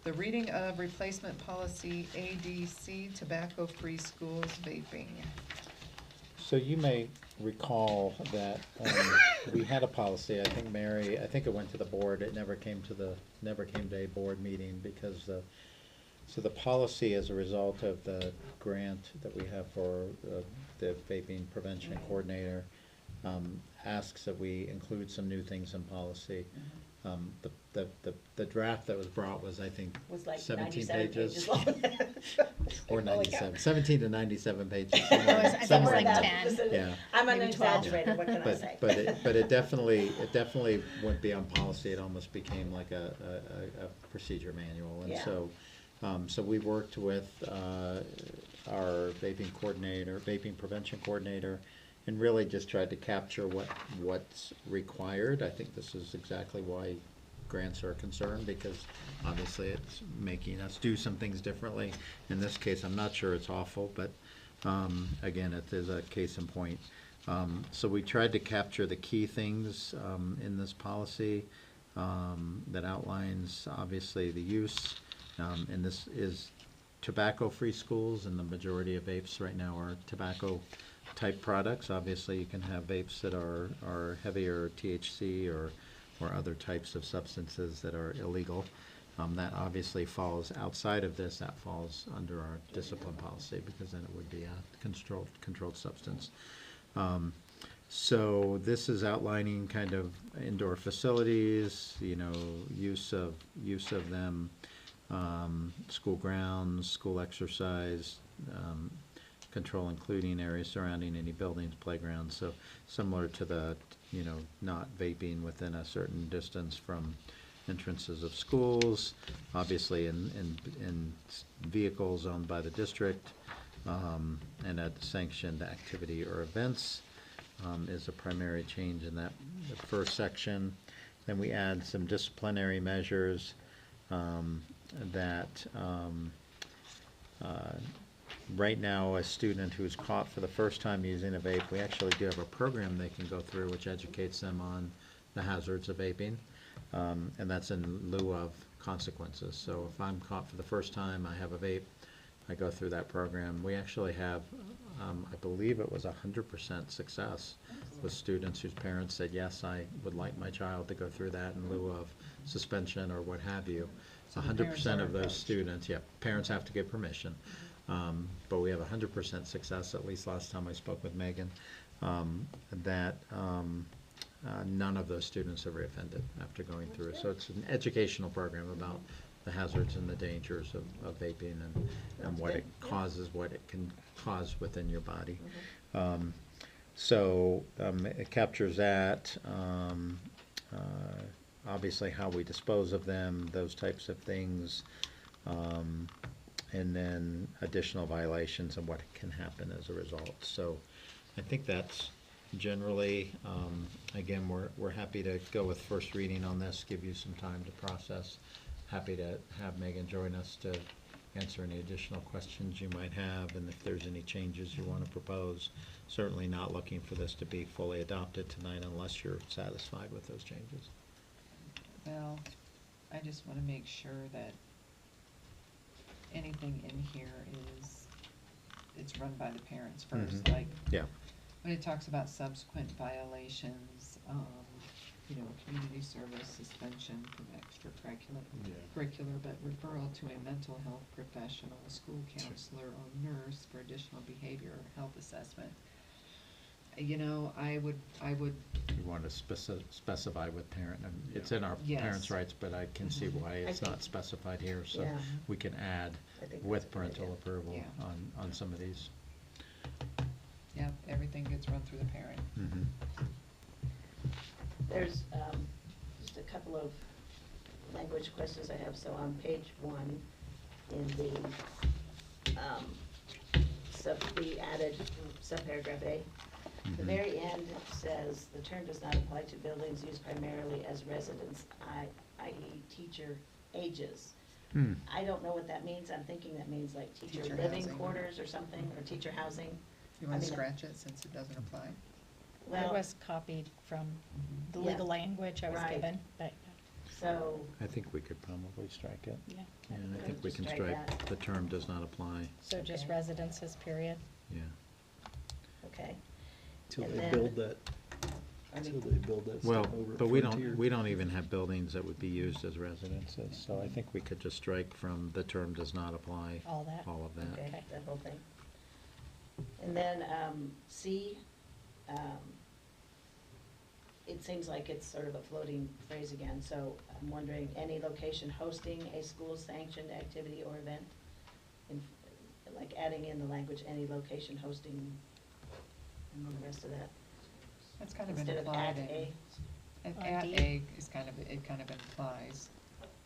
the reading of replacement policy ADC, tobacco-free schools vaping. So you may recall that we had a policy, I think Mary, I think it went to the board, it never came to a board meeting because so the policy as a result of the grant that we have for the vaping prevention coordinator asks that we include some new things in policy. The draft that was brought was, I think, Was like 17 97 pages. pages long. Or Holy cow. 17 to 97 pages. I think it was somewhere like in there. 10. Yeah. I'm an Maybe 12. exaggerator, what can I say? But it definitely went beyond policy, it almost became like a procedure manual, and Yeah. so we worked with, our vaping prevention coordinator, and really just tried to capture what's required. I think this is exactly why grants are concerned, because obviously it's making us do some things differently. In this case, I'm not sure it's awful, but, again, it is a case in point. So we tried to capture the key things, in this policy, that outlines, obviously, the use, and this is tobacco-free schools, and the majority of vapes right now are tobacco-type products. Obviously, you can have vapes that are heavier THC or other types of substances that are illegal. That obviously falls outside of this, that falls under our discipline policy, because then it would be a controlled substance. So this is outlining kind of indoor facilities, use of them, school grounds, school exercise, control including areas surrounding any buildings, playgrounds. So similar to the, not vaping within a certain distance from entrances of schools, obviously in vehicles owned by the district, and at sanctioned activity or events, is a primary change in the first section. Then we add some disciplinary measures, that right now, a student who's caught for the first time using a vape, we actually do have a program they can go through which educates them on the hazards of vaping, and that's in lieu of consequences. So if I'm caught for the first time, I have a vape, I go through that program. We actually have, I believe it was 100% success with students whose parents said, yes, I would like my child to go through that in lieu of suspension or what have you. So the parents 100% are of those approached. students, yeah, parents have to give permission. But we have 100% success, at least last time I spoke with Megan, that none of those students have reoffended after going through. So it's an educational program about the hazards and the dangers of vaping and what it causes, what it can cause within your body. It captures that, obviously how we dispose of them, those types of things, and then additional violations and what can happen as a result. So I think that's generally, again, we're happy to go with first reading on this, give you some time to process. Happy to have Megan join us to answer any additional questions you might have, and if there's any changes you want to propose. Certainly not looking for this to be fully adopted tonight unless you're satisfied with those changes. Well, I just wanna make sure that anything in here is, it's run by the parents first, Mhm. like, Yeah, when it talks about subsequent violations, you know, community service, suspension from curricular, but referral to a mental health professional, school counselor, or nurse for additional behavior or health assessment. You know, I would, you want to specify with parent, and it's in our Yes. parents' rights, but I can see Mhm. why I it's think- not specified here, so Yeah. we can add I think with that's a good parental idea. approval Yeah. on some of these. yeah, everything gets run through the parent. Mhm. There's just a couple of language questions I have. So on page 1, in the added subparagraph A, the Mhm. very end says, "The term does not apply to buildings used primarily as residence, i.e. teacher ages." Hmm. I don't know what that means. I'm thinking that means like teacher Teacher living housing. quarters or something, or teacher housing. You I wanna mean, scratch it since it doesn't apply? It Well, was copied from the Yeah. legal language I was Right. given, but, so, I think we could probably strike it. yeah. Yeah, I Okay, think we just can strike strike, that. the term does not apply, So just Okay. residences, period. yeah. okay. Till And they then- build that, I till mean, they build that Well, stuff over at but we Frontier. don't even have buildings that would be used as residences, so I think we could just strike from the term does not apply, All that. all of that. Okay, Okay. that whole thing. And then, C, it seems like it's sort of a floating phrase again, so I'm wondering, any location hosting a school-sanctioned activity or event? In- Like adding in the language, any location hosting, and then the rest of that. That's kind of Instead of implied at in. a, And On at D. a is kind of, it kind of implies.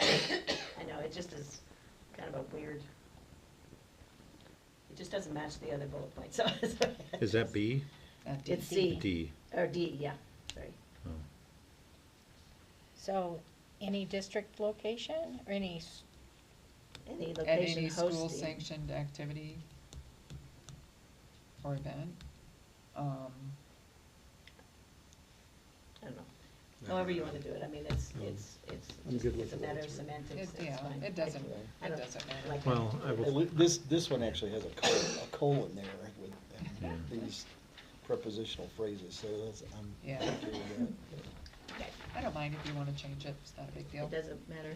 I know, it just is kind of a weird, it just doesn't match the other bullet points, so. Is that B? D. It's C. D. Or D, yeah, sorry. Oh. So any district location or any, Any At location any hosting. school sanctioned activity or event. I don't know, however you wanna do it, I mean, it's I'm just, good with it's a the matter way of it's written. semantics, Yeah, it's fine. it doesn't, I it don't doesn't matter. like Well, that. I will- At lea- This one actually has a colon there with Yeah. these prepositional phrases, so that's, I'm Yeah. okay with that. Okay. I don't mind if you wanna change it, it's not a big deal. It doesn't matter,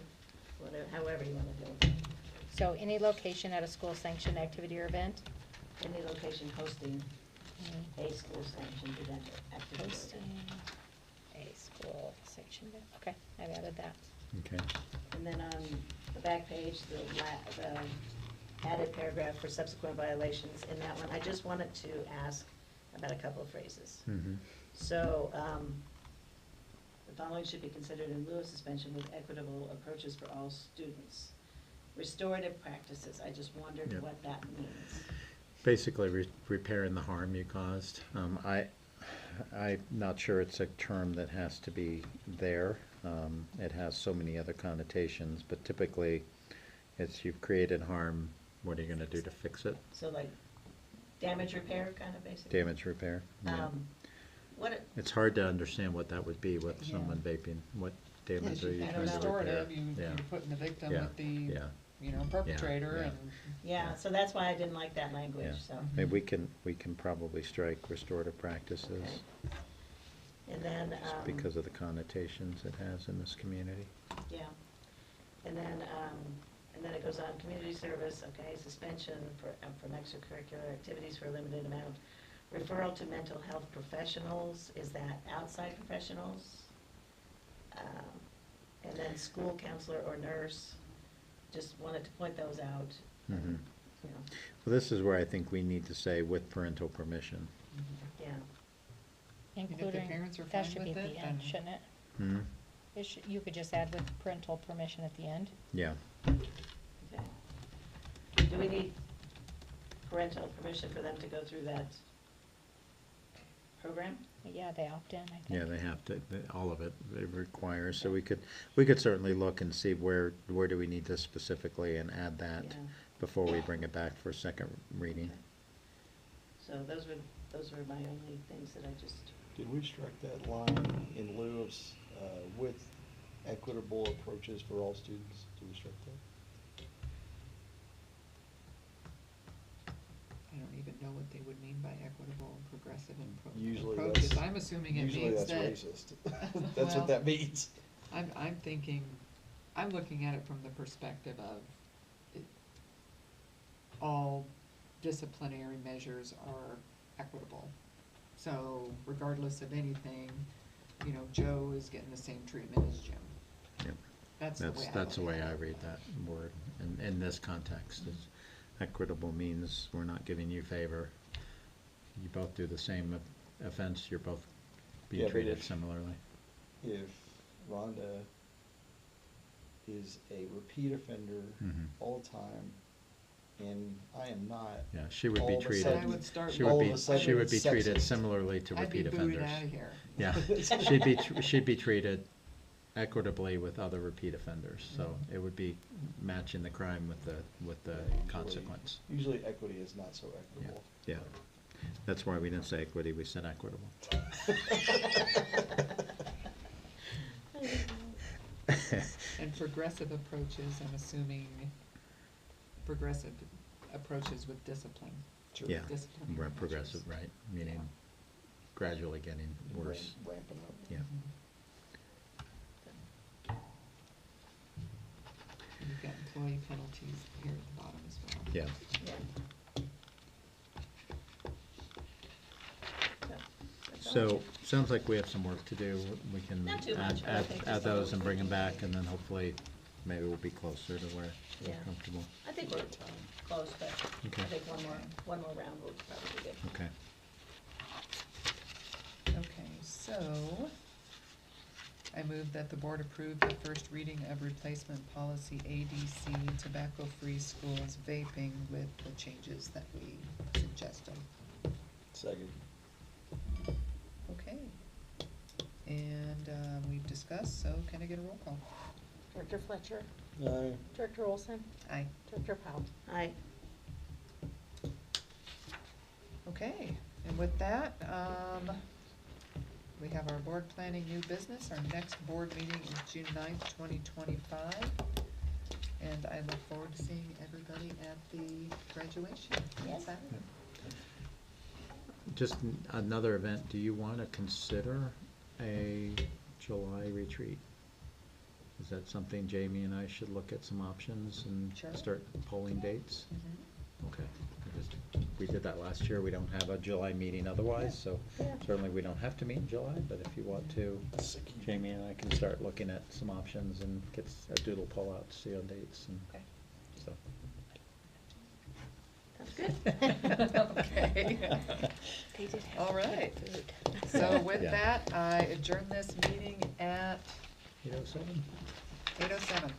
whatever, however you wanna do it. so any location at a school sanctioned activity or event? Any location hosting Any a school sanctioned event or activity. or Hosting event. a school sanctioned event, okay, I've added that. Okay. And then on the back page, the added paragraph for subsequent violations, in that one, I just wanted to ask about a couple of phrases. Mhm. So, the following should be considered in lieu of suspension with equitable approaches for all students. Restorative practices, I just wondered Yep. what that means. Basically, repairing the harm you caused. I'm not sure it's a term that has to be there. It has so many other connotations, but typically, it's you've created harm, what are you gonna do to fix it? So like damage repair, kind of basically? Damage repair? Yeah. What, It's hard to understand what that would be with Yeah. someone vaping. What damage are you And trying to repair? restorative, Yeah. you're putting the victim Yeah, with the, yeah. you know, perpetrator yeah. and. yeah, so that's why I didn't like that language, Yeah. so. Maybe we can probably strike restorative practices, Okay. And then, just because of the connotations it has in this community. yeah, and then it goes on, community service, okay, suspension from extracurricular activities for a limited amount. Referral to mental health professionals, is that outside professionals? And then school counselor or nurse, just wanted to point those out, Mhm. you know, Well, this is where I think we need to say with parental permission. yeah. if the Including, parents are that fine should be with at it, the end, then- shouldn't it? Hmm? It should, you could just add with parental permission at the end. Yeah. Okay. Do we need parental permission for them to go through that program? Yeah, they opt in, I think. Yeah, they have to, all of it requires, so we could certainly look and see where do we need this specifically and add that Yeah. before we bring it back for a second reading. Okay. So those were my only things that I just, Did we strike that line in lieu of, with equitable approaches for all students? Do we strike that? I don't even know what they would mean by equitable and progressive Usually approaches. that's- I'm assuming it Usually means that's that. racist. That's Well, what that means. I'm thinking, I'm looking at it from the perspective of all disciplinary measures are equitable. So regardless of anything, you know, Joe is getting the same treatment as Jim. Yep. That's the way I That's the look way at I it. read that word in this context. Is equitable means we're not giving you favor. You both do the same offense, you're both being Yeah, but treated if- similarly. If Rhonda is a repeat offender Mhm. all the time, and I am not. Yeah, she would be all of a treated, sudden- I would start she all would of a be, sudden she would it's be treated sexist. similarly to I'd be repeat booed offenders. out of here. Yeah, she'd be treated equitably with other repeat offenders, so it would be matching the crime with the Usually- consequence. Usually equity is not so equitable. Yeah, that's why we didn't say equity, we said equitable. And progressive approaches, I'm assuming progressive approaches with discipline. Sure. Yeah, Disciplinary measures. progressive, right, meaning gradually getting worse. Ramping up. Yeah. And you've got employee penalties here at the bottom as well. Yeah, Yeah. That's all. so, sounds like we have some work to do. We can Not too much, but I think add just those a and bring them little back, and then hopefully, maybe we'll be closer to where we're Yeah. comfortable. I think we're close, but Okay. I think one more round will probably be good. Okay. Okay, so I move that the board approve the first reading of replacement policy ADC tobacco-free schools vaping with the changes that we suggested. Second. Okay. And we've discussed, so can I get a roll call? Director Fletcher, Aye. Director Olson, Aye. Director Powell. Aye. Okay, and with that, we have our board planning new business. Our next board meeting is June 9th, 2025. And I look forward to seeing everybody at the graduation on Yes. Saturday. Just another event, do you want to consider a July retreat? Is that something Jamie and I should look at some options and Sure. start polling dates? Mhm. Okay, we did that last year, we don't have a July meeting otherwise, so Yeah. certainly we don't have to meet in July, but if you want to, Jamie and I can start looking at some options and get a doodle poll out to see on dates and Okay. so. Sounds good. Okay. They did have All right. good food. So with Yeah. that, I adjourn this meeting at 8:07? 8:07.